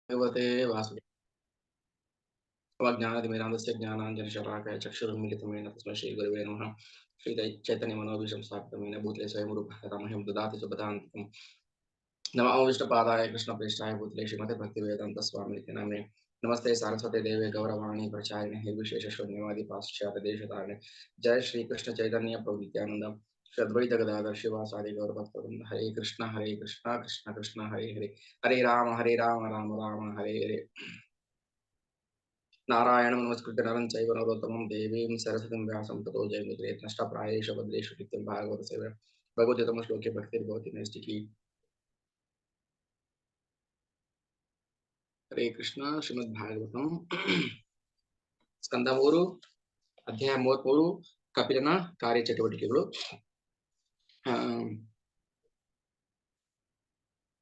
भगवते वासुदेवाय ज्ञानादिमेरान्दस्य ज्ञानाञ्जनशलाकया चक्षुरुन्मीलितमेन तस्मै श्रीगुरवे नमः। श्रीचैतन्यमनोभीष्टं स्थापितमेन भूतले स्वयं रूपः तमह्यं ददाति च पदान्तिकम्। नमो विष्णुपादाय कृष्णप्रेष्ठाय भूतले श्रीमते भक्तिवेदान्त स्वामिनिति नाम्ने। नमस्ते सारस्वते देवे गौरवाणी प्रचारिणे निर्विशेषशून्यवादी पाश्चात्यदेशतारिणे। जय श्री कृष्ण चैतन्य प्रभु नित्यानंद श्री अद्वैत गदाधर शिवासादि गौरभक्तवृंद। हरे कृष्ण कृष्ण कृष्ण हरे हरे, हरे राम राम राम हरे हरे। नारायणं नमस्कृत्य नरं चैव नरोत्तमं देवीं सरस्वतीं व्यासं ततो जयमुद्रेत् नष्टप्रायेषु भद्रेषु नित्यं भागवत सेवा भगवद्गीता श्लोके भक्तिर्भवति नैष्टिकी। हरे कृष्ण श्रीमद् भागवतम स्कंद 3 ಅಧ್ಯಾಯ 33 ಕಪಿಲನ ಕಾರ್ಯಚಟುವಟಿಕೆಗಳು.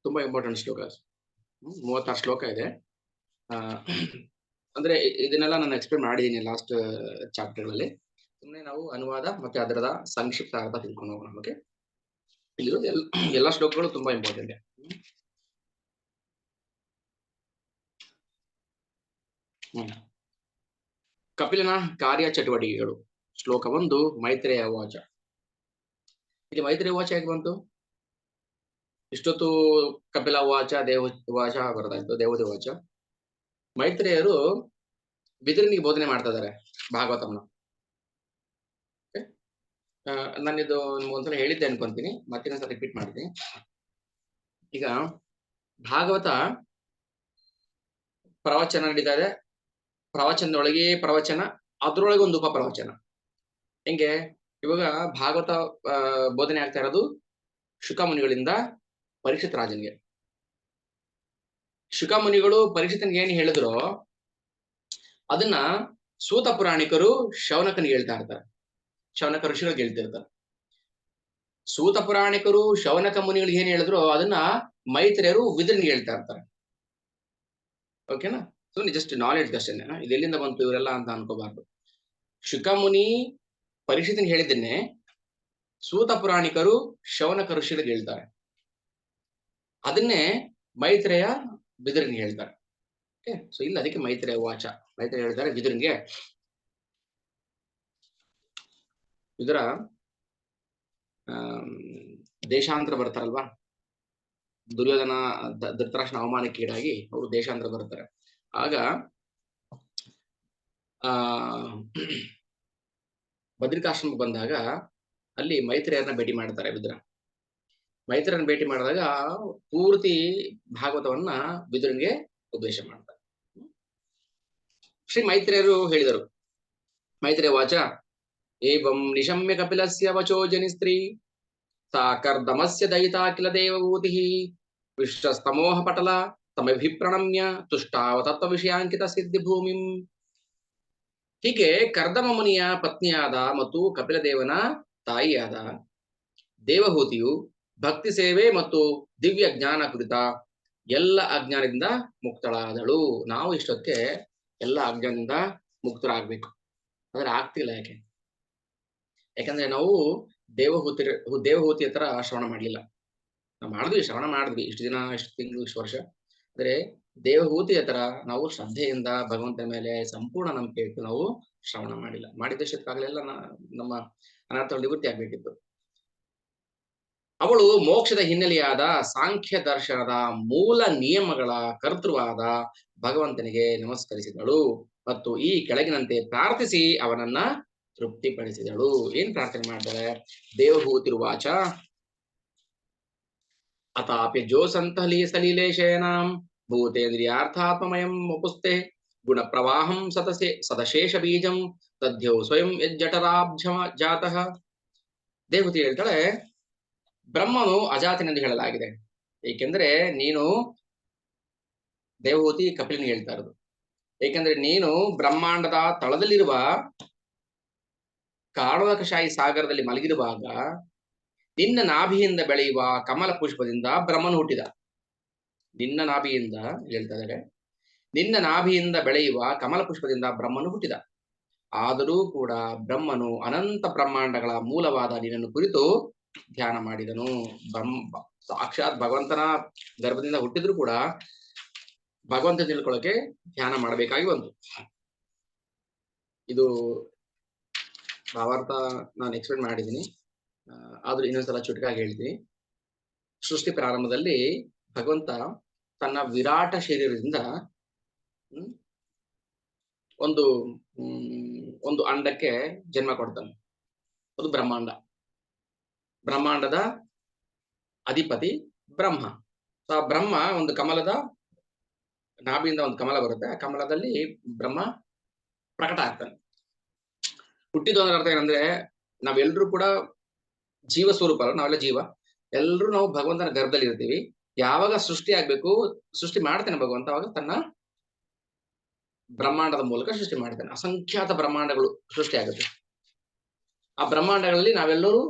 ತುಂಬಾ ಇಂಪಾರ್ಟೆಂಟ್ ಶ್ಲೋಕ, 36 ಶ್ಲೋಕ ಇದೆ. ಅಂದ್ರೆ ಇದನ್ನೆಲ್ಲ ನಾನು ಎಕ್ಸ್ಪ್ಲೇನ್ ಮಾಡಿದ್ದೀನಿ ಲಾಸ್ಟ್ ಚಾಪ್ಟರ್ಗಳಲ್ಲಿ. ಸುಮ್ಮನೆ ನಾವು ಅನುವಾದ ಮತ್ತೆ ಅದರದ ಸಂಕ್ಷಿಪ್ತ ಅರ್ಥ ತಿಳ್ಕೊಂಡು ಹೋಗೋಣ. ಓಕೆ, ಇಲ್ಲಿರೋದು ಎಲ್ಲ ಶ್ಲೋಕಗಳು ತುಂಬಾ ಇಂಪಾರ್ಟೆಂಟ್. ಕಪಿಲನ ಕಾರ್ಯ ಚಟುವಟಿಕೆಗಳು. ಶ್ಲೋಕ 1 ಮೈತ್ರೇಯ ವಾಚ. ಇಲ್ಲಿ ಮೈತ್ರೇಯ ವಾಚ ಹೇಗೆ ಬಂತು? ಇಷ್ಟೊತ್ತು ಕಪಿಲ ವಾಚ ದೇವ ವಾಚ ಬರದಾಯ್ತು, ದೇವತೆ ವಾಚ. ಮೈತ್ರೇಯರು ಬಿದಿರನಿಗೆ ಬೋಧನೆ ಮಾಡ್ತಾ ಇದ್ದಾರೆ ಭಾಗವತಂನ. ನಾನಿದು ಒಂದ್ಸಲ ಹೇಳಿದ್ದೆ ಅನ್ಕೊಂತೀನಿ, ಮತ್ತಿನ್ನೊಂದ್ಸಲ ರಿಪೀಟ್ ಮಾಡ್ತೀನಿ. ಈಗ ಭಾಗವತ ಪ್ರವಚನ ನಡೀತಾ ಇದೆ, ಪ್ರವಚನದೊಳಗೆ ಪ್ರವಚನ, ಅದ್ರೊಳಗೆ ಒಂದು ಉಪಪ್ರವಚನ. ಹೆಂಗೆ ಇವಾಗ ಭಾಗವತ ಬೋಧನೆ ಆಗ್ತಾ ಇರೋದು ಶುಕಮುನಿಗಳಿಂದ ಪರೀಕ್ಷಿತ್ ರಾಜನ್ಗೆ. ಶುಕಮುನಿಗಳು ಪರೀಕ್ಷಿತನ್ಗೆ ಏನ್ ಹೇಳಿದ್ರು ಅದನ್ನ ಸೂತ ಪುರಾಣಿಕರು ಶೌನಕನಿಗೆ ಹೇಳ್ತಾ ಇರ್ತಾರೆ, ಶೌನಕ ಋಷಿಗಳಿಗೆ ಹೇಳ್ತಿರ್ತಾರೆ. ಸೂತ ಪುರಾಣಿಕರು ಶೌನಕ ಮುನಿಗಳಿಗೆ ಏನ್ ಹೇಳಿದ್ರು ಅದನ್ನ ಮೈತ್ರೇಯರು ವಿದುರನಿಗೆ ಹೇಳ್ತಾ ಇರ್ತಾರೆ. ಓಕೆನಾ? ಸುಮ್ಮನೆ ಜಸ್ಟ್ ನಾಲೆಡ್ಜ್ ಅಷ್ಟೇ, ಇದು ಎಲ್ಲಿಂದ ಬಂತು ಇವರೆಲ್ಲ ಅಂತ ಅನ್ಕೋಬಾರ್ದು. ಶುಕಮುನಿ ಪರೀಕ್ಷಿತನಿಗೆ ಹೇಳಿದ್ದನ್ನೇ ಸೂತ ಪುರಾಣಿಕರು ಶೌನಕ ಋಷಿಗಳಿಗೆ ಹೇಳ್ತಾರೆ, ಅದನ್ನೇ ಮೈತ್ರೇಯ ವಿದುರನಿಗೆ ಹೇಳ್ತಾರೆ. ಓಕೆ, ಸೊ ಇಲ್ಲ ಅದಕ್ಕೆ ಮೈತ್ರೇಯ ವಾಚ. ಮೈತ್ರೇಯ ಹೇಳ್ತಾರೆ ವಿದುರನಿಗೆ. ವಿದುರ ದೇಶಾಂತರ ಬರ್ತಾರಲ್ವಾ, ದುರ್ಯೋಧನ ಧೃತರಾಷ್ಟ್ರನ ಅವಮಾನಕ್ಕೀಡಾಗಿ ಅವರು ದೇಶಾಂತರ ಬರ್ತಾರೆ. ಆಗ ಬದ್ರಿಕಾಶ್ರಮಕ್ಕೆ ಬಂದಾಗ ಅಲ್ಲಿ ಮೈತ್ರೇಯರನ್ನ ಭೇಟಿ ಮಾಡ್ತಾರೆ ವಿದುರ. ಮೈತ್ರೇಯರನ್ನ ಭೇಟಿ ಮಾಡಿದಾಗ ಪೂರ್ತಿ ಭಾಗವತವನ್ನ ವಿದುರನಿಗೆ ಉಪದೇಶ ಮಾಡ್ತಾರೆ. ಶ್ರೀ ಮೈತ್ರೇಯರು ಹೇಳಿದರು, ಮೈತ್ರೇಯ ವಾಚ ಏವಂ ನಿಶಮ್ಯ ಕಪಿಲಸ್ಯ ವಚೋ ಜನಿಸ್ತ್ರೀ ಸಾ ಕರ್ದಮಸ್ಯ ದಯಿತಾ ಕಿಲ ದೇವಭೂತಿ ವಿಶ್ವಸ್ತಮೋಹ ಪಟಲ ತಮಭಿಪ್ರಣಮ್ಯ ತುಷ್ಟಾವ ತತ್ವ ವಿಷಯಾಂಕಿತ ಸಿದ್ಧಿ ಭೂಮಿಂ. ಹೀಗೆ ಕರ್ದಮ ಮುನಿಯ ಪತ್ನಿಯಾದ ಮತ್ತು ಕಪಿಲದೇವನ ತಾಯಿಯಾದ ದೇವಹೂತಿಯು ಭಕ್ತಿ ಸೇವೆ ಮತ್ತು ದಿವ್ಯ ಜ್ಞಾನ ಕುರಿತ ಎಲ್ಲ ಅಜ್ಞಾನದಿಂದ ಮುಕ್ತಳಾದಳು. ನಾವು ಇಷ್ಟೊಕ್ಕೆ ಎಲ್ಲ ಅಜ್ಞಾನದಿಂದ ಮುಕ್ತರಾಗ್ಬೇಕು, ಆದ್ರೆ ಆಗ್ತಿಲ್ಲ. ಯಾಕಂದ್ರೆ ನಾವು ದೇವಹೂತಿ ಹತ್ರ ಶ್ರವಣ ಮಾಡ್ಲಿಲ್ಲ. ನಾವು ಮಾಡಿದ್ವಿ, ಶ್ರವಣ ಮಾಡಿದ್ವಿ ಇಷ್ಟು ದಿನ, ಇಷ್ಟು ತಿಂಗಳು, ಇಷ್ಟು ವರ್ಷ. ಆದ್ರೆ ದೇವಹೂತಿ ಹತ್ರ ನಾವು ಶ್ರದ್ಧೆಯಿಂದ ಭಗವಂತನ ಮೇಲೆ ಸಂಪೂರ್ಣ ನಂಬಿಕೆ ಇಟ್ಟು ನಾವು ಶ್ರವಣ ಮಾಡಿಲ್ಲ. ಮಾಡಿದಷ್ಟಕ್ಕಾಗಲೆಲ್ಲ ನಮ್ಮ ಅನರ್ಥ ನಿವೃತ್ತಿ ಆಗ್ಬೇಕಿತ್ತು. ಅವಳು ಮೋಕ್ಷದ ಹಿನ್ನೆಲೆಯಾದ ಸಾಂಖ್ಯ ದರ್ಶನದ ಮೂಲ ನಿಯಮಗಳ ಕರ್ತೃವಾದ ಭಗವಂತನಿಗೆ ನಮಸ್ಕರಿಸಿದಳು ಮತ್ತು ಈ ಕೆಳಗಿನಂತೆ ಪ್ರಾರ್ಥಿಸಿ ಅವನನ್ನ ತೃಪ್ತಿಪಡಿಸಿದಳು. ಏನ್ ಪ್ರಾರ್ಥನೆ ಮಾಡ್ತಾಳೆ? ದೇವಭೂತಿರ್ವಾಚ ಅತಾಪ್ಯ ಜೋಸಂತಃ ಸಲೀಲೇಶೇನಾಂ ಭೂತೇಂದ್ರಿಯಾರ್ಥಾತ್ಮಮಯಂ ಮುಪುಸ್ತೆ ಗುಣ ಪ್ರವಾಹಂ ಸದಶೇಷ ಬೀಜಂ ತದ್ಯೋ ಸ್ವಯಂ ಯಜ್ಜಠರಾಬ್ಜ ಜಾತಃ. ದೇವಹೂತಿ ಹೇಳ್ತಾಳೆ, ಬ್ರಹ್ಮನು ಅಜಾತನೆಂದು ಹೇಳಲಾಗಿದೆ. ಏಕೆಂದ್ರೆ ನೀನು, ದೇವಹೂತಿ ಕಪಿಲನಿಗೆ ಹೇಳ್ತಾ ಇರೋದು, ಏಕೆಂದ್ರೆ ನೀನು ಬ್ರಹ್ಮಾಂಡದ ತಳದಲ್ಲಿರುವ ಕಾರಣೋದಕಶಾಹಿ ಸಾಗರದಲ್ಲಿ ಮಲಗಿರುವಾಗ ನಿನ್ನ ನಾಭಿಯಿಂದ ಬೆಳೆಯುವ ಕಮಲ ಪುಷ್ಪದಿಂದ ಬ್ರಹ್ಮನು ಹುಟ್ಟಿದ. ನಿನ್ನ ನಾಭಿಯಿಂದ ಹೇಳ್ತಾ ಇದ್ದಾರೆ, ನಿನ್ನ ನಾಭಿಯಿಂದ ಬೆಳೆಯುವ ಕಮಲ ಪುಷ್ಪದಿಂದ ಬ್ರಹ್ಮನು ಹುಟ್ಟಿದ. ಆದರೂ ಕೂಡ ಬ್ರಹ್ಮನು ಅನಂತ ಬ್ರಹ್ಮಾಂಡಗಳ ಮೂಲವಾದ ನಿನ್ನನ್ನು ಕುರಿತು ಧ್ಯಾನ ಮಾಡಿದನು. ಸಾಕ್ಷಾತ್ ಭಗವಂತನ ಗರ್ಭದಿಂದ ಹುಟ್ಟಿದ್ರು ಕೂಡ ಭಗವಂತ ತಿಳ್ಕೊಳ್ಳೋಕೆ ಧ್ಯಾನ ಮಾಡಬೇಕಾಗಿ ಬಂತು. ಇದು ಭಾವಾರ್ಥ ನಾನು ಎಕ್ಸ್ಪ್ಲೇನ್ ಮಾಡಿದ್ದೀನಿ, ಆದ್ರೂ ಇನ್ನೊಂದ್ಸಲ ಚುಟುಕಾಗಿ ಹೇಳ್ತೀನಿ. ಸೃಷ್ಟಿ ಪ್ರಾರಂಭದಲ್ಲಿ ಭಗವಂತ ತನ್ನ ವಿರಾಟ ಶರೀರದಿಂದ ಒಂದು ಒಂದು ಅಂಡಕ್ಕೆ ಜನ್ಮ ಕೊಡ್ತಾನೆ. ಅದು ಬ್ರಹ್ಮಾಂಡ. ಬ್ರಹ್ಮಾಂಡದ ಅಧಿಪತಿ ಬ್ರಹ್ಮ. ಆ ಬ್ರಹ್ಮ ಒಂದು ಕಮಲದ ನಾಭಿಯಿಂದ ಒಂದು ಕಮಲ ಬರುತ್ತೆ. ಆ ಕಮಲದಲ್ಲಿ ಬ್ರಹ್ಮ ಪ್ರಕಟ ಆಗ್ತಾನೆ. ಹುಟ್ಟಿದ ಅರ್ಥ ಏನಂದ್ರೆ, ನಾವೆಲ್ಲರೂ ಕೂಡ ಜೀವ ಸ್ವರೂಪ ಅಲ್ಲ, ನಾವೆಲ್ಲ ಜೀವ, ಎಲ್ಲರೂ ನಾವು ಭಗವಂತನ ಗರ್ಭದಲ್ಲಿ ಇರ್ತೀವಿ. ಯಾವಾಗ ಸೃಷ್ಟಿ ಆಗ್ಬೇಕು, ಸೃಷ್ಟಿ ಮಾಡ್ತಾನೆ ಭಗವಂತ, ಅವಾಗ ತನ್ನ ಬ್ರಹ್ಮಾಂಡದ ಮೂಲಕ ಸೃಷ್ಟಿ ಮಾಡ್ತಾನೆ. ಅಸಂಖ್ಯಾತ ಬ್ರಹ್ಮಾಂಡಗಳು ಸೃಷ್ಟಿ ಆಗುತ್ತೆ. ಆ ಬ್ರಹ್ಮಾಂಡಗಳಲ್ಲಿ ನಾವೆಲ್ಲರೂ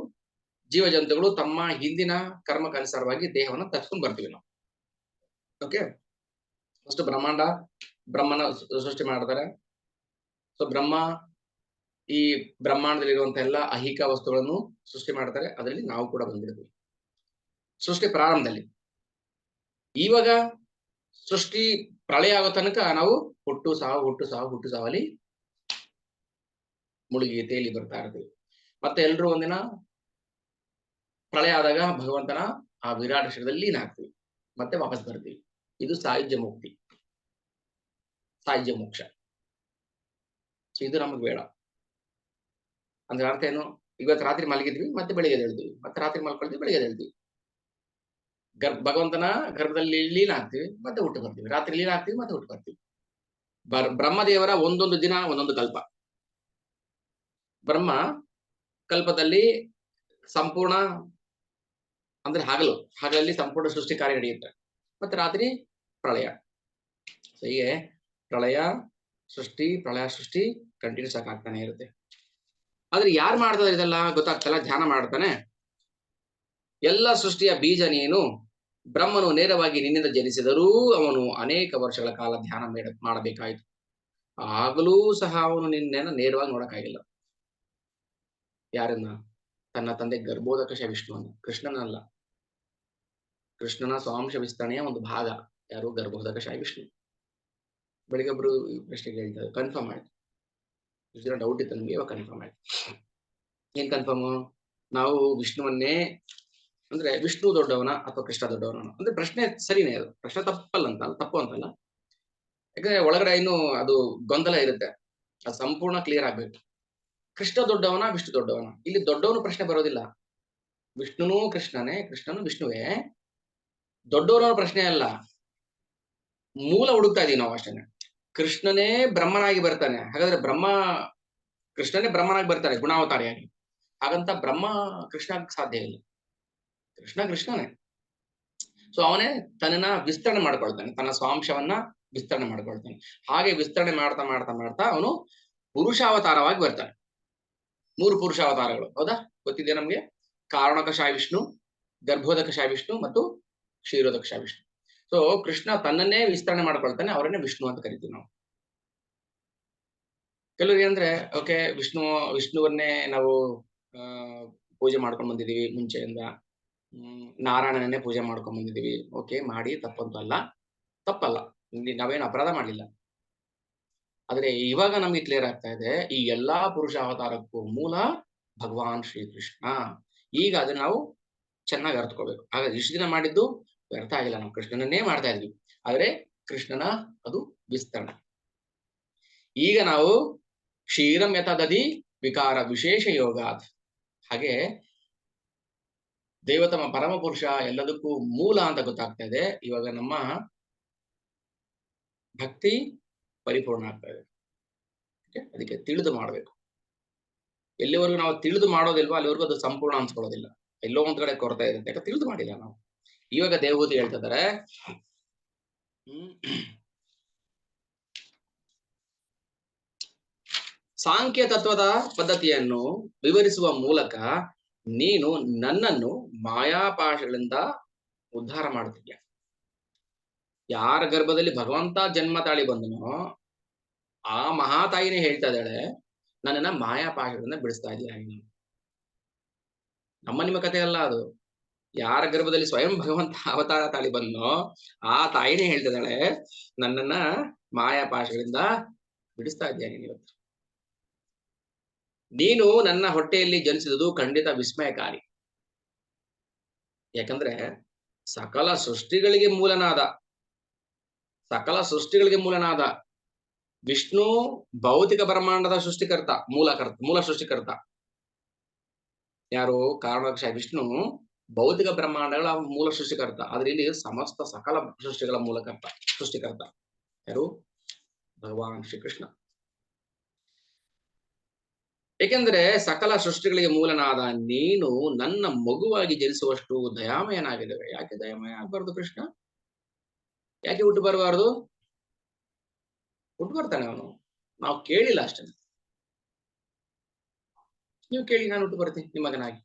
ಜೀವ ಜಂತುಗಳು ತಮ್ಮ ಹಿಂದಿನ ಕರ್ಮಕ್ಕನುಸಾರವಾಗಿ ದೇಹವನ್ನು ತರ್ಸ್ಕೊಂಡು ಬರ್ತೀವಿ ನಾವು. ಓಕೆ, ಫಸ್ಟ್ ಬ್ರಹ್ಮನ ಸೃಷ್ಟಿ ಮಾಡ್ತಾರೆ. ಸೊ ಬ್ರಹ್ಮ ಈ ಬ್ರಹ್ಮಾಂಡದಲ್ಲಿರುವಂತ ಎಲ್ಲ ಐಹಿಕ ವಸ್ತುಗಳನ್ನು ಸೃಷ್ಟಿ ಮಾಡ್ತಾರೆ. ಅದರಲ್ಲಿ ನಾವು ಕೂಡ ಬಂದಿರ್ತೀವಿ ಸೃಷ್ಟಿ ಪ್ರಾರಂಭದಲ್ಲಿ. ಇವಾಗ ಸೃಷ್ಟಿ ಪ್ರಳಯ ಆಗೋ ತನಕ ನಾವು ಹುಟ್ಟು ಸಾವಲ್ಲಿ ಮುಳುಗಿ ತೇಲಿ ಬರ್ತಾ ಇರ್ತೀವಿ. ಮತ್ತೆ ಎಲ್ರೂ ಒಂದಿನ ಪ್ರಳಯ ಆದಾಗ ಭಗವಂತನ ಆ ವಿರಾಟ ಶರೀರದಲ್ಲಿ ಲೀನ ಆಗ್ತೀವಿ, ಮತ್ತೆ ವಾಪಸ್ ಬರ್ತೀವಿ. ಇದು ಸಾಯುಜ್ಯ ಮುಕ್ತಿ, ಸಾಯುಜ್ಯ ಮೋಕ್ಷ. ಇದು ನಮಗ್ ಬೇಡ. ಅಂದ್ರೆ ಅರ್ಥ ಏನು? ಇವತ್ತು ರಾತ್ರಿ ಮಲಗಿದ್ವಿ, ಮತ್ತೆ ಬೆಳಿಗ್ಗೆ ಹೇಳ್ತೀವಿ, ಮತ್ತೆ ರಾತ್ರಿ ಮಲ್ಕೊಳ್ತೀವಿ, ಬೆಳಿಗ್ಗೆ ಹೇಳ್ತೀವಿ. ಭಗವಂತನ ಗರ್ಭದಲ್ಲಿ ಲೀನ ಆಗ್ತೀವಿ, ಮತ್ತೆ ಹುಟ್ಟು ಬರ್ತೀವಿ. ರಾತ್ರಿ ಲೀನ ಆಗ್ತೀವಿ, ಮತ್ತೆ ಹುಟ್ಟು ಬರ್ತೀವಿ. ಬ್ರಹ್ಮದೇವರ ಒಂದೊಂದು ದಿನ ಒಂದೊಂದು ಕಲ್ಪ. ಬ್ರಹ್ಮ ಕಲ್ಪದಲ್ಲಿ ಸಂಪೂರ್ಣ ಅಂದ್ರೆ ಹಗಲಲ್ಲಿ ಸಂಪೂರ್ಣ ಸೃಷ್ಟಿ ಕಾರ್ಯ ನಡೆಯುತ್ತೆ. ಮತ್ತೆ ರಾತ್ರಿ ಪ್ರಳಯ. ಹೀಗೆ ಪ್ರಳಯ ಸೃಷ್ಟಿ ಕಂಟಿನ್ಯೂಸ್ ಆಗಿ ಆಗ್ತಾನೆ ಇರುತ್ತೆ. ಆದ್ರೆ ಯಾರು ಮಾಡ್ತಾರೆ ಇದೆಲ್ಲ ಗೊತ್ತಾಗ್ತಲ್ಲ, ಧ್ಯಾನ ಮಾಡ್ತಾನೆ. ಎಲ್ಲ ಸೃಷ್ಟಿಯ ಬೀಜ ನೀನು, ಬ್ರಹ್ಮನು ನೇರವಾಗಿ ನಿನ್ನಿಂದ ಜನಿಸಿದರೂ ಅವನು ಅನೇಕ ವರ್ಷಗಳ ಕಾಲ ಧ್ಯಾನ ಮಾಡಬೇಕಾಯಿತು. ಆಗಲೂ ಸಹ ಅವನು ನಿನ್ನೆನ ನೇರವಾಗಿ ನೋಡಕ್ಕಾಗಿಲ್ಲ. ಯಾರನ್ನ? ತನ್ನ ತಂದೆ ಗರ್ಭೋದಕಶ ವಿಷ್ಣುವನ್ನು, ಕೃಷ್ಣನಲ್ಲ. ಕೃಷ್ಣನ ಸ್ವಾಂಶ ವಿಸ್ತರಣೆಯ ಒಂದು ಭಾಗ ಯಾರು? ಗರ್ಭೋದಕಶಾಹಿ ವಿಷ್ಣು. ಬೆಳಿಗ್ಗೆ ಒಬ್ರು ಪ್ರಶ್ನೆ ಕೇಳ್ತಾರೆ, ಕನ್ಫರ್ಮ್ ಆಯ್ತು. ಇಷ್ಟು ದಿನ ಡೌಟ್ ಇತ್ತು ನಮ್ಗೆ, ಇವಾಗ ಕನ್ಫರ್ಮ್ ಆಯ್ತು. ಏನ್ ಕನ್ಫರ್ಮ್? ನಾವು ವಿಷ್ಣುವನ್ನೇ ಅಂದ್ರೆ ವಿಷ್ಣು ದೊಡ್ಡವನ ಅಥವಾ ಕೃಷ್ಣ ದೊಡ್ಡವನ ಅಂದ್ರೆ ಪ್ರಶ್ನೆ ಸರಿನೇ, ಅದು ಪ್ರಶ್ನೆ ತಪ್ಪು ಅಂತಲ್ಲ. ಯಾಕಂದ್ರೆ ಒಳಗಡೆ ಇನ್ನು ಅದು ಗೊಂದಲ ಇರುತ್ತೆ, ಅದು ಸಂಪೂರ್ಣ ಕ್ಲಿಯರ್ ಆಗ್ಬೇಕು. ಕೃಷ್ಣ ದೊಡ್ಡವನ ವಿಷ್ಣು ದೊಡ್ಡವನ? ಇಲ್ಲಿ ದೊಡ್ಡವನು ಪ್ರಶ್ನೆ ಬರೋದಿಲ್ಲ. ವಿಷ್ಣುನೂ ಕೃಷ್ಣನೇ, ಕೃಷ್ಣನು ವಿಷ್ಣುವೇ. ದೊಡ್ಡವನ ಪ್ರಶ್ನೆ ಅಲ್ಲ, ಮೂಲ ಹುಡುಕ್ತಾ ಇದೀವಿ ನಾವು ಅಷ್ಟೇನೆ. ಕೃಷ್ಣನೇ ಬ್ರಹ್ಮನಾಗಿ ಬರ್ತಾನೆ, ಹಾಗಾದ್ರೆ ಕೃಷ್ಣನೇ ಬ್ರಹ್ಮನಾಗಿ ಬರ್ತಾನೆ ಗುಣಾವತಾರಿಯಾಗಿ. ಹಾಗಂತ ಬ್ರಹ್ಮ ಕೃಷ್ಣ ಸಾಧ್ಯ ಇಲ್ಲ. ಕೃಷ್ಣನೇ. ಸೊ ಅವನೇ ತನ್ನ ವಿಸ್ತರಣೆ ಮಾಡ್ಕೊಳ್ತಾನೆ, ತನ್ನ ಸ್ವಾಂಶವನ್ನ ವಿಸ್ತರಣೆ ಮಾಡ್ಕೊಳ್ತಾನೆ. ಹಾಗೆ ವಿಸ್ತರಣೆ ಮಾಡ್ತಾ ಮಾಡ್ತಾ ಮಾಡ್ತಾ ಅವನು ಪುರುಷಾವತಾರವಾಗಿ ಬರ್ತಾನೆ. 3 ಪುರುಷಾವತಾರಗಳು, ಹೌದಾ? ಗೊತ್ತಿದೆ ನಮ್ಗೆ. ಕಾರಣಕಶಾಯ ವಿಷ್ಣು, ಗರ್ಭೋದಕಶಾಯ ವಿಷ್ಣು ಮತ್ತು ಕ್ಷೀರೋದಕಶಾಯ ವಿಷ್ಣು. ಸೊ ಕೃಷ್ಣ ತನ್ನನ್ನೇ ವಿಸ್ತರಣೆ ಮಾಡ್ಕೊಳ್ತಾನೆ, ಅವರನ್ನೇ ವಿಷ್ಣು ಅಂತ ಕರಿತೀವಿ ನಾವು. ಕೆಲವ್ರಿಗೆ ಅಂದ್ರೆ ಓಕೆ, ವಿಷ್ಣುವನ್ನೇ ನಾವು ಪೂಜೆ ಮಾಡ್ಕೊಂಡು ಬಂದಿದೀವಿ ಮುಂಚೆಯಿಂದ, ನಾರಾಯಣನನ್ನೇ ಪೂಜೆ ಮಾಡ್ಕೊಂಡ್ ಬಂದಿದೀವಿ. ಓಕೆ, ಮಾಡಿ, ತಪ್ಪಲ್ಲ, ನಾವೇನು ಅಪರಾಧ ಮಾಡಲಿಲ್ಲ. ಆದ್ರೆ ಇವಾಗ ನಮ್ಗೆ ಕ್ಲಿಯರ್ ಆಗ್ತಾ ಇದೆ, ಈ ಎಲ್ಲಾ ಪುರುಷ ಅವತಾರಕ್ಕೂ ಮೂಲ ಭಗವಾನ್ ಶ್ರೀಕೃಷ್ಣ. ಈಗ ಅದನ್ನ ನಾವು ಚೆನ್ನಾಗಿ ಅರ್ಥಕೋಬೇಕು. ಹಾಗಾದ್ರೆ ಇಷ್ಟು ದಿನ ಮಾಡಿದ್ದು ವ್ಯರ್ಥ ಆಗಿಲ್ಲ, ನಾವು ಕೃಷ್ಣನನ್ನೇ ಮಾಡ್ತಾ ಇದ್ವಿ. ಆದ್ರೆ ಕೃಷ್ಣನ ಅದು ವಿಸ್ತರಣೆ. ಈಗ ನಾವು ಕ್ಷೀರಂ ಯಥಾದಧಿ ವಿಕಾರ ವಿಶೇಷ ಯೋಗಾತ್, ಹಾಗೆ ದೇವತಮ ಪರಮ ಪುರುಷ ಎಲ್ಲದಕ್ಕೂ ಮೂಲ ಅಂತ ಗೊತ್ತಾಗ್ತಾ ಇದೆ. ಇವಾಗ ನಮ್ಮ ಭಕ್ತಿ ಪರಿಪೂರ್ಣ ಆಗ್ತಾ ಇದೆ. ಅದಕ್ಕೆ ತಿಳಿದು ಮಾಡಬೇಕು. ಎಲ್ಲಿವರೆಗೂ ನಾವು ತಿಳಿದು ಮಾಡೋದಿಲ್ವೋ ಅಲ್ಲಿವರೆಗೂ ಅದು ಸಂಪೂರ್ಣ ಅನ್ಸ್ಕೊಳ್ಳೋದಿಲ್ಲ. ಎಲ್ಲೋ ಒಂದ್ ಕಡೆ ಕೊರತೆ ಇರುತ್ತೆ, ಯಾಕೆ ತಿಳಿದು ಮಾಡಿಲ್ಲ ನಾವು. ಇವಾಗ ದೇವಹೂತಿ ಹೇಳ್ತಿದ್ದಾರೆ, ಸಾಂಖ್ಯ ತತ್ವದ ಪದ್ಧತಿಯನ್ನು ವಿವರಿಸುವ ಮೂಲಕ ನೀನು ನನ್ನನ್ನು ಮಾಯಾಪಾಶಗಳಿಂದ ಉದ್ಧಾರ ಮಾಡುತ್ತೀಯ. ಯಾರ ಗರ್ಭದಲ್ಲಿ ಭಗವಂತ ಜನ್ಮ ತಾಳಿ ಬಂದನೋ ಆ ಮಹಾತಾಯಿನೇ ಹೇಳ್ತಾ ಇದ್ದಾಳೆ, ನನ್ನನ್ನ ಮಾಯಾಪಾಶಗಳಿಂದ ಬಿಡಿಸ್ತಾ ಇದೀಯ ನೀನು. ನಿಮ್ಮ ಕಥೆ ಅಲ್ಲ ಅದು, ಯಾರ ಗರ್ಭದಲ್ಲಿ ಸ್ವಯಂ ಭಗವಂತ ಅವತಾರ ತಾಳಿ ಬಂದೋ ಆ ತಾಯಿನೇ ಹೇಳ್ತಿದ್ದಾಳೆ, ನನ್ನನ್ನ ಮಾಯಾಪಾಶಗಳಿಂದ ಬಿಡಿಸ್ತಾ ಇದ್ದೇನೆ ಇವತ್ತು. ನೀನು ನನ್ನ ಹೊಟ್ಟೆಯಲ್ಲಿ ಜನಿಸಿದುದು ಖಂಡಿತ ವಿಸ್ಮಯಕಾರಿ. ಯಾಕಂದ್ರೆ ಸಕಲ ಸೃಷ್ಟಿಗಳಿಗೆ ಮೂಲನಾದ, ಸಕಲ ಸೃಷ್ಟಿಗಳಿಗೆ ಮೂಲನಾದ ವಿಷ್ಣು ಭೌತಿಕ ಬ್ರಹ್ಮಾಂಡದ ಸೃಷ್ಟಿಕರ್ತ, ಮೂಲ ಸೃಷ್ಟಿಕರ್ತ. ಯಾರು? ಕಾರಣಾಕ್ಷ ವಿಷ್ಣು ಭೌತಿಕ ಬ್ರಹ್ಮಾಂಡಗಳ ಮೂಲ ಸೃಷ್ಟಿಕರ್ತ. ಆದ್ರೆ ಇಲ್ಲಿ ಸಮಸ್ತ ಸಕಲ ಸೃಷ್ಟಿಗಳ ಸೃಷ್ಟಿಕರ್ತ ಯಾರು? ಭಗವಾನ್ ಶ್ರೀಕೃಷ್ಣ. ಏಕೆಂದ್ರೆ ಸಕಲ ಸೃಷ್ಟಿಗಳಿಗೆ ಮೂಲನಾದ ನೀನು ನನ್ನ ಮಗುವಾಗಿ ಜನಿಸುವಷ್ಟು ದಯಾಮಯನಾಗಿದ್ದೇವೆ. ಯಾಕೆ ದಯಾಮಯ ಆಗ್ಬಾರ್ದು ಕೃಷ್ಣ? ಯಾಕೆ ಹುಟ್ಟು ಬರಬಾರ್ದು? ಹುಟ್ಟು ಬರ್ತಾನೆ ಅವನು, ನಾವು ಕೇಳಿಲ್ಲ ಅಷ್ಟೇ. ನೀವು ಕೇಳಿ, ನಾನು ಹುಟ್ಟು ಬರ್ತೀನಿ ನಿಮ್ಮ ಮಗನಾಗಿ.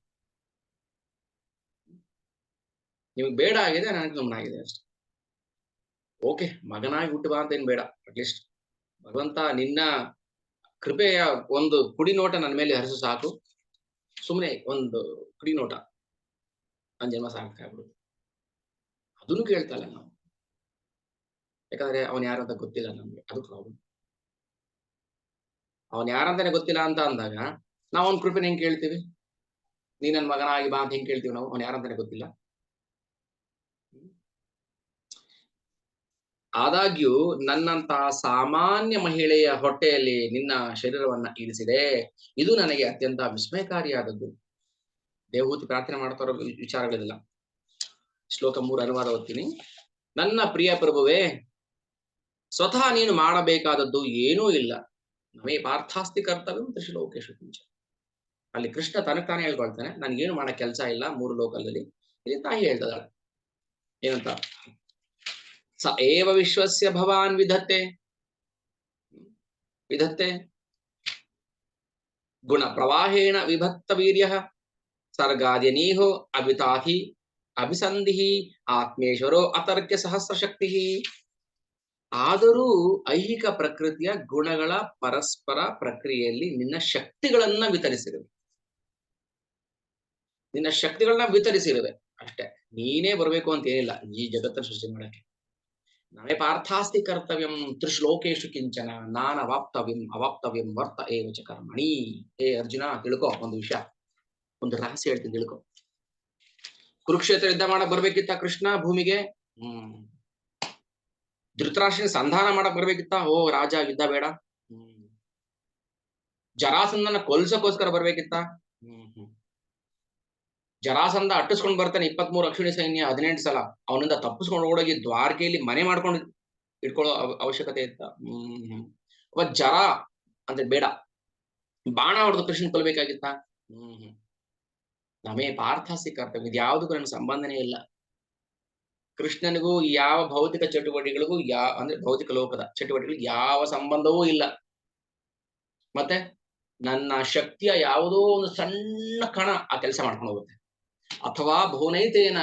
ನಿಮ್ಗೆ ಬೇಡ ಆಗಿದೆ, ನನಗೆ ಗಮನ ಆಗಿದೆ ಅಷ್ಟೆ. ಓಕೆ, ಮಗನಾಗಿ ಹುಟ್ಟು ಬಾ ಅಂತ ಏನ್ ಬೇಡ. ಅಟ್ಲೀಸ್ಟ್ ಭಗವಂತ ನಿನ್ನ ಕೃಪೆಯ ಒಂದು ಕುಡಿ ನೋಟ ನನ್ನ ಮೇಲೆ ಹರಿಸು ಸಾಕು. ಸುಮ್ಮನೆ ಒಂದು ಕುಡಿ ನೋಟ, ನನ್ನ ಜನ್ಮ ಸಾಕಾಗ್ಬಿಡುದು. ಅದನ್ನು ಕೇಳ್ತಾ ಇಲ್ಲ ನಾವು, ಯಾಕಂದ್ರೆ ಅವನ್ ಯಾರಂತ ಗೊತ್ತಿಲ್ಲ ನಮ್ಗೆ. ಅದು ಪ್ರಾಬ್ಲಮ್. ಅವನ್ ಯಾರಂತಾನೆ ಗೊತ್ತಿಲ್ಲ ಅಂತ ಅಂದಾಗ ನಾವು ಅವ್ನ ಕೃಪೆನ ಹೆಂಗ್ ಕೇಳ್ತೀವಿ? ನೀ ನನ್ನ ಮಗನಾಗಿ ಬಾ ಅಂತ ಹೆಂಗ್ ಕೇಳ್ತೀವಿ ನಾವು? ಅವನ್ ಯಾರಂತಾನೆ ಗೊತ್ತಿಲ್ಲ. ಆದಾಗ್ಯೂ ನನ್ನಂತ ಸಾಮಾನ್ಯ ಮಹಿಳೆಯ ಹೊಟ್ಟೆಯಲ್ಲಿ ನಿನ್ನ ಶರೀರವನ್ನ ಇರಿಸಿದೆ. ಇದು ನನಗೆ ಅತ್ಯಂತ ವಿಸ್ಮಯಕಾರಿಯಾದದ್ದು. ದೇವಹೂತಿ ಪ್ರಾರ್ಥನೆ ಮಾಡ್ತಾರೋ ವಿಚಾರಗಳಿಲ್ಲ. ಶ್ಲೋಕ 3 ಅನುವಾದ ಓದ್ತೀನಿ. ನನ್ನ ಪ್ರಿಯ ಪ್ರಭುವೇ, ಸ್ವತಃ ನೀನು ಮಾಡಬೇಕಾದದ್ದು ಏನೂ ಇಲ್ಲ. ನಮೇ ಪಾರ್ಥಾಸ್ತಿ ಕರ್ತವ್ಯ ತ್ರಿಶ್ಲೋಕೇಶು ಕಿಂಚ. ಅಲ್ಲಿ ಕೃಷ್ಣ ತನಕ ತಾನೇ ಹೇಳ್ಕೊಳ್ತಾನೆ, ನನ್ಗೇನು ಮಾಡೋ ಕೆಲಸ ಇಲ್ಲ 3 ಲೋಕದಲ್ಲಿ. ಇಲ್ಲಿ ತಾಯಿ ಹೇಳ್ತದಾಳೆ ಏನಂತ? ಸ ಏವ ವಿಶ್ವಸ್ಯ ಭವಾನ್ ವಿಧತ್ತೆ ಗುಣ ಪ್ರವಾಹೇಣ ವಿಭಕ್ತ ವೀರ್ಯ ಸರ್ಗಾದ್ಯನೀಹೋ ಅಭಿತಾಹಿ ಅಭಿಸಂಧಿ ಆತ್ಮೇಶ್ವರೋ ಅತರ್ಕ್ಯ ಸಹಸ್ರ ಶಕ್ತಿ. ಆದರೂ ಐಹಿಕ ಪ್ರಕೃತಿಯ ಗುಣಗಳ ಪರಸ್ಪರ ಪ್ರಕ್ರಿಯೆಯಲ್ಲಿ ನಿನ್ನ ಶಕ್ತಿಗಳನ್ನ ವಿತರಿಸಿರುವೆ. ನಿನ್ನ ಶಕ್ತಿಗಳನ್ನ ವಿತರಿಸಿರುವೆ ಅಷ್ಟೇ. ನೀನೇ ಬರಬೇಕು ಅಂತ ಏನಿಲ್ಲ ಈ ಜಗತ್ತನ್ನು ಸೃಷ್ಟಿ ಮಾಡಕ್ಕೆ. ನಮೇ ಪಾರ್ಥಾಸ್ತಿ ಕರ್ತವ್ಯಂ ತ್ರಿಶ್ಲೋಕೇಶು ಕಿಂಚನ ನಾನ ಅವಾಪ್ತವ್ಯಂ ವರ್ತ ಏವಚ ಕರ್ಮಣಿ. ಏ ಅರ್ಜುನ, ತಿಳ್ಕೊ ಒಂದು ವಿಷಯ, ಒಂದು ರಹಸ್ಯ ಹೇಳ್ತೀನಿ, ತಿಳ್ಕೊ. ಕುರುಕ್ಷೇತ್ರ ಯುದ್ಧ ಮಾಡಕ್ ಬರ್ಬೇಕಿತ್ತ ಕೃಷ್ಣ ಭೂಮಿಗೆ? ಧೃತರಾಷ್ಟ್ರನ ಸಂಧಾನ ಮಾಡಕ್ ಬರ್ಬೇಕಿತ್ತ? ಓ ರಾಜ, ಯುದ್ಧ ಬೇಡ. ಜರಾಸಂಧನ ಕೊಲ್ಸಕ್ಕೋಸ್ಕರ ಬರ್ಬೇಕಿತ್ತ? ಜರಾಸಂಧ ಅಟ್ಟಿಸ್ಕೊಂಡ್ ಬರ್ತಾನೆ 23 ಅಕ್ಷಿಣಿ ಸೈನ್ಯ 18 ಸಲ. ಅವನಿಂದ ತಪ್ಪಿಸ್ಕೊಂಡು ಓಡೋಗಿ ದ್ವಾರಕೆಯಲ್ಲಿ ಮನೆ ಮಾಡ್ಕೊಂಡು ಇಟ್ಕೊಳ್ಳೋ ಅವಶ್ಯಕತೆ ಇತ್ತ? ಜರ ಅಂದ್ರೆ ಬೇಡ, ಬಾಣ ಹೊಡೆದು ಕೃಷ್ಣ ಕೊಲ್ಬೇಕಾಗಿತ್ತ? ನಮೇ ಪಾರ್ಥಾಸ್ತಿ ಕರ್ತವ್ಯ. ಇದ್ಯಾವುದಕ್ಕೂ ನನ್ನ ಸಂಬಂಧನೇ ಇಲ್ಲ. ಕೃಷ್ಣನಿಗೂ ಯಾವ ಭೌತಿಕ ಚಟುವಟಿಕೆಗಳಿಗೂ ಅಂದ್ರೆ ಭೌತಿಕ ಲೋಕದ ಚಟುವಟಿಕೆಗಳಿಗೆ ಯಾವ ಸಂಬಂಧವೂ ಇಲ್ಲ. ಮತ್ತೆ ನನ್ನ ಶಕ್ತಿಯ ಯಾವುದೋ ಒಂದು ಸಣ್ಣ ಕಣ ಆ ಕೆಲಸ ಮಾಡ್ಕೊಂಡು ಹೋಗುತ್ತೆ. ಅಥವಾ ಬಹುನೈತೇನ.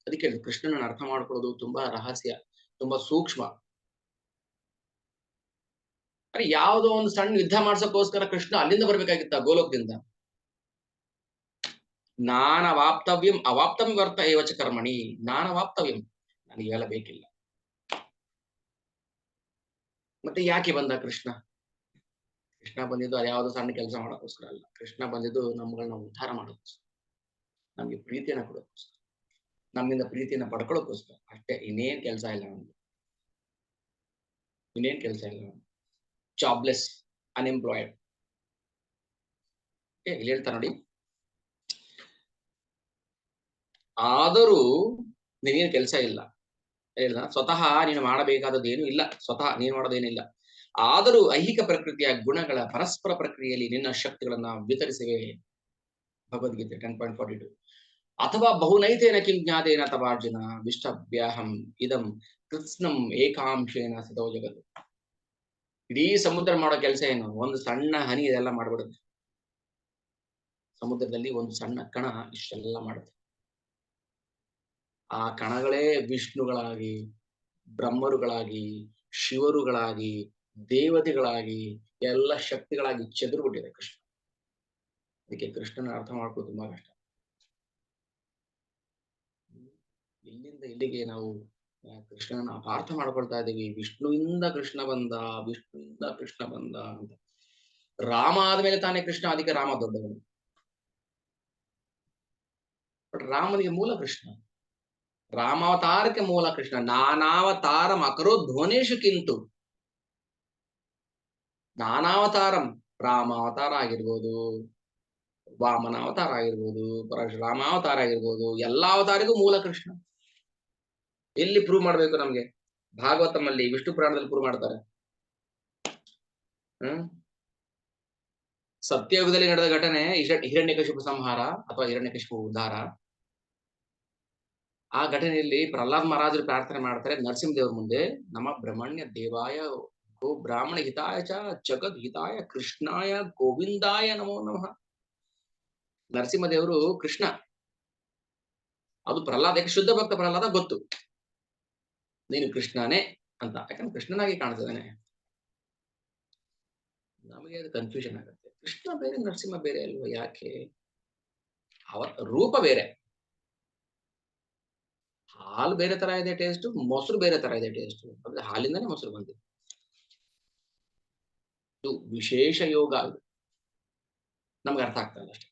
ಅದಕ್ಕೆ ಕೃಷ್ಣನ ಅರ್ಥ ಮಾಡ್ಕೊಳ್ಳೋದು ತುಂಬಾ ರಹಸ್ಯ, ತುಂಬಾ ಸೂಕ್ಷ್ಮ. ಅರೆ ಯಾವುದೋ ಒಂದು ಸಣ್ಣ ಯುದ್ಧ ಮಾಡ್ಸಕ್ಕೋಸ್ಕರ ಕೃಷ್ಣ ಅಲ್ಲಿಂದ ಬರ್ಬೇಕಾಗಿತ್ತ ಗೋಲೋಕದಿಂದ? ನಾನವಾಪ್ತವ್ಯಂ ಅವಾಪ್ತಂ ವರ್ತ ಏವಚ ಕರ್ಮಣಿ. ನಾನವಾಪ್ತವ್ಯಂ, ನನಗೆಲ್ಲ ಬೇಕಿಲ್ಲ. ಮತ್ತೆ ಯಾಕೆ ಬಂದ ಕೃಷ್ಣ? ಕೃಷ್ಣ ಬಂದಿದ್ದು ಅದ್ಯಾವುದೋ ಸಣ್ಣ ಕೆಲಸ ಮಾಡೋಕ್ಕೋಸ್ಕರ ಅಲ್ಲ. ಕೃಷ್ಣ ಬಂದಿದ್ದು ನಮ್ಗಳನ್ನ ಉದ್ಧಾರ ಮಾಡೋಕ್ಕೋಸ್ಕರ, ನಮ್ಗೆ ಪ್ರೀತಿಯನ್ನ ಕೊಡೋಕ್ಕೋಸ್ಕರ, ನಮ್ಮಿಂದ ಪ್ರೀತಿಯನ್ನ ಪಡ್ಕೊಳ್ಳೋಕ್ಕೋಸ್ಕರ ಅಷ್ಟೇ. ಇನ್ನೇನ್ ಕೆಲಸ ಇಲ್ಲ ನಮ್ಗೆ, ಇನ್ನೇನ್ ಕೆಲಸ ಇಲ್ಲ. Jobless, unemployed. ಇಲ್ಲಿ ಹೇಳ್ತಾ ನೋಡಿ, ಆದರೂ ನಿನಗೇನು ಕೆಲಸ ಇಲ್ಲ. ಹೇಳ್ದ ಸ್ವತಃ ನೀನು ಮಾಡಬೇಕಾದದ್ದೇನು ಇಲ್ಲ, ಸ್ವತಃ ನೀನು ಮಾಡೋದೇನಿಲ್ಲ. ಆದರೂ ಐಹಿಕ ಪ್ರಕೃತಿಯ ಗುಣಗಳ ಪರಸ್ಪರ ಪ್ರಕ್ರಿಯೆಯಲ್ಲಿ ನಿನ್ನ ಶಕ್ತಿಗಳನ್ನ ವಿತರಿಸಿವೆ. ಭಗವದ್ಗೀತೆ 10.42. ಅಥವಾ ಬಹುನೈತೇನ ಕಿಂ ಜ್ಞಾತೇನ ಅಥವಾ ಅರ್ಜುನ ವಿಷ್ಟಭ್ಯಾಹಂ ಇದಂ ಕೃತ್ಸ್ನಂ ಏಕಾಂಶೇನ ಸ್ಥಿತೋ ಜಗತ್ತು. ಇಡೀ ಸಮುದ್ರ ಮಾಡೋ ಕೆಲಸ ಏನು? ಒಂದು ಸಣ್ಣ ಹನಿ ಇದೆಲ್ಲ ಮಾಡ್ಬಿಡುತ್ತೆ. ಸಮುದ್ರದಲ್ಲಿ ಒಂದು ಸಣ್ಣ ಕಣ ಇಷ್ಟೆಲ್ಲ ಮಾಡುತ್ತೆ. ಆ ಕಣಗಳೇ ವಿಷ್ಣುಗಳಾಗಿ, ಬ್ರಹ್ಮರುಗಳಾಗಿ, ಶಿವರುಗಳಾಗಿ, ದೇವತೆಗಳಾಗಿ, ಎಲ್ಲ ಶಕ್ತಿಗಳಾಗಿ ಚೆದರು ಬಿಟ್ಟಿದೆ ಕೃಷ್ಣ. ಅದಕ್ಕೆ ಕೃಷ್ಣನ ಅರ್ಥ ಮಾಡ್ಕೊಳ್ಳೋದು ತುಂಬಾ ಕಷ್ಟ. ಇಲ್ಲಿಂದ ಇಲ್ಲಿಗೆ ನಾವು ಕೃಷ್ಣನ ಅಪಾರ್ಥ ಮಾಡ್ಕೊಳ್ತಾ ಇದ್ದೀವಿ. ವಿಷ್ಣುವಿಂದ ಕೃಷ್ಣ ಬಂದ, ವಿಷ್ಣುವಿಂದ ಕೃಷ್ಣ ಬಂದ ಅಂತ. ರಾಮ ಆದ್ಮೇಲೆ ತಾನೇ ಕೃಷ್ಣ, ಅದಕ್ಕೆ ರಾಮ ದೊಡ್ಡವನು. ಬಟ್ ರಾಮನಿಗೆ ಮೂಲ ಕೃಷ್ಣ, ರಾಮಾವತಾರಕ್ಕೆ ಮೂಲ ಕೃಷ್ಣ. ನಾನಾವತಾರಂ ಅಕರೋತ್ ಭುವನೇಶು ಕಿಂತು, ನಾನಾವತಾರಂ ರಾಮಾವತಾರ ಆಗಿರ್ಬೋದು, ವಾಮನ ಅವತಾರ ಆಗಿರ್ಬೋದು, ಪರಶುರಾಮ ಅವತಾರ ಆಗಿರ್ಬೋದು, ಎಲ್ಲಾ ಅವತಾರಿಗೂ ಮೂಲ ಕೃಷ್ಣ. ಎಲ್ಲಿ ಪ್ರೂವ್ ಮಾಡ್ಬೇಕು ನಮ್ಗೆ? ಭಾಗವತಮಲ್ಲಿ, ವಿಷ್ಣು ಪುರಾಣದಲ್ಲಿ ಪ್ರೂವ್ ಮಾಡ್ತಾರೆ. ಸತ್ಯಯುಗದಲ್ಲಿ ನಡೆದ ಘಟನೆ ಹಿರಣ್ಯಕಶಿಪು ಸಂಹಾರ ಅಥವಾ ಹಿರಣ್ಯಕಶಿಪು ಉದ್ಧಾರ. ಆ ಘಟನೆಯಲ್ಲಿ ಪ್ರಹ್ಲಾದ್ ಮಹಾರಾಜರು ಪ್ರಾರ್ಥನೆ ಮಾಡ್ತಾರೆ ನರಸಿಂಹದೇವ್ರ ಮುಂದೆ, ನಮ ಬ್ರಹ್ಮಣ್ಯ ದೇವಾಯ ಗೋ ಬ್ರಾಹ್ಮಣ ಹಿತಾಯ ಚ ಜಗದ್ ಹಿತಾಯ ಕೃಷ್ಣಾಯ ಗೋವಿಂದಾಯ ನಮೋ ನಮಃ. ನರಸಿಂಹದೇವರು ಕೃಷ್ಣ, ಅದು ಪ್ರಹ್ಲಾದಕ್ಕೆ ಶುದ್ಧ ಭಕ್ತ ಪ್ರಹ್ಲಾದ ಗೊತ್ತು, ನೀನು ಕೃಷ್ಣನೇ ಅಂತ. ಯಾಕಂದ್ರೆ ಕೃಷ್ಣನಾಗಿ ಕಾಣ್ತಿದ್ದಾನೆ. ನಮಗೆ ಅದು ಕನ್ಫ್ಯೂಷನ್ ಆಗುತ್ತೆ. ಕೃಷ್ಣ ಬೇರೆ ನರಸಿಂಹ ಬೇರೆ ಅಲ್ವಾ? ಯಾಕೆ? ಅವರ ರೂಪ ಬೇರೆ. ಹಾಲು ಬೇರೆ ತರ ಇದೆ ಟೇಸ್ಟ್, ಮೊಸರು ಬೇರೆ ತರ ಇದೆ ಟೇಸ್ಟ್. ಅಂದ್ರೆ ಹಾಲಿಂದಾನೇ ಮೊಸರು ಬಂದಿದೆ. ಇದು ವಿಶೇಷ ಯೋಗ, ನಮ್ಗೆ ಅರ್ಥ ಆಗ್ತಲ್ಲ ಅಷ್ಟೇ.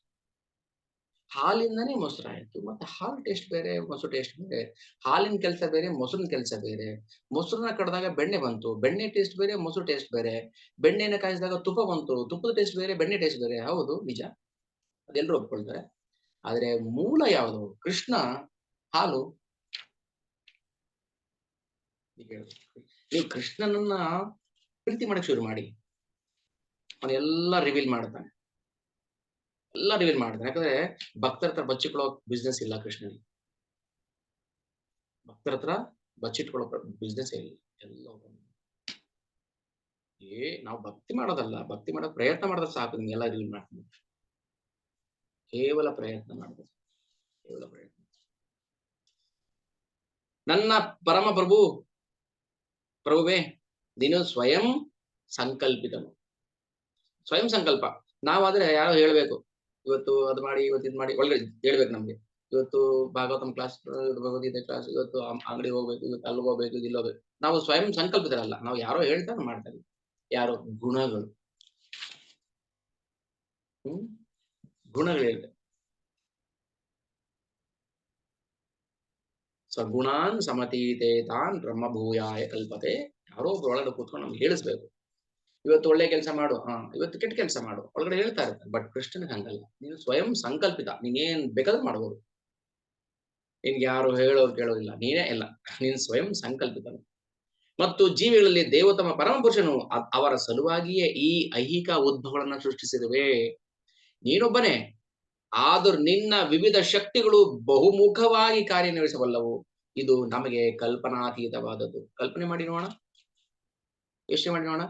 ಹಾಲಿಂದಾನೇ ಮೊಸರು ಆಯ್ತು, ಮತ್ತೆ ಹಾಲು ಟೇಸ್ಟ್ ಬೇರೆ, ಮೊಸರು ಟೇಸ್ಟ್ ಬೇರೆ. ಹಾಲಿನ ಕೆಲಸ ಬೇರೆ, ಮೊಸರಿನ ಕೆಲಸ ಬೇರೆ. ಮೊಸರನ್ನ ಕಡ್ದಾಗ ಬೆಣ್ಣೆ ಬಂತು, ಬೆಣ್ಣೆ ಟೇಸ್ಟ್ ಬೇರೆ, ಮೊಸರು ಟೇಸ್ಟ್ ಬೇರೆ. ಬೆಣ್ಣೆನ ಕಾಯಿಸಿದಾಗ ತುಪ್ಪ ಬಂತು, ತುಪ್ಪದ ಟೇಸ್ಟ್ ಬೇರೆ, ಬೆಣ್ಣೆ ಟೇಸ್ಟ್ ಬೇರೆ. ಹೌದು, ನಿಜ, ಅದೆಲ್ಲರೂ ಒಪ್ಕೊಳ್ತಾರೆ. ಆದ್ರೆ ಮೂಲ ಯಾವುದು? ಕೃಷ್ಣ, ಹಾಲು. ನೀವು ಕೃಷ್ಣನನ್ನ ಪ್ರೀತಿ ಮಾಡಕ್ ಶುರು ಮಾಡಿ, ಅವನೆಲ್ಲ ರಿವೀಲ್ ಮಾಡ್ತಾನೆ, ಎಲ್ಲ ರಿವೀಲ್ ಮಾಡ್ತಾನೆ. ಯಾಕಂದ್ರೆ ಭಕ್ತರ ಹತ್ರ ಬಚ್ಚಿಕೊಳ್ಳೋ ಬಿಸ್ನೆಸ್ ಇಲ್ಲ ಕೃಷ್ಣನಿಗೆ. ಭಕ್ತರ ಹತ್ರ ಬಚ್ಚಿಟ್ಕೊಳ್ಳೋ ಬಿಸ್ನೆಸ್ ಇಲ್ಲ. ಎಲ್ಲ ನಾವು ಭಕ್ತಿ ಮಾಡೋದಲ್ಲ, ಭಕ್ತಿ ಮಾಡೋ ಪ್ರಯತ್ನ ಮಾಡಿದ್ರೆ ಸಾಕು, ನಿಮ್ಗೆಲ್ಲ ರಿವೀಲ್ ಮಾಡ್ತೀನಿ. ಕೇವಲ ಪ್ರಯತ್ನ ಮಾಡಿದ್ರೆ, ಕೇವಲ ಪ್ರಯತ್ನ. ನನ್ನ ಪರಮ ಪ್ರಭುವೇ, ನೀನು ಸ್ವಯಂ ಸಂಕಲ್ಪಿತನು. ಸ್ವಯಂ ಸಂಕಲ್ಪ. ನಾವಾದ್ರೆ ಯಾರೋ ಹೇಳ್ಬೇಕು, ಇವತ್ತು ಅದು ಮಾಡಿ, ಇವತ್ತು ಇದು ಮಾಡಿ, ಒಳಗಡೆ ಹೇಳ್ಬೇಕು ನಮ್ಗೆ. ಇವತ್ತು ಭಾಗವತಂ ಕ್ಲಾಸ್, ಭಗವದ್ಗೀತೆ ಕ್ಲಾಸ್, ಇವತ್ತು ಅಂಗಡಿ ಹೋಗ್ಬೇಕು, ಇವತ್ತು ಅಲ್ಲಿ ಹೋಗ್ಬೇಕು, ಇಲ್ಲಿ ಹೋಗ್ಬೇಕು. ನಾವು ಸ್ವಯಂ ಸಂಕಲ್ಪಿತರಲ್ಲ, ನಾವು ಯಾರೋ ಹೇಳ್ತಾರೆ ಮಾಡ್ತಾರೆ. ಯಾರೋ ಗುಣಗಳು, ಗುಣಗಳು ಹೇಳ್ತಾರೆ. ಸಗುಣಾನ್ ಸಮತೀತೆ ತಾನ್ ಬ್ರಹ್ಮಭೂಯಾಯ ಕಲ್ಪತೆ. ಯಾರೋ ಒಬ್ರು ಒಳಗಡೆ ಕೂತ್ಕೊಂಡು ನಮ್ಗೆ ಹೇಳಿಸ್ಬೇಕು, ಇವತ್ತು ಒಳ್ಳೆ ಕೆಲಸ ಮಾಡು, ಇವತ್ತು ಕೆಟ್ಟ ಕೆಲಸ ಮಾಡು, ಒಳಗಡೆ ಹೇಳ್ತಾ ಇರ್ತಾರೆ. ಬಟ್ ಕೃಷ್ಣನಿಗೆ ಹಂಗಲ್ಲ, ನೀನು ಸ್ವಯಂ ಸಂಕಲ್ಪಿತ, ನೀನೇನ್ ಬೇಕಾದ್ರೂ ಮಾಡ್ಬೋದು. ನಿನ್ಗೆ ಯಾರು ಹೇಳೋರು ಕೇಳೋದಿಲ್ಲ, ನೀನೇ ಎಲ್ಲ, ನೀನು ಸ್ವಯಂ ಸಂಕಲ್ಪಿತ. ಮತ್ತು ಜೀವಿಗಳಲ್ಲಿ ದೇವತಮ ಪರಮ ಪುರುಷನು ಅವರ ಸಲುವಾಗಿಯೇ ಈ ಐಹಿಕ ಉದ್ಭವಗಳನ್ನ ಸೃಷ್ಟಿಸಿರುವೆ. ನೀನೊಬ್ಬನೇ, ಆದರೂ ನಿನ್ನ ವಿವಿಧ ಶಕ್ತಿಗಳು ಬಹುಮುಖವಾಗಿ ಕಾರ್ಯನಿರ್ವಹಿಸಬಲ್ಲವು. ಇದು ನಮಗೆ ಕಲ್ಪನಾತೀತವಾದದ್ದು. ಕಲ್ಪನೆ ಮಾಡಿ ನೋಡೋಣ, ಯೋಚನೆ ಮಾಡಿ ನೋಡೋಣ.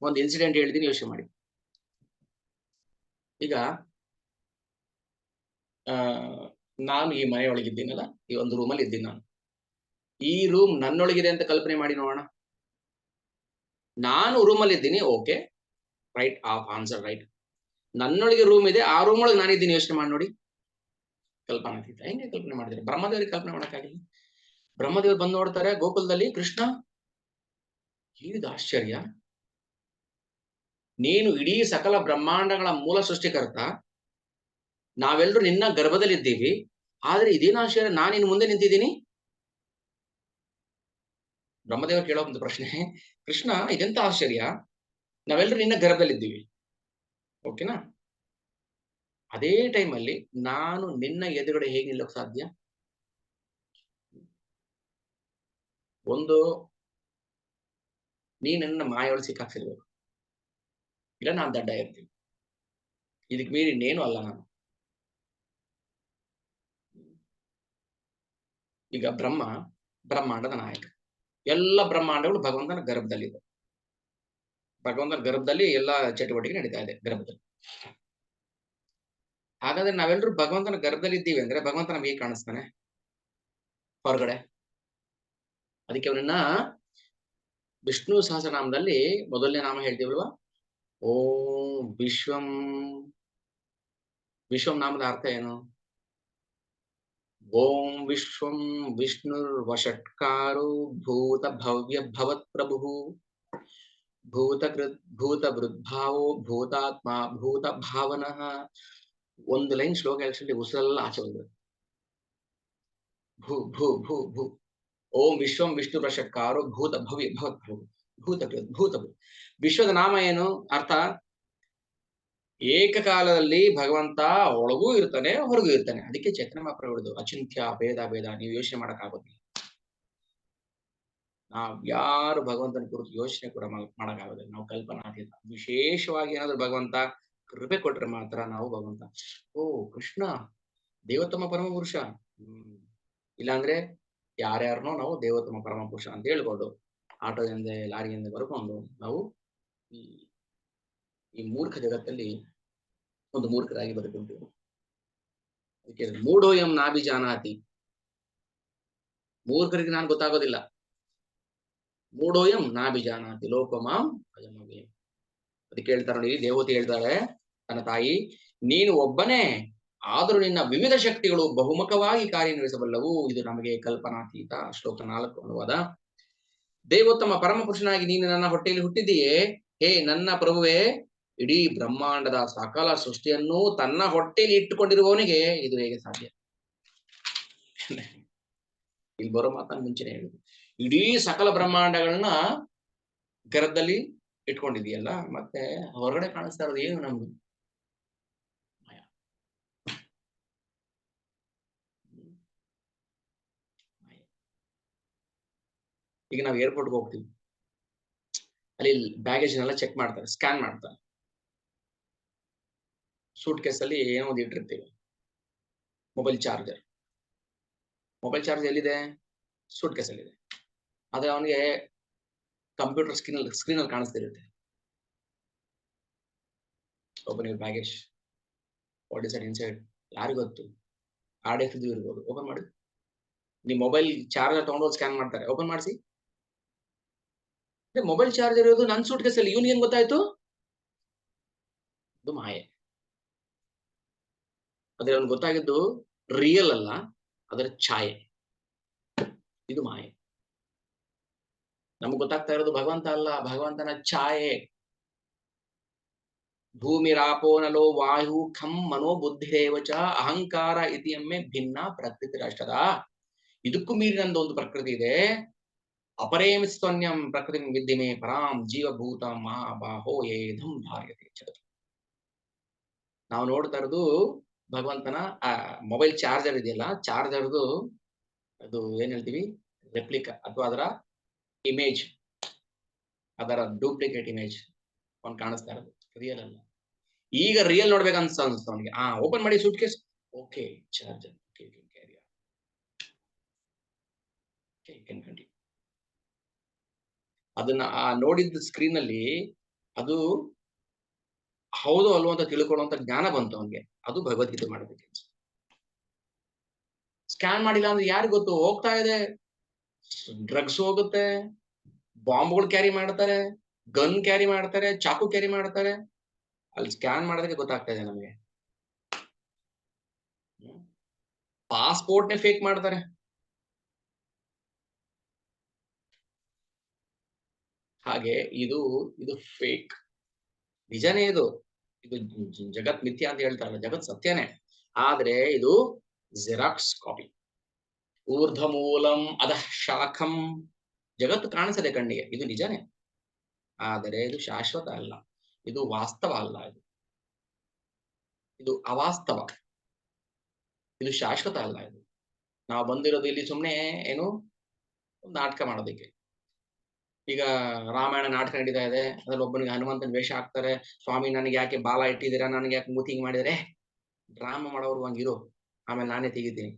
ಒಂದು ಇನ್ಸಿಡೆಂಟ್ ಹೇಳ್ತೀನಿ, ಯೋಚನೆ ಮಾಡಿ. ಈಗ ನಾನು ಈ ಮನೆಯೊಳಗಿದ್ದೀನಲ್ಲ, ಈ ಒಂದು ರೂಮಲ್ಲಿ ಇದ್ದೀನಿ ನಾನು. ಈ ರೂಮ್ ನನ್ನೊಳಗಿದೆ ಅಂತ ಕಲ್ಪನೆ ಮಾಡಿ ನೋಡೋಣ. ನಾನು ರೂಮಲ್ಲಿ ಇದ್ದೀನಿ, okay, right, of answer, right. ನನ್ನೊಳಗೆ ರೂಮ್ ಇದೆ, ಆ ರೂಮ್ ಒಳಗೆ ನಾನಿದ್ದೀನಿ, ಯೋಚನೆ ಮಾಡಿ ನೋಡಿ. ಕಲ್ಪನಾತೀತ. ಹೆಂಗೆ ಕಲ್ಪನೆ ಮಾಡಿದ್ರೆ? ಬ್ರಹ್ಮದೇವರಿಗೆ ಕಲ್ಪನೆ ಮಾಡೋಕ್ಕಾಗಿಲ್ಲ. ಬ್ರಹ್ಮದೇವರು ಬಂದು ನೋಡ್ತಾರೆ ಗೋಕುಲದಲ್ಲಿ, ಕೃಷ್ಣ ಇದು ಆಶ್ಚರ್ಯ, ನೀನು ಇಡೀ ಸಕಲ ಬ್ರಹ್ಮಾಂಡಗಳ ಮೂಲ ಸೃಷ್ಟಿಕರ್ತ, ನಾವೆಲ್ಲರೂ ನಿನ್ನ ಗರ್ಭದಲ್ಲಿದ್ದೀವಿ, ಆದ್ರೆ ಇದೇನು ಆಶ್ಚರ್ಯ, ನಾನು ಇನ್ನು ಮುಂದೆ ನಿಂತಿದ್ದೀನಿ. ಬ್ರಹ್ಮದೇವರು ಕೇಳೋ ಒಂದು ಪ್ರಶ್ನೆ, ಕೃಷ್ಣ ಇದೆಂತ ಆಶ್ಚರ್ಯ, ನಾವೆಲ್ಲರೂ ನಿನ್ನ ಗರ್ಭದಲ್ಲಿದ್ದೀವಿ, ಓಕೆನಾ? ಅದೇ ಟೈಮಲ್ಲಿ ನಾನು ನಿನ್ನ ಎದುರುಗಡೆ ಹೇಗೆ ನಿಲ್ಲೋಕ್ ಸಾಧ್ಯ? ಒಂದು, ನೀ ನನ್ನ ಮಾಯೊಳಗೆ ಸಿಕ್ಕಾಕ್ಸಿರ್ಬೇಕು, ಇಲ್ಲ ನಾನು ದಡ್ಡ ಇರ್ತೀನಿ. ಇದಕ್ಕೆ ಮೀರಿ ಇನ್ನೇನು ಅಲ್ಲ ನಾನು. ಈಗ ಬ್ರಹ್ಮಾಂಡದ ನಾಯಕ, ಎಲ್ಲ ಬ್ರಹ್ಮಾಂಡಗಳು ಭಗವಂತನ ಗರ್ಭದಲ್ಲಿದೆ. ಭಗವಂತನ ಗರ್ಭದಲ್ಲಿ ಎಲ್ಲ ಚಟುವಟಿಕೆ ನಡೀತಾ ಇದೆ ಗರ್ಭದಲ್ಲಿ. ಹಾಗಾದ್ರೆ ನಾವೆಲ್ಲರೂ ಭಗವಂತನ ಗರ್ಭದಲ್ಲಿ ಇದ್ದೀವಿ ಅಂದ್ರೆ ಭಗವಂತ ನಮ್ಗೆ ಹೇಗೆ ಕಾಣಿಸ್ತಾನೆ? ಹೊರಗಡೆ. ಅದಕ್ಕೆ ಅವನನ್ನ ವಿಷ್ಣು ಸಹಸ್ರನಾಮದಲ್ಲಿ ಮೊದಲನೇ ನಾಮ ಹೇಳ್ತೀವಲ್ವಾ, ಓಂ ವಿಶ್ವಂ. ವಿಶ್ವಂ ನಾಮದ ಅರ್ಥ ಏನು? ಓಂ ವಿಶ್ವಂ ವಿಷ್ಣುರ್ವಷಟ್ಕಾರೋ ಭೂತ ಭವ್ಯ ಭವತ್ ಪ್ರಭು ಭೂತಕೃತ್ ಭೂತ ವೃದ್ಭಾವೋ ಭೂತಾತ್ಮ ಭೂತ ಭಾವನಃ. ಒಂದು ಲೈನ್ ಶ್ಲೋಕ ಆಕ್ಚುಲಿ ಉಸಿರೆಲ್ಲ ಆಚೆ ಬಂದ್ಬಿಡುತ್ತೆ. ಭೂ ಭೂ ಭೂ ಭೂ. ಓಂ ವಿಶ್ವಂ ವಿಷ್ಣು ವಷಟ್ಕಾರೋ ಭೂತ ಭವ್ಯ ಭವತ್ ಪ್ರಭು ಭೂತಕೃತ್ ಭೂತ. ವಿಶ್ವದ ನಾಮ ಏನು? ಅರ್ಥ ಏಕಕಾಲದಲ್ಲಿ ಭಗವಂತ ಒಳಗೂ ಇರ್ತಾನೆ, ಹೊರಗೂ ಇರ್ತಾನೆ. ಅದಕ್ಕೆ ಚೈತನ್ಯ ಮಹಾಪ್ರಭು ಹೇಳಿದ್ರು ಅಚಿಂತ್ಯ ಭೇದ ಭೇದ. ನೀವು ಯೋಚನೆ ಮಾಡಕ್ಕಾಗೋದಿಲ್ಲ. ನಾವ್ ಯಾರು ಭಗವಂತನ ಕುರಿತು ಯೋಚನೆ ಕೂಡ ಮಾಡಕ್ಕಾಗೋದಿಲ್ಲ. ನಾವು ಕಲ್ಪನಾತೀತ. ವಿಶೇಷವಾಗಿ ಏನಾದ್ರು ಭಗವಂತ ಕೃಪೆ ಕೊಟ್ರೆ ಮಾತ್ರ ನಾವು ಭಗವಂತ ಓ ಕೃಷ್ಣ ದೇವೋತ್ತಮ ಪರಮ ಪುರುಷ. ಇಲ್ಲಾಂದ್ರೆ ಯಾರ್ಯಾರನೋ ನಾವು ದೇವೋತ್ತಮ ಪರಮ ಪುರುಷ ಅಂತ ಹೇಳ್ಕೊಂಡು ಆಟೋದಿಂದ ಲಾರಿಯಿಂದ ಬರ್ಕೊಂಡು ನಾವು ಈ ಮೂರ್ಖ ಜಗತ್ತಲ್ಲಿ ಒಂದು ಮೂರ್ಖರಾಗಿ ಬದುಕುಂಟು. ಅದಕ್ಕೆ ಮೂಢೋಯಂ ನಾಭಿಜಾನಾತಿ. ಮೂರ್ಖರಿಗೆ ನಾನು ಗೊತ್ತಾಗೋದಿಲ್ಲ. ಮೂಢೋಯಂ ನಾಭಿಜಾನಾತಿ ಲೋಕಮಾಂ ಅಜಮವ್ಯಯಂ. ಅದಕ್ಕೆ ಹೇಳ್ತಾರೆ ನೋಡಿ, ದೇವತೆ ಹೇಳ್ತಾರೆ ತನ್ನ ತಾಯಿ, ನೀನು ಒಬ್ಬನೇ, ಆದರೂ ನಿನ್ನ ವಿವಿಧ ಶಕ್ತಿಗಳು ಬಹುಮುಖವಾಗಿ ಕಾರ್ಯನಿರ್ವಹಿಸಬಲ್ಲವು. ಇದು ನಮಗೆ ಕಲ್ಪನಾತೀತ. ಶ್ಲೋಕ 4 ಅನುವಾದ. ದೇವೋತ್ತಮ ಪರಮ ಪುರುಷನಾಗಿ ನೀನು ನನ್ನ ಹೊಟ್ಟೆಯಲ್ಲಿ ಹುಟ್ಟಿದೆಯೇ, ಹೇ ನನ್ನ ಪ್ರಭುವೇ, ಇಡೀ ಬ್ರಹ್ಮಾಂಡದ ಸಕಲ ಸೃಷ್ಟಿಯನ್ನು ತನ್ನ ಹೊಟ್ಟೆಯಲ್ಲಿ ಇಟ್ಟುಕೊಂಡಿರುವವನಿಗೆ ಇದು ಹೇಗೆ ಸಾಧ್ಯ? ಇಲ್ಲಿ ಬರೋ ಮಾತನ್ನು ಮುಂಚೆನೆ ಹೇಳಿದ್ರು. ಇಡೀ ಸಕಲ ಬ್ರಹ್ಮಾಂಡಗಳನ್ನ ಗರ್ಭದಲ್ಲಿ ಇಟ್ಕೊಂಡಿದೆಯಲ್ಲ, ಮತ್ತೆ ಹೊರಗಡೆ ಕಾಣಿಸ್ತಾ ಇರೋದು ಏನು? ನಮ್ಗೆ ಈಗ ನಾವು ಏರ್ಪೋರ್ಟ್ಗೆ ಹೋಗ್ತೀವಿ, ಅಲ್ಲಿ ಬ್ಯಾಗೇಜ್ನೆಲ್ಲ ಚೆಕ್ ಮಾಡ್ತಾರೆ, ಸ್ಕ್ಯಾನ್ ಮಾಡ್ತಾರೆ. ಸೂಟ್ ಕೇಸಲ್ಲಿ ಏನೋ ಒಂದು ಇಟ್ಟಿರ್ತೀವಿ, ಮೊಬೈಲ್ ಚಾರ್ಜರ್. ಮೊಬೈಲ್ ಚಾರ್ಜ್ ಎಲ್ಲಿದೆ? ಸೂಟ್ ಕೇಸಲ್ಲಿದೆ. ಆದ್ರೆ ಅವನಿಗೆ ಕಂಪ್ಯೂಟರ್ ಸ್ಕ್ರೀನಲ್ಲಿ ಕಾಣಿಸ್ತಿರುತ್ತೆ. Open your baggage, what is that inside? ಯಾರಿಗೂ ಗೊತ್ತು? RDF ಇರ್ಬೋದು. ಓಪನ್ ಮಾಡಿ. ನೀವು ಮೊಬೈಲ್ ಚಾರ್ಜರ್ ತಗೊಂಡೋಗಿ ಸ್ಕ್ಯಾನ್ ಮಾಡ್ತಾರೆ, ಓಪನ್ ಮಾಡಿಸಿ. ಮೊಬೈಲ್ ಚಾರ್ಜರ್ ಇರೋದು ನನ್ನ ಸೂಟ್ ಕೇಸಲ್ಲಿ, ಇವನಿಗೆ ಏನ್ ಗೊತ್ತಾಯ್ತು? ಇದು ಮಾಯೆ. ಆದ್ರೆ ಅವ್ನಿಗೆ ಗೊತ್ತಾಗಿದ್ದು ರಿಯಲ್ ಅಲ್ಲ, ಅದರ ಛಾಯೆ. ಇದು ಮಾಯೆ. ನಮ್ಗೆ ಗೊತ್ತಾಗ್ತಾ ಇರೋದು ಭಗವಂತ ಅಲ್ಲ, ಭಗವಂತನ ಛಾಯೆ. ಭೂಮಿರಾಪೋ ನಲೋ ವಾಯು ಖಂ ಮನೋ ಬುದ್ಧಿರೇವಚ ಅಹಂಕಾರ ಇತಿಯಮ್ಮೆ ಭಿನ್ನ ಪ್ರಕೃತಿ ರಾಷ್ಟ್ರದ. ಇದಕ್ಕೂ ಮೀರಿನಂದು ಒಂದು ಪ್ರಕೃತಿ ಇದೆ. ಅಪರೇಮಿಸ್ತನ್ಯಂ ಪ್ರಕೃತಿ ವಿದ್ಯಮೆ ಪರಾಂ ಜೀವಭೂತ ಮಹಾಬಾಹೋ ಏಧಂ ಧಾರ್ಯತೆ ಜಗತ್. ನಾವು ನೋಡ್ತಾ ಇರೋದು ಭಗವಂತನ ಮೊಬೈಲ್ ಚಾರ್ಜರ್ ಇದೆಯಲ್ಲ, ಚಾರ್ಜರ್ದು ಅದು ಏನ್ ಹೇಳ್ತೀವಿ, ರೆಪ್ಲಿಕಾ ಅಥವಾ ಅದರ ಇಮೇಜ್, ಅದರ ಡೂಪ್ಲಿಕೇಟ್ ಇಮೇಜ್ ಅವ್ನು ಕಾಣಿಸ್ತಾ ಇರೋದು, ರಿಯಲ್ ಅಲ್ಲ. ಈಗ ರಿಯಲ್ ನೋಡ್ಬೇಕಂತ ಅನ್ಸ್ತು ಅವನಿಗೆ. ಓಪನ್ ಮಾಡಿ ಸೂಟ್ ಕೇಸ್, ಓಕೆ ಚಾರ್ಜರ್, ಅದನ್ನ ನೋಡಿದ ಸ್ಕ್ರೀನ್ ಅಲ್ಲಿ ಅದು ಹೌದು ಅಲ್ವೋ ಅಂತ ತಿಳ್ಕೊಳ್ಳುವಂತ ಜ್ಞಾನ ಬಂತು ಅವನಿಗೆ. ಅದು ಭಗವದ್ಗೀತೆ ಮಾಡಬೇಕು. ಸ್ಕ್ಯಾನ್ ಮಾಡಿಲ್ಲ ಅಂದ್ರೆ ಯಾರಿಗ್ ಗೊತ್ತು? ಹೋಗ್ತಾ ಇದೆ, ಡ್ರಗ್ಸ್ ಹೋಗುತ್ತೆ, ಬಾಂಬ್ಗಳು ಕ್ಯಾರಿ ಮಾಡ್ತಾರೆ, ಗನ್ ಕ್ಯಾರಿ ಮಾಡ್ತಾರೆ, ಚಾಕು ಕ್ಯಾರಿ ಮಾಡ್ತಾರೆ. ಅಲ್ಲಿ ಸ್ಕ್ಯಾನ್ ಮಾಡೋದಕ್ಕೆ ಗೊತ್ತಾಗ್ತಾ ಇದೆ ನಮಗೆ. ಪಾಸ್ಪೋರ್ಟ್ನೇ ಫೇಕ್ ಮಾಡ್ತಾರೆ. ಹಾಗೆ ಇದು ಫೇಕ್. ನಿಜನೇ ಇದು ಜಗತ್ ಮಿಥ್ಯ ಅಂತ ಹೇಳ್ತಾರಲ್ಲ, ಜಗತ್ ಸತ್ಯನೇ. ಆದ್ರೆ ಇದು ಜೆರಾಕ್ಸ್ ಕಾಪಿ. ಊರ್ಧ್ವ ಮೂಲಂ ಅಧಃ ಶಾಖಂ. ಜಗತ್ತು ಕಾಣಿಸದೆ ಕಣ್ಣಿಗೆ, ಇದು ನಿಜನೇ. ಆದರೆ ಇದು ಶಾಶ್ವತ ಅಲ್ಲ, ಇದು ವಾಸ್ತವ ಅಲ್ಲ. ಇದು ಅವಾಸ್ತವ, ಇದು ಶಾಶ್ವತ ಅಲ್ಲ. ಇದು ನಾವು ಬಂದಿರೋದು ಇಲ್ಲಿ ಸುಮ್ಮನೆ ಏನು ಒಂದು ನಾಟಕ ಮಾಡೋದಕ್ಕೆ. ಈಗ ರಾಮಾಯಣ ನಾಟಕ ನಡೀತಾ ಇದೆ, ಅದ್ರಲ್ಲಿ ಒಬ್ಬನಿಗೆ ಹನುಮಂತನ ವೇಷ ಹಾಕ್ತಾರೆ. ಸ್ವಾಮಿ ನನಗೆ ಯಾಕೆ ಬಾಲ ಇಟ್ಟಿದ್ದೀರಾ, ನನಗೆ ಯಾಕೆ ಮೂತಿ ಹಿಂಗ್ ಮಾಡಿದ್ರೆ? ಡ್ರಾಮಾ ಮಾಡೋರು ಹಂಗಿರು, ಆಮೇಲೆ ನಾನೇ ತೆಗಿತೀನಿ.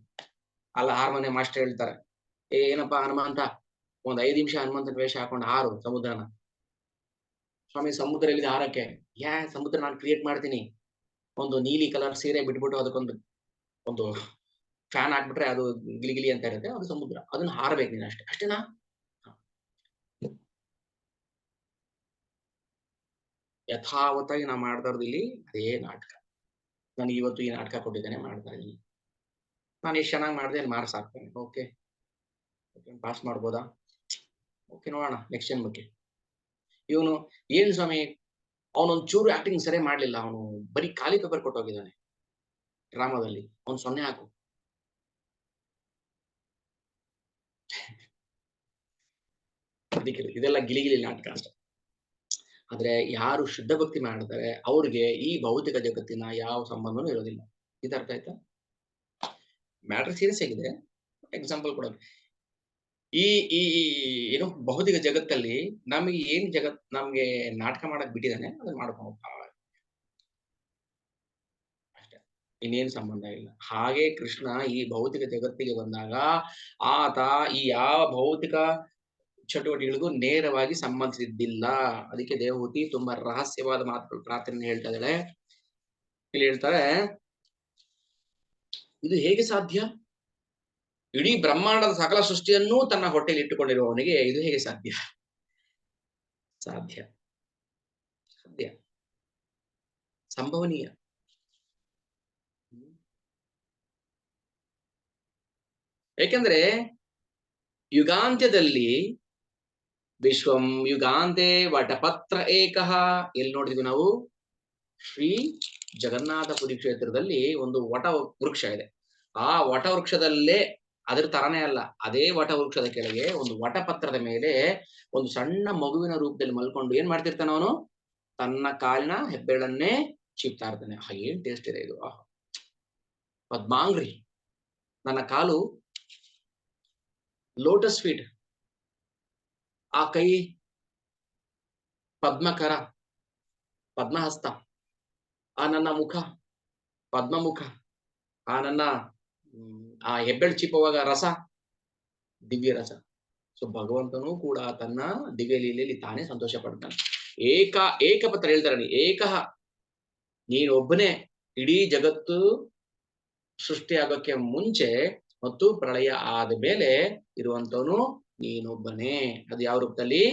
ಅಲ್ಲ ಹಾರ್ಮೋನಿ ಮಾಸ್ಟರ್ ಹೇಳ್ತಾರೆ, ಏನಪ್ಪಾ ಹನುಮಂತ, ಒಂದ್ 5 ನಿಮಿಷ ಹನುಮಂತನ ವೇಷ ಹಾಕೊಂಡು ಹಾರು ಸಮುದ್ರನ. ಸ್ವಾಮಿ ಸಮುದ್ರ ಎಲ್ಲಿದೆ ಹಾರಕ್ಕೆ? ಸಮುದ್ರ ನಾನು ಕ್ರಿಯೇಟ್ ಮಾಡ್ತೀನಿ. ಒಂದು ನೀಲಿ ಕಲರ್ ಸೀರೆ ಬಿಟ್ಬಿಟ್ಟು ಅದಕ್ಕೊಂದು ಒಂದು ಫ್ಯಾನ್ ಹಾಕ್ಬಿಟ್ರೆ ಅದು ಗಿಲಿಗಿಲಿ ಅಂತ ಇರುತ್ತೆ, ಅದು ಸಮುದ್ರ. ಅದನ್ನ ಹಾರಬೇಕು ನೀನು, ಅಷ್ಟೇನಾ? ಯಥಾವತ್ತಾಗಿ ನಾ ಮಾಡ್ತಾ ಇರೋದು ಇಲ್ಲಿ ಅದೇ ನಾಟಕ. ನನಗೆ ಇವತ್ತು ಈ ನಾಟಕ ಕೊಟ್ಟಿದ್ದೇನೆ, ಮಾಡ್ತಾ ಇದ್ದೀನಿ. ನಾನು ಎಷ್ಟು ಚೆನ್ನಾಗಿ ಮಾಡಿದೆ ಮಾರ್ಕ್ಸ್ ಹಾಕ್ತೇನೆ. ಓಕೆ, ಪಾಸ್ ಮಾಡ್ಬೋದಾ? ಓಕೆ, ನೋಡೋಣ ನೆಕ್ಸ್ಟ್ ಜನ್ಮಕ್ಕೆ. ಇವನು ಏನು ಸ್ವಾಮಿ, ಅವನೊಂದು ಚೂರು ಆಕ್ಟಿಂಗ್ ಸರಿ ಮಾಡ್ಲಿಲ್ಲ, ಅವನು ಬರೀ ಖಾಲಿ ಪೇಪರ್ ಕೊಟ್ಟೋಗಿದ್ದಾನೆ ಡ್ರಾಮಾದಲ್ಲಿ, ಅವ್ನು 0 ಹಾಕು. ಅದಕ್ಕೆ ಇದೆಲ್ಲ ಗಿಲಿಗಿಲಿ ನಾಟಕ ಅಷ್ಟೆ. ಆದ್ರೆ ಯಾರು ಶುದ್ಧ ಭಕ್ತಿ ಮಾಡ್ತಾರೆ ಅವ್ರಿಗೆ ಈ ಭೌತಿಕ ಜಗತ್ತಿನ ಯಾವ ಸಂಬಂಧನೂ ಇರೋದಿಲ್ಲ. ಇದು ಅರ್ಥ ಆಯ್ತಾ? ಮ್ಯಾಟರ್ ಸೀರಿಯಸ್ ಆಗಿದೆ. ಎಕ್ಸಾಂಪಲ್ ಕೊಡೋದು, ಈ ಈ ಏನು ಭೌತಿಕ ಜಗತ್ತಲ್ಲಿ ನಮಗೆ ಏನ್ ನಮ್ಗೆ ನಾಟಕ ಮಾಡಕ್ ಬಿಟ್ಟಿದ್ದಾನೆ ಅದನ್ನ ಮಾಡ್ಕೊಂಡು ಅಷ್ಟೇ, ಇನ್ನೇನು ಸಂಬಂಧ ಇಲ್ಲ. ಹಾಗೆ ಕೃಷ್ಣ ಈ ಭೌತಿಕ ಜಗತ್ತಿಗೆ ಬಂದಾಗ ಆತ ಈ ಯಾವ ಭೌತಿಕ ಚಟುವಟಿಕೆಗಳಿಗೂ ನೇರವಾಗಿ ಸಂಬಂಧಿಸಿದ್ದಿಲ್ಲ. ಅದಕ್ಕೆ ದೇವಹೂತಿ ತುಂಬಾ ರಹಸ್ಯವಾದ ಮಾತುಗಳು ಪ್ರಾರ್ಥನೆ ಹೇಳ್ತಾ ಇದ್ದಾಳೆ. ಇಲ್ಲಿ ಹೇಳ್ತಾರೆ, ಇದು ಹೇಗೆ ಸಾಧ್ಯ? ಇಡೀ ಬ್ರಹ್ಮಾಂಡದ ಸಕಲ ಸೃಷ್ಟಿಯನ್ನೂ ತನ್ನ ಹೊಟ್ಟೆಯಲ್ಲಿ ಇಟ್ಟುಕೊಂಡಿರುವವನಿಗೆ ಇದು ಹೇಗೆ ಸಾಧ್ಯ? ಸಾಧ್ಯ, ಸಾಧ್ಯ, ಸಂಭವನೀಯ. ಏಕೆಂದ್ರೆ ಯುಗಾಂತ್ಯದಲ್ಲಿ ವಿಶ್ವಂ ಯುಗಾಂತೆ ವಟಪತ್ರ ಏಕಃ, ಎಲ್ಲಿ ನೋಡಿದ್ವಿ ನಾವು? ಶ್ರೀ ಜಗನ್ನಾಥಪುರಿ ಕ್ಷೇತ್ರದಲ್ಲಿ ಒಂದು ವಟ ವೃಕ್ಷ ಇದೆ. ಆ ವಟ ವೃಕ್ಷದಲ್ಲೇ, ಅದ್ರ ತರನೇ ಅಲ್ಲ, ಅದೇ ವಟ ವೃಕ್ಷದ ಕೆಳಗೆ ಒಂದು ವಟಪತ್ರದ ಮೇಲೆ ಒಂದು ಸಣ್ಣ ಮಗುವಿನ ರೂಪದಲ್ಲಿ ಮಲ್ಕೊಂಡು ಏನ್ ಮಾಡ್ತಿರ್ತಾನ ಅವನು? ತನ್ನ ಕಾಲಿನ ಹೆಬ್ಬೆರಳನ್ನೇ ಚೀಪ್ತಾ ಇರ್ತಾನೆ. ಏನ್ ಟೇಸ್ಟ್ ಇದೆ ಇದು! ಪದ್ಮಾಂಗ್ರಿ, ನನ್ನ ಕಾಲು ಲೋಟಸ್ ಫೀಟ್, ಆ ಕೈ ಪದ್ಮಕರ, ಪದ್ಮಹಸ್ತ, ಆ ನನ್ನ ಮುಖ ಪದ್ಮಮುಖ, ಆ ನನ್ನ ಆ ಹೆಬ್ಬೆಳು ಚಿಪ್ಪುವಾಗ ರಸ ದಿವ್ಯ ರಸ. ಸೊ ಭಗವಂತನು ಕೂಡ ತನ್ನ ದಿವ್ಯ ಲೀಲೆಯಲ್ಲಿ ತಾನೇ ಸಂತೋಷ ಪಡ್ತಾನೆ. ಏಕಪತ್ರ ಹೇಳ್ತಾರೆ, ಏಕಃ, ನೀನೊಬ್ಬನೇ ಇಡೀ ಜಗತ್ತು ಸೃಷ್ಟಿಯಾಗೋಕ್ಕೆ ಮುಂಚೆ ಮತ್ತು ಪ್ರಳಯ ಆದ ಮೇಲೆ ಇರುವಂತವನು ನೀನೊಬ್ಬನೇ. ಅದು ಯಾವ ರೂಪದಲ್ಲಿ?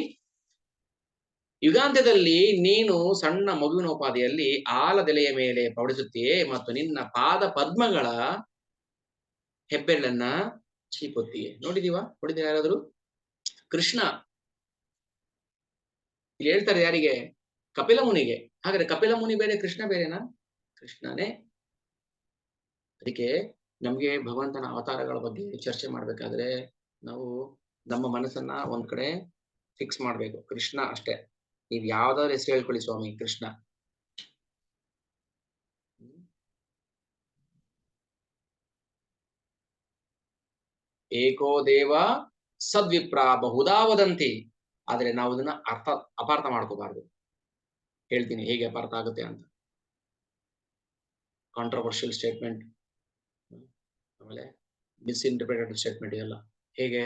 ಯುಗಾಂತ್ಯದಲ್ಲಿ ನೀನು ಸಣ್ಣ ಮಗುವಿನ ಉಪಾಧಿಯಲ್ಲಿ ಆಲದೆಲೆಯ ಮೇಲೆ ಪವಡಿಸುತ್ತೀಯೇ ಮತ್ತು ನಿನ್ನ ಪಾದ ಪದ್ಮಗಳ ಹೆಬ್ಬೆರಳನ್ನ ಚೀಪುತ್ತೀಯೇ. ನೋಡಿದೀವಾ? ನೋಡಿದ ಯಾರಾದ್ರು? ಕೃಷ್ಣ ಇಲ್ಲಿ ಹೇಳ್ತಾರೆ ಯಾರಿಗೆ? ಕಪಿಲ ಮುನಿಗೆ. ಹಾಗಾದ್ರೆ ಕಪಿಲ ಮುನಿ ಬೇರೆ, ಕೃಷ್ಣ ಬೇರೆನಾ? ಕೃಷ್ಣನೇ. ಅದಕ್ಕೆ ನಮ್ಗೆ ಭಗವಂತನ ಅವತಾರಗಳ ಬಗ್ಗೆ ಚರ್ಚೆ ಮಾಡ್ಬೇಕಾದ್ರೆ ನಾವು ನಮ್ಮ ಮನಸ್ಸನ್ನ ಒಂದ್ ಕಡೆ ಫಿಕ್ಸ್ ಮಾಡ್ಬೇಕು. ಕೃಷ್ಣ ಅಷ್ಟೇ. ನೀವ್ ಯಾವ್ದಾದ್ರು ಹೆಸರು ಹೇಳ್ಕೊಳ್ಳಿ ಸ್ವಾಮಿ, ಕೃಷ್ಣ. ಏಕೋ ದೇವ ಸದ್ವಿಪ್ರ ಬಹುಧಾ ವದಂತಿ. ಆದ್ರೆ ನಾವು ಇದನ್ನ ಅಪಾರ್ಥ ಮಾಡ್ಕೋಬಾರ್ದು. ಹೇಳ್ತೀನಿ ಹೇಗೆ ಅಪಾರ್ಥ ಆಗುತ್ತೆ ಅಂತ. ಕಾಂಟ್ರವರ್ಷಿಯಲ್ ಸ್ಟೇಟ್ಮೆಂಟ್, ಆಮೇಲೆ ಮಿಸ್ಇಂಟರ್ಪ್ರಿಟೆಡ್ ಸ್ಟೇಟ್ಮೆಂಟ್ ಇದೆಲ್ಲ. ಹೇಗೆ?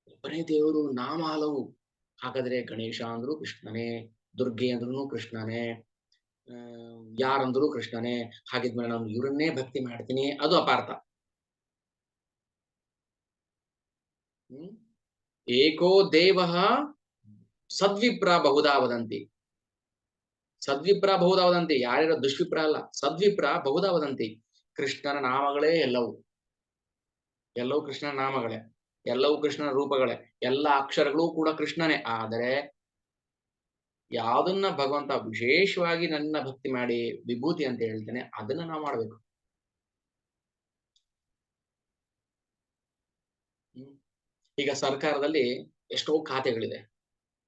ಒಬ್ಬನೇ ದೇವರು, ನಾಮ ಹಲವು. ಹಾಗಾದ್ರೆ ಗಣೇಶ ಅಂದ್ರು ಕೃಷ್ಣನೇ, ದುರ್ಗೆ ಅಂದ್ರೂ ಕೃಷ್ಣನೇ, ಯಾರಂದ್ರು ಕೃಷ್ಣನೇ. ಹಾಗಿದ್ಮೇಲೆ ನಾನು ಇವರನ್ನೇ ಭಕ್ತಿ ಮಾಡ್ತೀನಿ, ಅದು ಅಪಾರ್ಥ. ಏಕೋ ದೇವ ಸದ್ವಿಪ್ರ ಬಹುಧಾ ವದಂತಿ. ಸದ್ವಿಪ್ರ ಬಹುಧಾ ವದಂತಿ, ಯಾರ್ಯಾರ ದುಷ್ವಿಪ್ರ ಅಲ್ಲ, ಸದ್ವಿಪ್ರ ಬಹುಧಾ ವದಂತಿ. ಕೃಷ್ಣನ ನಾಮಗಳೇ ಎಲ್ಲವೂ, ಎಲ್ಲವೂ ಕೃಷ್ಣನ ನಾಮಗಳೇ, ಎಲ್ಲವೂ ಕೃಷ್ಣನ ರೂಪಗಳೇ, ಎಲ್ಲ ಅಕ್ಷರಗಳು ಕೂಡ ಕೃಷ್ಣನೇ. ಆದರೆ ಯಾವ್ದನ್ನ ಭಗವಂತ ವಿಶೇಷವಾಗಿ ನನ್ನ ಭಕ್ತಿ ಮಾಡಿ ವಿಭೂತಿ ಅಂತ ಹೇಳ್ತಾನೆ, ಅದನ್ನ ನಾವು ಮಾಡ್ಬೇಕು. ಈಗ ಸರ್ಕಾರದಲ್ಲಿ ಎಷ್ಟೋ ಖಾತೆಗಳಿದೆ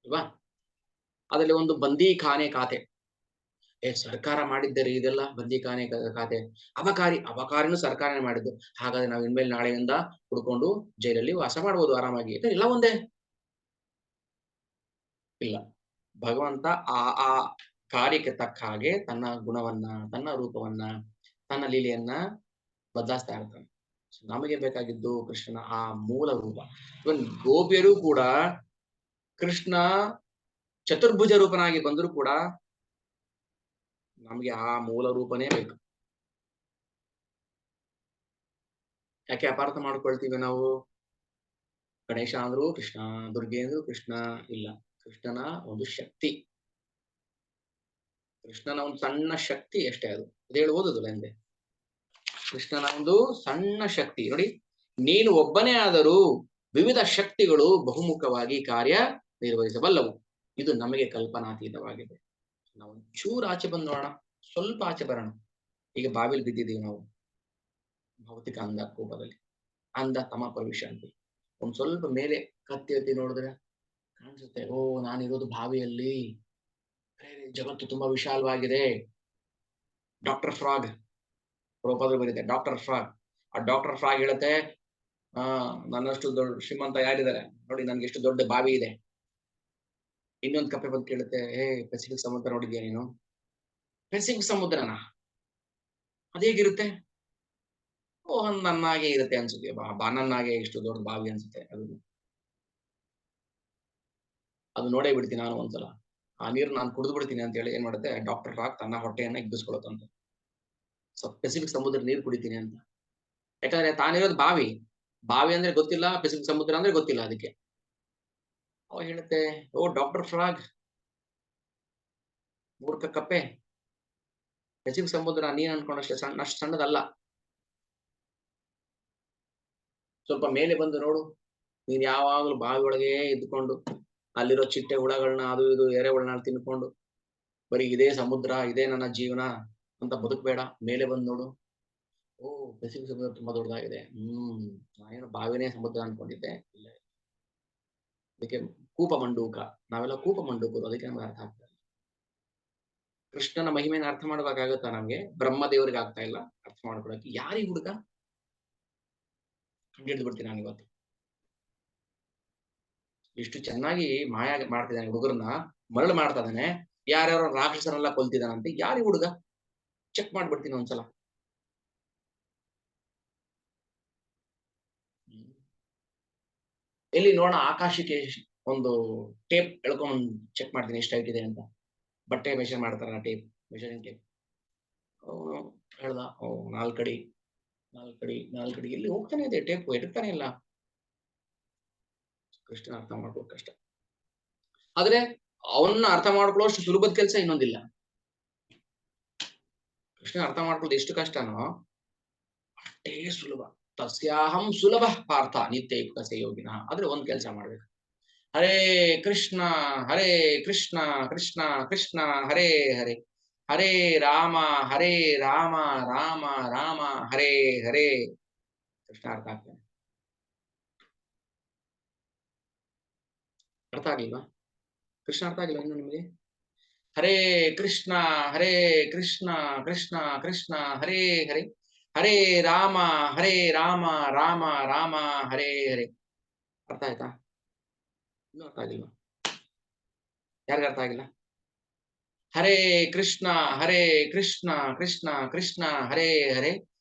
ಅಲ್ವಾ? ಅದರಲ್ಲಿ ಒಂದು ಬಂದಿ ಖಾನೆ ಖಾತೆ. ಸರ್ಕಾರ ಮಾಡಿದ್ದಾರೆ ಇದೆಲ್ಲ ಬಂದಿ ಖಾತೆ, ಅಬಕಾರಿನೂ ಸರ್ಕಾರನೇ ಮಾಡಿದ್ದು. ಹಾಗಾದ್ರೆ ನಾವು ಇನ್ಮೇಲೆ ನಾಳೆಯಿಂದ ಹುಡ್ಕೊಂಡು ಜೈಲಲ್ಲಿ ವಾಸ ಮಾಡ್ಬೋದು ಆರಾಮಾಗಿ. ಇಲ್ಲ ಒಂದೇ ಇಲ್ಲ. ಭಗವಂತ ಆ ಕಾರ್ಯಕ್ಕೆ ತಕ್ಕ ಹಾಗೆ ತನ್ನ ಗುಣವನ್ನ, ತನ್ನ ರೂಪವನ್ನ, ತನ್ನ ಲೀಲೆಯನ್ನ ಬದಲಾಯಿಸ್ತಾ ಇರ್ತಾನೆ. ನಮಗೆ ಬೇಕಾಗಿದ್ದು ಕೃಷ್ಣನ ಆ ಮೂಲ ರೂಪ. ಇವನ್ ಗೋಪಿಯರು ಕೂಡ ಕೃಷ್ಣ ಚತುರ್ಭುಜ ರೂಪನಾಗಿ ಬಂದರೂ ಕೂಡ ನಮ್ಗೆ ಆ ಮೂಲ ರೂಪನೇ ಬೇಕು. ಯಾಕೆ ಅಪಾರ್ಥ ಮಾಡ್ಕೊಳ್ತೀವಿ ನಾವು? ಗಣೇಶ ಅಂದ್ರು ಕೃಷ್ಣ, ದುರ್ಗೆ ಅಂದ್ರು ಕೃಷ್ಣ. ಇಲ್ಲ, ಕೃಷ್ಣನ ಒಂದು ಶಕ್ತಿ, ಕೃಷ್ಣನ ಒಂದು ಸಣ್ಣ ಶಕ್ತಿ ಅಷ್ಟೇ. ಅದು ಹೇಳಿ ಓದುದಿಲ್ಲ ಹಿಂದೆ. ಕೃಷ್ಣನ ಒಂದು ಸಣ್ಣ ಶಕ್ತಿ ನೋಡಿ, ನೀನು ಒಬ್ಬನೇ ಆದರೂ ವಿವಿಧ ಶಕ್ತಿಗಳು ಬಹುಮುಖವಾಗಿ ಕಾರ್ಯ ನಿರ್ವಹಿಸಬಲ್ಲವು. ಇದು ನಮಗೆ ಕಲ್ಪನಾತೀತವಾಗಿದೆ. ನಾವು ಚೂರು ಆಚೆ ಬಂದು ನೋಡೋಣ, ಸ್ವಲ್ಪ ಆಚೆ ಬರೋಣ. ಈಗ ಬಾವಿಲಿ ಬಿದ್ದಿದ್ದೀವಿ ನಾವು, ಭೌತಿಕ ಅಂಧ ಕೋಪದಲ್ಲಿ, ಅಂಧ ತಮ ಪ್ರವಿಶಂತಿ. ಒಂದ್ ಸ್ವಲ್ಪ ಮೇಲೆ ಕತ್ತಿ ಎತ್ತಿ ನೋಡಿದ್ರೆ ಕಾಣಿಸುತ್ತೆ, ಓ ನಾನಿರೋದು ಬಾವಿಯಲ್ಲಿ, ಜಗತ್ತು ತುಂಬಾ ವಿಶಾಲವಾಗಿದೆ. ಡಾಕ್ಟರ್ ಫ್ರಾಗ್ ಪ್ರಭುಪಾದರು ಬರೀತೆ, ಡಾಕ್ಟರ್ ಫ್ರಾಗ್. ಆ ಡಾಕ್ಟರ್ ಫ್ರಾಗ್ ಹೇಳುತ್ತೆ, ನನ್ನಷ್ಟು ದೊಡ್ಡ ಶ್ರೀಮಂತ ಯಾರಿದ್ದಾರೆ ನೋಡಿ, ನನ್ಗೆ ಎಷ್ಟು ದೊಡ್ಡ ಬಾವಿ ಇದೆ. ಇನ್ನೊಂದು ಕಪ್ಪೆ ಬಂದು ಕೇಳುತ್ತೆ, ಪೆಸಿಫಿಕ್ ಸಮುದ್ರ ನೋಡಿದ್ಯಾ ನೀನು? ಪೆಸಿಫಿಕ್ ಸಮುದ್ರನ ಅದೇಗಿರುತ್ತೆ? ಓ ನನ್ನಾಗೆ ಇರುತ್ತೆ ಅನ್ಸುತ್ತೆ, ನನ್ನಾಗೆ ಇಷ್ಟು ದೊಡ್ಡ ಬಾವಿ ಅನ್ಸುತ್ತೆ. ಅದು ನೋಡೇ ಬಿಡ್ತೀನಿ ನಾನು ಒಂದ್ಸಲ. ಆ ನೀರು ನಾನು ಕುಡಿದು ಬಿಡ್ತೀನಿ ಅಂತ ಹೇಳಿ ಏನ್ ಮಾಡುತ್ತೆ, ಡಾಕ್ಟರ್ ಫ್ರಾಗ್ ತನ್ನ ಹೊಟ್ಟೆಯನ್ನ ಇಗ್ಗಿಸ್ಕೊಳತ್ತಂತೆ, ಪೆಸಿಫಿಕ್ ಸಮುದ್ರ ನೀರು ಕುಡಿತೀನಿ ಅಂತ. ಯಾಕಂದ್ರೆ ತಾನಿರೋದು ಬಾವಿ, ಬಾವಿ ಅಂದ್ರೆ ಗೊತ್ತಿಲ್ಲ, ಪೆಸಿಫಿಕ್ ಸಮುದ್ರ ಅಂದ್ರೆ ಗೊತ್ತಿಲ್ಲ ಅದಕ್ಕೆ. ಅವ ಹೇಳುತ್ತೆ, ಓ ಡಾಕ್ಟರ್ ಫ್ರಾಗ್, ಮೂರ್ಖ ಕಪ್ಪೆ, ಪೆಸಿಫಿಕ್ ಸಮುದ್ರ ನೀನ್ ಅನ್ಕೊಂಡಷ್ಟೇ ಅಷ್ಟು ಸಣ್ಣದಲ್ಲ. ಸ್ವಲ್ಪ ಮೇಲೆ ಬಂದು ನೋಡು, ನೀನ್ ಯಾವಾಗ್ಲೂ ಬಾವಿ ಒಳಗೆ ಇದ್ಕೊಂಡು ಅಲ್ಲಿರೋ ಚಿಟ್ಟೆ ಹುಳಗಳನ್ನ ಅದು ಇದು ಎರೆಹುಳನ ತಿನ್ಕೊಂಡು ಬರೀ ಇದೇ ಸಮುದ್ರ, ಇದೇ ನನ್ನ ಜೀವನ ಅಂತ ಬದುಕಬೇಡ. ಮೇಲೆ ಬಂದು ನೋಡು, ಓ ಪೆಸಿಫಿಕ್ ಸಮುದ್ರ ತುಂಬಾ ದೊಡ್ಡದಾಗಿದೆ. ನಾನೇನು ಬಾವಿನೇ ಸಮುದ್ರ ಅನ್ಕೊಂಡಿದ್ದೆ. ಇಲ್ಲ, ಅದಕ್ಕೆ ಕೂಪ ಮಂಡೂಕ, ನಾವೆಲ್ಲ ಕೂಪ ಮಂಡೂಕರು, ಅದಕ್ಕೆ ನಮ್ಗೆ ಅರ್ಥ ಆಗ್ತದೆ. ಕೃಷ್ಣನ ಮಹಿಮೆನ ಅರ್ಥ ಮಾಡ್ಬೇಕಾಗುತ್ತಾ ನಮ್ಗೆ? ಬ್ರಹ್ಮದೇವರಿಗೆ ಆಗ್ತಾ ಇಲ್ಲ ಅರ್ಥ ಮಾಡ್ಕೊಳಕ್ಕೆ. ಯಾರಿಗೆ ಹುಡುಗ ಕಂಡಿಡ್ದು ಬಿಡ್ತೀನಿ ನಾನು ಇವತ್ತು. ಇಷ್ಟು ಚೆನ್ನಾಗಿ ಮಾಯ ಮಾಡ್ತಿದ್ದಾನೆ ಹುಡುಗರನ್ನ, ಮರಳು ಮಾಡ್ತಾ ಇದ್ದಾನೆ, ಯಾರ್ಯಾರೋ ರಾಕ್ಷಸರೆಲ್ಲ ಕೊಲ್ತಿದ್ದಾನಂತೆ. ಯಾರಿಗೆ ಹುಡುಗ ಚೆಕ್ ಮಾಡ್ಬಿಡ್ತೀನಿ ಒಂದ್ಸಲ. ಎಲ್ಲಿ ನೋಡೋಣ, ಆಕಾಶಕ್ಕೆ ಒಂದು ಟೇಪ್ ಎಳ್ಕೊಂಡ್ ಚೆಕ್ ಮಾಡ್ತೀನಿ ಎಷ್ಟು ಹೈಟ್ ಇದೆ ಅಂತ. ಬಟ್ಟೆ ಮೆಷರ್ ಮಾಡ್ತಾರ ಟೇಪ್, ಮೆಷರಿಂಗ್ ಟೇಪ್. ಹೇಳ್ದ, ಓ 4 ಅಡಿ, 4 ಅಡಿ, 4 ಅಡಿ. ಎಲ್ಲಿ ಹೋಗ್ತಾನೆ ಇದೆ ಟೇಪ್, ಎಡುತ್ತಾನೆ ಇಲ್ಲ. ಕೃಷ್ಣ ಅರ್ಥ ಮಾಡ್ಕೊಳ್ಳೋ ಕಷ್ಟ. ಆದ್ರೆ ಅವನ್ನ ಅರ್ಥ ಮಾಡ್ಕೊಳ್ಳೋಷ್ಟು ಸುಲಭದ ಕೆಲಸ ಇನ್ನೊಂದಿಲ್ಲ. ಕೃಷ್ಣ ಅರ್ಥ ಮಾಡ್ಕೊಳ್ಳೋದು ಎಷ್ಟು ಕಷ್ಟನೋ ಅಷ್ಟೇ ಸುಲಭ. ತಸ್ಯಾಹಂ ಸುಲಭ ಪಾರ್ಥ ನಿತ್ಯ ಯುಕ್ತಸೆ ಯೋಗಿನ. ಆದ್ರೆ ಒಂದ್ ಕೆಲಸ ಮಾಡ್ಬೇಕು, ಹರೇ ಕೃಷ್ಣ ಹರೇ ಕೃಷ್ಣ ಕೃಷ್ಣ ಕೃಷ್ಣ ಹರೇ ಹರೇ, ಹರೇ ರಾಮ ರಾಮ ರಾಮ ಹರೇ ಹರೇ. ಕೃಷ್ಣ ಅರ್ಥ ಆಗ್ತಾನೆ? ಅರ್ಥ ಆಗ್ಲಿಲ್ವಾ? ಕೃಷ್ಣ ಅರ್ಥ ಆಗಿಲ್ಲ ಇನ್ನು ನಿಮಗೆ? ಹರೇ ಕೃಷ್ಣ ಕೃಷ್ಣ ಕೃಷ್ಣ ಹರೇ ಹರೇ, ಹರೇ ರಾಮ ರಾಮ ರಾಮ ಹರೇ ಹರೇ. ಅರ್ಥ ಆಯ್ತಾ? ಇನ್ನೂ ಅರ್ಥ ಆಗಿಲ್ವಾ? ಯಾರಿಗ ಅರ್ಥ ಆಗಿಲ್ಲ? ಹರೇ ಕೃಷ್ಣ ಕೃಷ್ಣ ಕೃಷ್ಣ ಹರೇ ಹರೇ,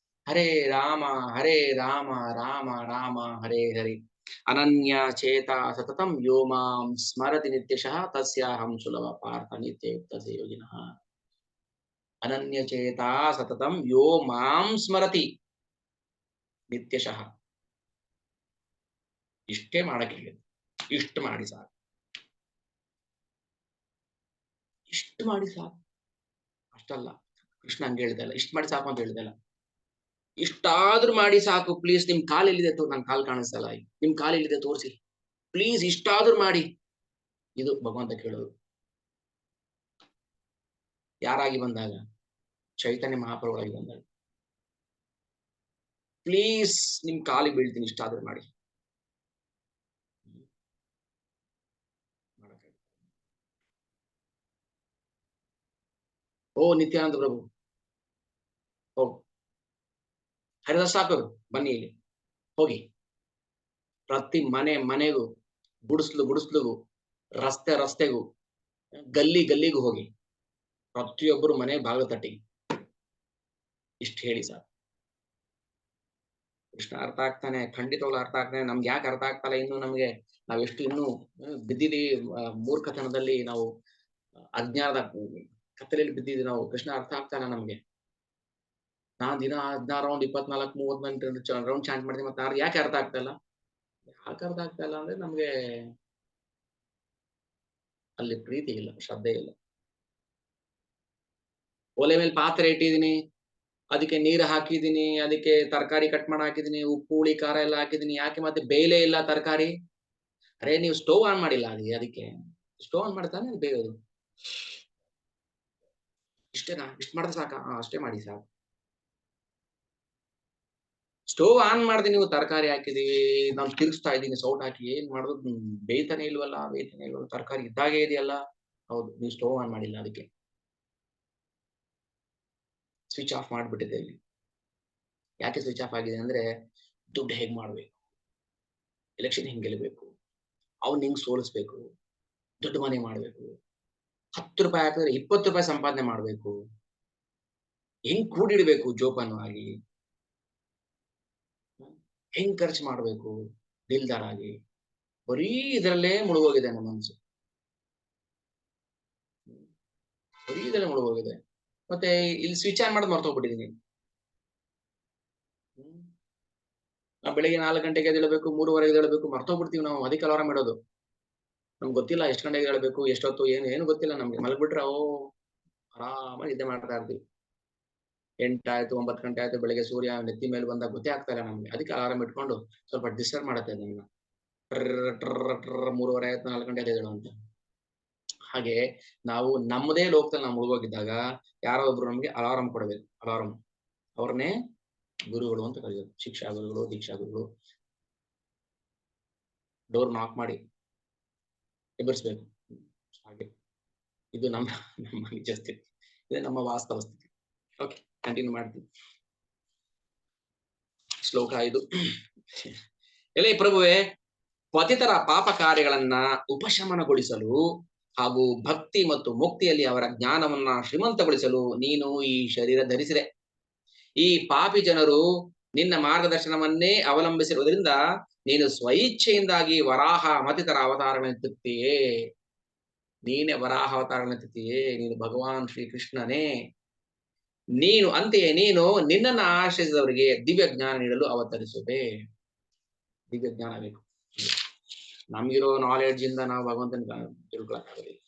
ಹರೇ ರಾಮ ರಾಮ ರಾಮ ಹರೇ ಹರೇ. ಅನನ್ಯ ಚೇತ ಸತತಂ ಯೋ ಮಾಂ ಸ್ಮರತಿ ನಿತ್ಯಶಃ ತಸ್ಯಾಹಂ ಸುಲಭ ಪಾರ್ಥ ನಿತ್ಯ ಯುಕ್ತಸೆ ಯೋಗಿನಃ. ಅನನ್ಯ ಚೇತ ಸತತಂ ಯೋ ಮಾಂ ಸ್ಮರತಿ ನಿತ್ಯಶಃ. ಇಷ್ಟೇ ಮಾಡಕ್ಕೆ ಹೇಳಿದ್ರು, ಇಷ್ಟು ಮಾಡಿ ಸಾಕು, ಇಷ್ಟು ಮಾಡಿ ಸಾಕು. ಅಷ್ಟಲ್ಲ, ಕೃಷ್ಣ ಹಂಗೆ ಹೇಳಿದಲ್ಲ, ಇಷ್ಟು ಮಾಡಿ ಸಾಕು ಅಂತ ಹೇಳಿದಲ್ಲ. ಇಷ್ಟಾದ್ರೂ ಮಾಡಿ ಸಾಕು ಪ್ಲೀಸ್. ನಿಮ್ ಕಾಲ್ ಎಲ್ಲಿದೆ ತೋರ್, ನನ್ ಕಾಲ್ ಕಾಣಿಸ್ತಲ್ಲ, ನಿಮ್ ಕಾಲ್ ಎಲ್ಲಿದೆ ತೋರಿಸಿ ಪ್ಲೀಸ್, ಇಷ್ಟಾದ್ರೂ ಮಾಡಿ. ಇದು ಭಗವಂತ ಕೇಳೋದು. ಯಾರಾಗಿ ಬಂದಾಗ? ಚೈತನ್ಯ ಮಹಾಪ್ರಭುವಾಗಿ ಬಂದಾಗ, ಪ್ಲೀಸ್ ನಿಮ್ ಕಾಲಿಗೆ ಬೀಳ್ತೀನಿ, ಇಷ್ಟಾದ್ರೂ ಮಾಡಿ. ಓ ನಿತ್ಯಾನಂದ ಪ್ರಭು, ಓ ಹರಿದಾಸ್ ಠಾಕೂರ್, ಬನ್ನಿ ಇಲ್ಲಿ, ಹೋಗಿ ಪ್ರತಿ ಮನೆಗೂ, ಗುಡಿಸ್ಲಿಗೂ, ರಸ್ತೆಗೂ, ಗಲ್ಲಿಗೂ ಹೋಗಿ ಪ್ರತಿಯೊಬ್ಬರು ಮನೆ ಬಾಗಿಲು ತಟ್ಟಿ ಇಷ್ಟು ಹೇಳಿ ಸಾಕು. ಕೃಷ್ಣ ಅರ್ಥ ಆಗ್ತಾನೆ, ಖಂಡಿತವಾಗ್ಲೂ ಅರ್ಥ ಆಗ್ತಾನೆ. ನಮ್ಗೆ ಯಾಕೆ ಅರ್ಥ ಆಗ್ತಲ್ಲ ಇನ್ನು? ನಮ್ಗೆ ನಾವೆಷ್ಟು ಇನ್ನೂ ಬಿದ್ದಿದ್ದೀವಿ ಮೂರ್ಖತನದಲ್ಲಿ, ನಾವು ಅಜ್ಞಾನದ ಕತ್ತಲೆಯಲ್ಲಿ ಬಿದ್ದಿದ್ದೀವಿ ನಾವು. ಕೃಷ್ಣ ಅರ್ಥ ಆಗ್ತಾನೆ ನಮ್ಗೆ. ನಾನ್ ದಿನ 16 ರೌಂಡ್ 24-30 ರೌಂಡ್ ಚಾಂಟ್ ಮಾಡ್ತೀನಿ, ಮತ್ತೆ ಯಾಕೆ ಅರ್ಥ ಆಗ್ತಾ ಇಲ್ಲ? ಯಾಕೆ ಅರ್ಥ ಆಗ್ತಾ ಇಲ್ಲ ಅಂದ್ರೆ ನಮ್ಗೆ ಅಲ್ಲಿ ಪ್ರೀತಿ ಇಲ್ಲ, ಶ್ರದ್ಧೆ ಇಲ್ಲ. ಒಲೆ ಮೇಲೆ ಪಾತ್ರೆ ಇಟ್ಟಿದೀನಿ, ಅದಕ್ಕೆ ನೀರು ಹಾಕಿದೀನಿ, ಅದಕ್ಕೆ ತರಕಾರಿ ಕಟ್ ಮಾಡಿ ಹಾಕಿದೀನಿ, ಉಪ್ಪು ಹುಳಿ ಖಾರ ಎಲ್ಲ ಹಾಕಿದೀನಿ, ಯಾಕೆ ಮತ್ತೆ ಬೇಯಲೇ ಇಲ್ಲ ತರಕಾರಿ? ಅರೆ ನೀವು ಸ್ಟೋವ್ ಆನ್ ಮಾಡಿಲ್ಲ ಅದಕ್ಕೆ ಸ್ಟೋವ್ ಆನ್ ಮಾಡ್ತಾನೆ ಬೇಯೋದು. ಇಷ್ಟೇನಾ? ಇಷ್ಟು ಮಾಡಿದ್ರೆ ಸಾಕ? ಅಷ್ಟೇ ಮಾಡಿ ಸಾಕು. ಸ್ಟೋವ್ ಆನ್ ಮಾಡಿದೆ, ನೀವು ತರಕಾರಿ ಹಾಕಿದೀವಿ, ನಾನು ತಿರುಗಿಸ್ತಾ ಇದ್ದೀನಿ ಸೌಟ್ ಹಾಕಿ, ಏನ್ ಮಾಡೋದು ಬೇಯ್ತಾನೆ ಇಲ್ವಲ್ಲ, ತರಕಾರಿ ಇದ್ದಾಗೆ ಇದೆಯಲ್ಲ. ಹೌದು, ನೀವು ಸ್ಟೋವ್ ಆನ್ ಮಾಡಿಲ್ಲ, ಅದಕ್ಕೆ ಸ್ವಿಚ್ ಆಫ್ ಮಾಡ್ಬಿಟ್ಟಿದೆ ಇಲ್ಲಿ. ಯಾಕೆ ಸ್ವಿಚ್ ಆಫ್ ಆಗಿದೆ ಅಂದ್ರೆ, ದುಡ್ಡು ಹೇಗ್ ಮಾಡ್ಬೇಕು, ಎಲೆಕ್ಷನ್ ಹೆಂಗ್ ಗೆಲ್ಲಬೇಕು, ಅವ್ನು ಹೆಂಗ್ ಸೋಲಿಸ್ಬೇಕು, ದೊಡ್ಡ ಮನೆ ಮಾಡ್ಬೇಕು, 10 ರೂಪಾಯಿ ಹಾಕಿದ್ರೆ 20 ರೂಪಾಯಿ ಸಂಪಾದನೆ ಮಾಡ್ಬೇಕು, ಹೆಂಗ್ ಕೂಡಿಡ್ಬೇಕು ಜೋಪಾನವಾಗಿ, ಹೆಂಗ್ ಖರ್ಚು ಮಾಡ್ಬೇಕು ದಿಲ್ದಾರ್ ಆಗಿ, ಬರೀ ಇದರಲ್ಲೇ ಮುಳುಗೋಗಿದೆ ನಮ್ಮ ಮನಸ್ಸು, ಬರೀ ಇದರಲ್ಲೇ ಮುಳುಗೋಗಿದೆ. ಮತ್ತೆ ಇಲ್ಲಿ ಸ್ವಿಚ್ ಆನ್ ಮಾಡೋದು ಮರ್ತೋಗ್ಬಿಟ್ಟಿದೀನಿ. ನಾವು ಬೆಳಿಗ್ಗೆ 4 ಗಂಟೆಗೆ ಎದ್ದೇಳಬೇಕು, 3:30ಗೆ ಎದ್ದೇಳಬೇಕು, ಮರ್ತೋಗ್ಬಿಡ್ತೀವಿ ನಾವು. ಅದಕ್ಕೆ ಅಲಾರಾಮ್ ಇಡೋದು. ನಮ್ಗೆ ಗೊತ್ತಿಲ್ಲ ಎಷ್ಟು ಗಂಟೆಗೆ ಎದ್ದೇಳಬೇಕು, ಎಷ್ಟೊತ್ತು, ಏನು ಗೊತ್ತಿಲ್ಲ ನಮ್ಗೆ. ಮಲಗ್ಬಿಟ್ರೆ ಆರಾಮಾಗಿ ನಿದ್ದೆ ಮಾಡ್ತಾ ಇರ್ತೀವಿ. 8 ಆಯ್ತು, 9 ಗಂಟೆ ಆಯ್ತು, ಬೆಳಿಗ್ಗೆ ಸೂರ್ಯ ನೆತ್ತಿ ಮೇಲೆ ಬಂದಾಗ ಗೊತ್ತೇ ಆಗ್ತಾ ಇಲ್ಲ ನಮ್ಗೆ. ಅದಕ್ಕೆ ಅಲಾರಾಮ್ ಇಟ್ಕೊಂಡು ಸ್ವಲ್ಪ ಡಿಸ್ಟರ್ಬ್ ಮಾಡುತ್ತೆ ನಮ್ಮನ್ನ. 3:30 ಆಯ್ತು, 4 ಗಂಟೆಗೆ ಎದ್ದೇಳು ಅಂತ. ಹಾಗೆ ನಾವು ನಮ್ಮದೇ ಲೋಕದಲ್ಲಿ ನಾವು ಮುಳುಗೋಗಿದ್ದಾಗ ಯಾರೋ ಒಬ್ರು ನಮ್ಗೆ ಅಲಾರಾಮ್ ಕೊಡಬೇಕು. ಅಲಾರಾಮ್, ಅವ್ರನ್ನೇ ಗುರುಗಳು ಅಂತ ಕರೆಯೋದು. ಶಿಕ್ಷಾ ಗುರುಗಳು, ದೀಕ್ಷಾ ಗುರುಗಳು. ಡೋರ್ ನಾಕ್ ಮಾಡಿ ಎಬ್ಬರಿಸ್ಬೇಕು. ಹಾಗೆ ಇದು ನಮ್ಮ ನಿಜ ಸ್ಥಿತಿ, ಇದು ನಮ್ಮ ವಾಸ್ತವ ಸ್ಥಿತಿ. ಓಕೆ, ಕಂಟಿನ್ಯೂ ಮಾಡ್ತೀವಿ. ಶ್ಲೋಕ 5. ಎಲೆ ಪ್ರಭುವೆ, ಪತಿತರ ಪಾಪ ಕಾರ್ಯಗಳನ್ನ ಉಪಶಮನಗೊಳಿಸಲು ಹಾಗೂ ಭಕ್ತಿ ಮತ್ತು ಮುಕ್ತಿಯಲ್ಲಿ ಅವರ ಜ್ಞಾನವನ್ನ ಶ್ರೀಮಂತಗೊಳಿಸಲು ನೀನು ಈ ಶರೀರ ಧರಿಸಿದೆ. ಈ ಪಾಪಿ ಜನರು ನಿನ್ನ ಮಾರ್ಗದರ್ಶನವನ್ನೇ ಅವಲಂಬಿಸಿರುವುದರಿಂದ ನೀನು ಸ್ವಇಚ್ಛೆಯಿಂದಾಗಿ ವರಾಹ ಮತ್ತಿತರ ಅವತಾರಗಳನ್ನೆತ್ತುತ್ತೀಯೇ. ನೀನೇ ವರಾಹ ಅವತಾರಗಳನ್ನೆತ್ತುತ್ತೀಯೇ, ನೀನು ಭಗವಾನ್ ಶ್ರೀಕೃಷ್ಣನೇ. ಅಂತೆಯೇ ನೀನು ನಿನ್ನನ್ನು ಆಶ್ರಯಿಸಿದವರಿಗೆ ದಿವ್ಯ ಜ್ಞಾನ ನೀಡಲು ಅವತರಿಸುತ್ತೆ. ದಿವ್ಯ ಜ್ಞಾನ ಬೇಕು. ನಮ್ಗಿರೋ ನಾಲೆಡ್ಜ್ ಇಂದ ನಾವು ಭಗವಂತನ ತಿಳ್ಕೊಳಕ್ಕಾಗಲಿಲ್ಲ,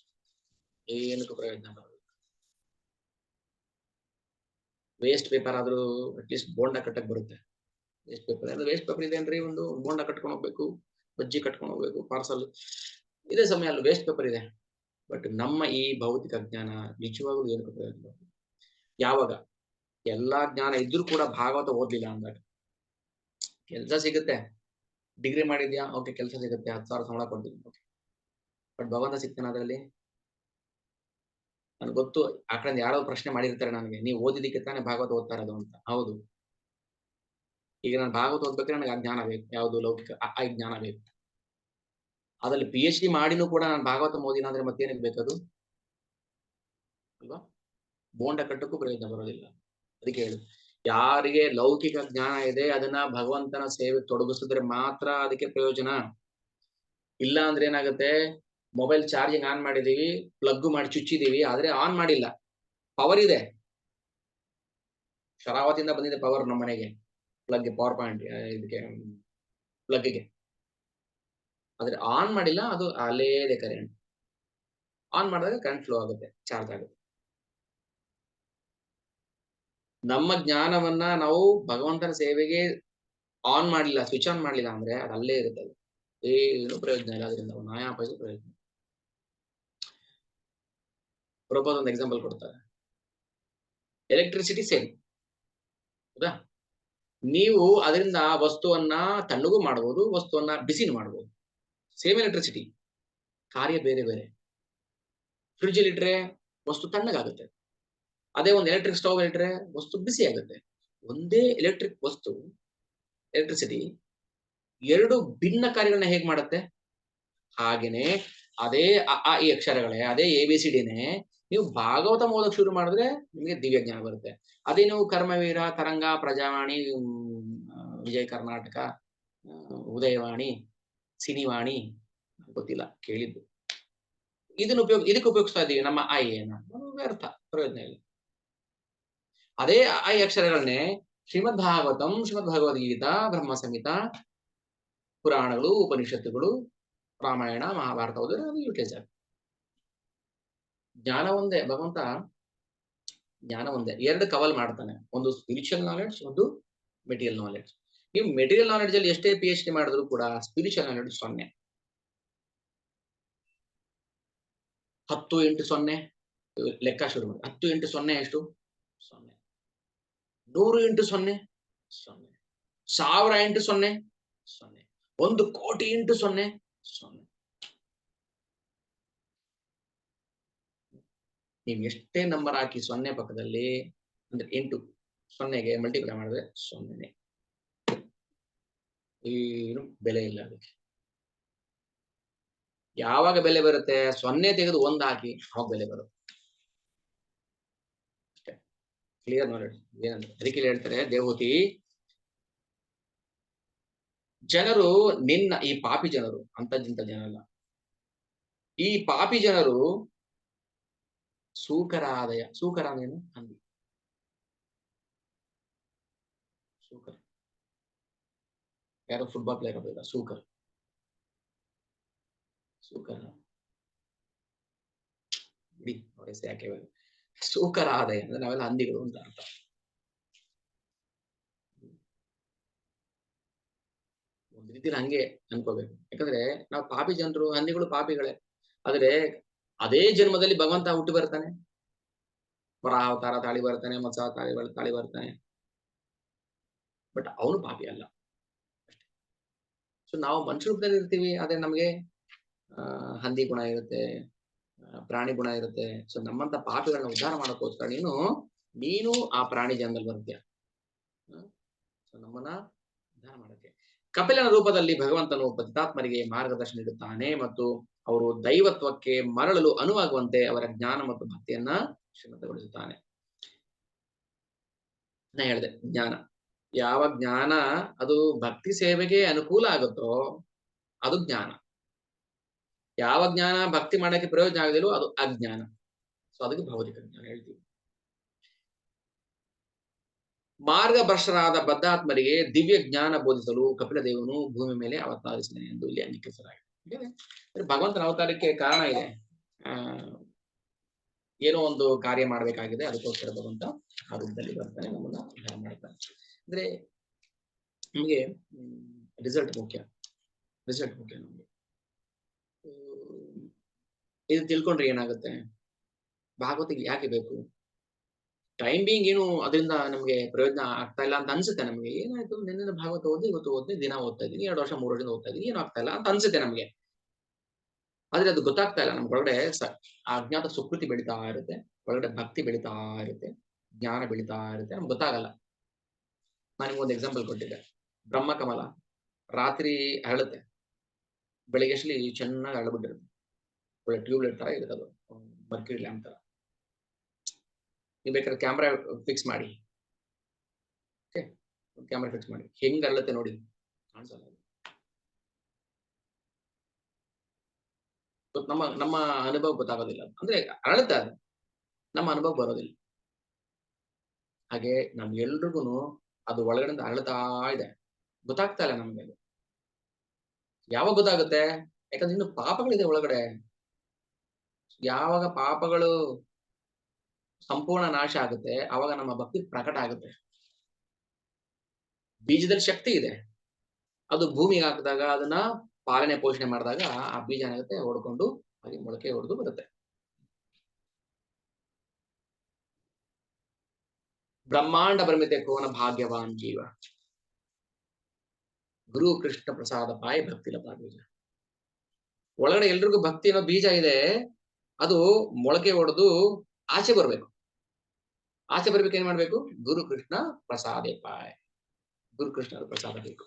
ಏನಕ್ಕೂ ಪ್ರಯೋಜನ ಬರಲ್ಲ. ವೇಸ್ಟ್ ಪೇಪರ್ ಆದ್ರೂ ಅಟ್ಲೀಸ್ಟ್ ಬೋಂಡ ಕಟ್ಟಕ್ ಬರುತ್ತೆ. ವೇಸ್ಟ್ ಪೇಪರ್ ಇದೆ ಅಂದ್ರೆ ಒಂದು ಬೋಂಡ ಕಟ್ಕೊಂಡು ಹೋಗ್ಬೇಕು, ಬಜ್ಜಿ ಕಟ್ಕೊಂಡು ಹೋಗ್ಬೇಕು, ಪಾರ್ಸಲ್ ಇದೇ ಸಮಯ ಅಲ್ಲ, ವೇಸ್ಟ್ ಪೇಪರ್ ಇದೆ. ಬಟ್ ನಮ್ಮ ಈ ಭೌತಿಕ ಜ್ಞಾನ ನಿಜವಾಗ್ಲೂ ಏನಕ್ಕೂ ಪ್ರಯೋಜನ. ಯಾವಾಗ ಎಲ್ಲಾ ಜ್ಞಾನ ಇದ್ರೂ ಕೂಡ ಭಾಗವತ ಓದ್ಲಿಲ್ಲ ಅಂದಾಗ ಕೆಲಸ ಸಿಗುತ್ತೆ. ಡಿಗ್ರಿ ಮಾಡಿದ್ಯಾ, ಓಕೆ, ಕೆಲಸ ಸಿಗುತ್ತೆ, 10,000 ಸಂಬಳ ಕೊಡ್ತೀನಿ, ಓಕೆ. ಬಟ್ ಭಗವಂತ ಸಿಗ್ತಾನೆ ಅದರಲ್ಲಿ? ನನ್ಗೆ ಗೊತ್ತು, ಆ ಕಡೆ ಯಾರೋ ಪ್ರಶ್ನೆ ಮಾಡಿರ್ತಾರೆ ನನಗೆ, ನೀವು ಓದಿದ್ದಕ್ಕೆ ತಾನೇ ಭಾಗವತ ಓದ್ತಾ ಇರೋದು ಅಂತ. ಹೌದು, ಈಗ ನಾನು ಭಾಗವತ ಓದ್ಬೇಕಾದ್ರೆ ನನಗೆ ಆ ಜ್ಞಾನ ಬೇಕು. ಯಾವುದು? ಲೌಕಿಕ ಆ ಜ್ಞಾನ ಬೇಕು. ಅದ್ರಲ್ಲಿ PhD ಮಾಡಿನೂ ಕೂಡ ನಾನು ಭಾಗವತ ಓದಿನ ಅಂದ್ರೆ ಮತ್ತೇನಕ್ಕೆ ಬೇಕದು ಅಲ್ವಾ? ಬೋಂಡ ಕಟ್ಟಕ್ಕೂ ಪ್ರಯೋಜನ ಬರೋದಿಲ್ಲ. ಅದಕ್ಕೆ ಹೇಳು, ಯಾರಿಗೆ ಲೌಕಿಕ ಜ್ಞಾನ ಇದೆ ಅದನ್ನ ಭಗವಂತನ ಸೇವೆ ತೊಡಗಿಸಿದ್ರೆ ಮಾತ್ರ ಅದಕ್ಕೆ ಪ್ರಯೋಜನ. ಇಲ್ಲ ಅಂದ್ರೆ ಏನಾಗುತ್ತೆ, ಮೊಬೈಲ್ ಚಾರ್ಜಿಂಗ್ ಆನ್ ಮಾಡಿದೀವಿ, ಪ್ಲಗ್ ಮಾಡಿ ಚುಚ್ಚಿದೀವಿ, ಆದ್ರೆ ಆನ್ ಮಾಡಿಲ್ಲ. ಪವರ್ ಇದೆ, ಶರಾವತಿಯಿಂದ ಬಂದಿದೆ ಪವರ್ ನಮ್ಮ ಮನೆಗೆ, ಪ್ಲಗ್, ಪವರ್ ಪಾಯಿಂಟ್ ಇದಕ್ಕೆ ಪ್ಲಗ್ಗೆ, ಆದ್ರೆ ಆನ್ ಮಾಡಿಲ್ಲ. ಅದು ಅಲ್ಲೇ ಇದೆ ಕರೆಂಟ್. ಆನ್ ಮಾಡಿದಾಗ ಕರೆಂಟ್ ಫ್ಲೋ ಆಗುತ್ತೆ, ಚಾರ್ಜ್ ಆಗುತ್ತೆ. ನಮ್ಮ ಜ್ಞಾನವನ್ನ ನಾವು ಭಗವಂತನ ಸೇವೆಗೆ ಆನ್ ಮಾಡಲಿಲ್ಲ, ಸ್ವಿಚ್ ಆನ್ ಮಾಡಲಿಲ್ಲ ಅಂದ್ರೆ ಅದು ಅಲ್ಲೇ ಇರುತ್ತೆ. ಏನು ಪ್ರಯೋಜನ ಇಲ್ಲ ಅದರಿಂದ, ನಯಾ ಪೈಸೆ ಪ್ರಯೋಜನ. ಪ್ರಭುಪಾದ ಒಂದು ಎಕ್ಸಾಂಪಲ್ ಕೊಡ್ತಾರೆ. ಎಲೆಕ್ಟ್ರಿಸಿಟಿ ಸೇಮ್, ಹೌದಾ? ನೀವು ಅದರಿಂದ ವಸ್ತುವನ್ನ ತಣ್ಣಗೂ ಮಾಡಬಹುದು, ವಸ್ತುವನ್ನ ಬಿಸಿನು ಮಾಡಬಹುದು. ಸೇಮ್ ಎಲೆಕ್ಟ್ರಿಸಿಟಿ, ಕಾರ್ಯ ಬೇರೆ ಬೇರೆ. ಫ್ರಿಡ್ಜ್ ಅಲ್ಲಿ ಇಟ್ರೆ ವಸ್ತು ತಣ್ಣಗಾಗುತ್ತೆ, ಅದೇ ಒಂದು ಎಲೆಕ್ಟ್ರಿಕ್ ಸ್ಟವ್ ಇಟ್ರೆ ವಸ್ತು ಬಿಸಿ ಆಗುತ್ತೆ. ಒಂದೇ ಎಲೆಕ್ಟ್ರಿಕ್ ವಸ್ತು, ಎಲೆಕ್ಟ್ರಿಸಿಟಿ, ಎರಡು ಭಿನ್ನ ಕಾರ್ಯಗಳನ್ನ ಹೇಗ್ ಮಾಡುತ್ತೆ? ಹಾಗೇನೆ ಅದೇ ಈ ಅಕ್ಷರಗಳೇ, ಅದೇ ABCDನೇ ನೀವು ಭಾಗವತ ಓದಕ್ ಶುರು ಮಾಡಿದ್ರೆ ನಿಮಗೆ ದಿವ್ಯ ಜ್ಞಾನ ಬರುತ್ತೆ. ಅದೇ ನೀವು ಕರ್ಮವೀರ, ತರಂಗ, ಪ್ರಜಾವಾಣಿ, ವಿಜಯ ಕರ್ನಾಟಕ, ಉದಯವಾಣಿ, ಸಿನಿವಾಣಿ, ಗೊತ್ತಿಲ್ಲ, ಕೇಳಿದ್ದು, ಇದಕ್ಕೆ ಉಪಯೋಗಿಸ್ತಾ ಇದ್ದೀವಿ ನಮ್ಮ ಆಯ್ಯನ, ವ್ಯರ್ಥ, ಪ್ರಯೋಜನ ಇಲ್ಲ. ಅದೇ ಈ ಅಕ್ಷರಗಳನ್ನೇ ಶ್ರೀಮದ್ ಭಾಗವತಂ, ಶ್ರೀಮದ್ ಭಗವದ್ಗೀತಾ, ಬ್ರಹ್ಮ ಸಂಹಿತ, ಪುರಾಣಗಳು, ಉಪನಿಷತ್ತುಗಳು, ರಾಮಾಯಣ, ಮಹಾಭಾರತ ಓದಿದ್ರೆ ಅದು ಯೂಟಿಲೈಸ್ ಆಗುತ್ತೆ. ಜ್ಞಾನ ಒಂದೇ. ಭಗವಂತ ಜ್ಞಾನ ಒಂದೇ, ಎರಡು ಕವಲ್ ಮಾಡ್ತಾನೆ, ಒಂದು ಸ್ಪಿರಿಚುವಲ್ ನಾಲೆಡ್ಜ್, ಒಂದು ಮೆಟೀರಿಯಲ್ ನಾಲೆಡ್ಜ್. ನೀವು ಮೆಟೀರಿಯಲ್ ನಾಲೆಡ್ಜ್ ಅಲ್ಲಿ ಎಷ್ಟೇ PhD ಮಾಡಿದ್ರು ಕೂಡ ಸ್ಪಿರಿಚುವಲ್ ನಾಲೆಡ್ಜ್ 0. 10 ಇಂಟು 0 ಲೆಕ್ಕ ಶುರು ಮಾಡಿ. 10 ಇಂಟು 0 ಎಷ್ಟು? 0. 100 ಇಂಟು 0 0. 1000 ಇಂಟು 0 0. 1 ಕೋಟಿ ಇಂಟು 0 0. ನೀವು ಎಷ್ಟೇ ನಂಬರ್ ಹಾಕಿ 0 ಪಕ್ಕದಲ್ಲಿ, ಅಂದ್ರೆ ಇಂಟು 0ಗೆ ಮಲ್ಟಿಪ್ಲೈ ಮಾಡಿದ್ರೆ 0ನೇ. ಏನು ಬೆಲೆ ಇಲ್ಲ ಅದಕ್ಕೆ. ಯಾವಾಗ ಬೆಲೆ ಬರುತ್ತೆ? 0 ತೆಗೆದು 1 ಹಾಕಿ, ಅವಾಗ ಬೆಲೆ ಬರುತ್ತೆ. ಅಷ್ಟೇ. ಕ್ಲಿಯರ್ ನಾಲೆಡ್ಜ್ ಏನಂದ್ರೆ ಅದಕ್ಕೆ ಹೇಳ್ತಾರೆ ದೇವಹೂತಿ, ಜನರು ನಿನ್ನ ಈ ಪಾಪಿ ಜನರು ಅಂತಂತ ಜನರಲ್ಲ, ಈ ಪಾಪಿ ಜನರು ಸೂಕರಾದಯ. ಸೂಕರ ಏನು? ಹಂದಿ. ಸೂಕರ್ ಯಾರೋ ಫುಟ್ಬಾಲ್ ಪ್ಲೇಯರ್ ಅಲ್ಲ, ಸೂಕರ್. ಸೂಕರ ಬಿಡಿ, ವಯಸ್ಸು ಯಾಕೆ? ಸೂಕರ ಆದಾಯ ಅಂದ್ರೆ ನಾವೆಲ್ಲ ಹಂದಿಗಳು ಅಂತ ಅರ್ಥ. ಒಂದ್ ರೀತಿಲಿ ಹಂಗೆ ಅನ್ಕೋಬೇಕು. ಯಾಕಂದ್ರೆ ನಾವು ಪಾಪಿ ಜನರು, ಹಂದಿಗಳು ಪಾಪಿಗಳೇ. ಆದ್ರೆ ಅದೇ ಜನ್ಮದಲ್ಲಿ ಭಗವಂತ ಹುಟ್ಟಿ ಬರ್ತಾನೆ, ವರಾಹ ಅವತಾರ ತಾಳಿ ಬರ್ತಾನೆ, ಮತ್ಸ್ಯ ತಾಳಿ ಬರ್ತಾನೆ, ಬಟ್ ಅವನು ಪಾಪಿ ಅಲ್ಲ. ಸೊ ನಾವು ಮನುಷ್ಯ ರೂಪದಲ್ಲಿ ಇರ್ತೀವಿ, ಆದ್ರೆ ನಮ್ಗೆ ಹಂದಿ ಗುಣ ಇರುತ್ತೆ, ಪ್ರಾಣಿ ಗುಣ ಇರುತ್ತೆ. ಸೊ ನಮ್ಮಂತ ಪಾಪಿಗಳನ್ನ ಉದ್ಧಾರ ಮಾಡೋಕ್ಕೋಸ್ಕರ ನೀನು ಆ ಪ್ರಾಣಿ ಜನ್ಮದಲ್ಲಿ ಬರ್ತೀಯ. ಸೊ ನಮ್ಮನ್ನ ಉದ್ಧಾರ ಮಾಡಕ್ಕೆ ಕಪಿಲನ ರೂಪದಲ್ಲಿ ಭಗವಂತನು ಪತಿತಾತ್ಮರಿಗೆ ಮಾರ್ಗದರ್ಶನ ನೀಡುತ್ತಾನೆ ಮತ್ತು ಅವರು ದೈವತ್ವಕ್ಕೆ ಮರಳಲು ಅನುವಾಗುವಂತೆ ಅವರ ಜ್ಞಾನ ಮತ್ತು ಭಕ್ತಿಯನ್ನ ಶ್ರೀಮಂತಗೊಳಿಸುತ್ತಾನೆ. ನಾ ಹೇಳಿದೆ ಜ್ಞಾನ, ಯಾವ ಜ್ಞಾನ ಅದು ಭಕ್ತಿ ಸೇವೆಗೆ ಅನುಕೂಲ ಆಗುತ್ತೋ ಅದು ಜ್ಞಾನ. ಯಾವ ಜ್ಞಾನ ಭಕ್ತಿ ಮಾಡಕ್ಕೆ ಪ್ರಯೋಜನ ಆಗದಿಲ್ಲೋ ಅದು ಅಜ್ಞಾನ. ಸೊ ಅದಕ್ಕೆ ಭೌತಿಕ ಜ್ಞಾನ ಹೇಳ್ತೀವಿ. ಮಾರ್ಗಭ್ರಷ್ಟರಾದ ಬದ್ಧಾತ್ಮರಿಗೆ ದಿವ್ಯ ಜ್ಞಾನ ಬೋಧಿಸಲು ಕಪಿಲ ದೇವನು ಭೂಮಿ ಮೇಲೆ ಅವತರಿಸಿದನು ಎಂದು ಇಲ್ಲಿ ಅಂಗೀಕರಿಸಲಾಗಿದೆ. ಭಗವಂತನ ಅವತಾರಕ್ಕೆ ಕಾರಣ ಇದೆ, ಏನೋ ಒಂದು ಕಾರ್ಯ ಮಾಡಬೇಕಾಗಿದೆ, ಅದಕ್ಕೋಸ್ಕರ ಭಗವಂತ ಆ ರೂಪದಲ್ಲಿ ಬರ್ತಾನೆ, ನಮ್ಮನ್ನ ಉದ್ಧಾರ ಮಾಡ್ತಾನೆ. ಅಂದ್ರೆ ನಮಗೆ ರಿಸಲ್ಟ್ ಮುಖ್ಯ, ರಿಸಲ್ಟ್ ಮುಖ್ಯ ನಮ್ಗೆ. ಇದು ತಿಳ್ಕೊಂಡ್ರೆ ಏನಾಗುತ್ತೆ? ಭಾಗವತಿಗೆ ಯಾಕೆ ಬೇಕು? ಟೈಮ್ ಬೀಯಿಂಗ್ ಏನು ಅದರಿಂದ ನಮಗೆ ಪ್ರಯೋಜನ ಆಗ್ತಾ ಇಲ್ಲ ಅಂತ ಅನ್ಸುತ್ತೆ ನಮಗೆ. ಏನಾಯ್ತು, ನಿನ್ನೆ ಭಾಗವತ ಓದಿ, ಇವತ್ತು ಓದಿ, ದಿನ ಓದ್ತಾ ಇದೀನಿ, 2 ವರ್ಷ 3 ವರ್ಷದಿಂದ ಓದ್ತಾ ಇದೀನಿ, ಏನು ಆಗ್ತಾ ಇಲ್ಲ ಅಂತ ಅನ್ಸುತ್ತೆ ನಮಗೆ. ಆದ್ರೆ ಅದು ಗೊತ್ತಾಗ್ತಾ ಇಲ್ಲ. ನಮ್ಗೆ ಒಳಗಡೆ ಅಜ್ಞಾತ ಸುಕೃತಿ ಬೆಳೀತಾ ಇರುತ್ತೆ, ಒಳಗಡೆ ಭಕ್ತಿ ಬೆಳೀತಾ ಇರುತ್ತೆ, ಜ್ಞಾನ ಬೆಳೀತಾ ಇರುತ್ತೆ, ನಮ್ಗೆ ಗೊತ್ತಾಗಲ್ಲ. ನಾನು ನಿಮ್ಗೊಂದು ಎಕ್ಸಾಂಪಲ್ ಕೊಟ್ಟಿದ್ದೆ. ಬ್ರಹ್ಮಕಮಲ ರಾತ್ರಿ ಅರಳುತ್ತೆ, ಬೆಳಿಗ್ಗೆ ಅಷ್ಟಲಿ ಚೆನ್ನಾಗಿ ಅರಳ್ಬಿಟ್ಟಿರುತ್ತೆ, ಒಳ್ಳೆ ಟ್ಯೂಬ್ಲೈಟ್ ತರ ಇರುತ್ತೆ, ಅದು ಮರ್ಕ್ಯೂರಿ ಲ್ಯಾಂಪ್ ತರ. ನೀವು ಬೇಕಾದ್ರೆ ಕ್ಯಾಮ್ರಾ ಫಿಕ್ಸ್ ಮಾಡಿ, ಕ್ಯಾಮ್ರಾ ಫಿಕ್ಸ್ ಮಾಡಿ, ಹೆಂಗ್ ಅರಳುತ್ತೆ ನೋಡಿ, ಕಾಣಿಸಲ್ಲ. ನಮ್ಮ ಅನುಭವ ಗೊತ್ತಾಗೋದಿಲ್ಲ, ಅಂದ್ರೆ ಅರಳುತ್ತೆ ಅದು, ನಮ್ಮ ಅನುಭವ ಬರೋದಿಲ್ಲ. ಹಾಗೆ ನಮ್ಗೆಲ್ರಿಗೂ ಅದು ಒಳಗಡೆಯಿಂದ ಅರಳುತ್ತಾ ಇದೆ, ಗೊತ್ತಾಗ್ತಾ ಇಲ್ಲ ನಮ್ಗೆ. ಅದು ಯಾವಾಗ ಗೊತ್ತಾಗುತ್ತೆ? ಯಾಕಂದ್ರೆ ಇನ್ನು ಪಾಪಗಳಿದೆ ಒಳಗಡೆ. ಯಾವಾಗ ಪಾಪಗಳು ಸಂಪೂರ್ಣ ನಾಶ ಆಗುತ್ತೆ ಆವಾಗ ನಮ್ಮ ಭಕ್ತಿ ಪ್ರಕಟ ಆಗುತ್ತೆ. ಬೀಜದಲ್ಲಿ ಶಕ್ತಿ ಇದೆ, ಅದು ಭೂಮಿಗೆ ಹಾಕಿದಾಗ, ಅದನ್ನ ಪಾಲನೆ ಪೋಷಣೆ ಮಾಡಿದಾಗ ಆ ಬೀಜ ಏನಾಗುತ್ತೆ, ಹೊಡ್ಕೊಂಡು ಹಾಗೆ ಮೊಳಕೆ ಹೊಡೆದು ಬರುತ್ತೆ. ಬ್ರಹ್ಮಾಂಡ ಭ್ರಮಿತೆ ಕೋನ ಭಾಗ್ಯವಾನ್ ಜೀವ, ಗುರು ಕೃಷ್ಣ ಪ್ರಸಾದ ಪಾಯ ಭಕ್ತಿ ಲತಾ ಬೀಜ. ಒಳಗಡೆ ಎಲ್ರಿಗೂ ಭಕ್ತಿ ಅನ್ನೋ ಬೀಜ ಇದೆ, ಅದು ಮೊಳಕೆ ಹೊಡೆದು ಆಚೆ ಬರ್ಬೇಕು. ಆಚೆ ಬರ್ಬೇಕು ಏನ್ ಮಾಡ್ಬೇಕು? ಗುರು ಕೃಷ್ಣ ಪ್ರಸಾದೇ ಪಾಯ, ಗುರು ಕೃಷ್ಣರ ಪ್ರಸಾದ ಬೇಕು.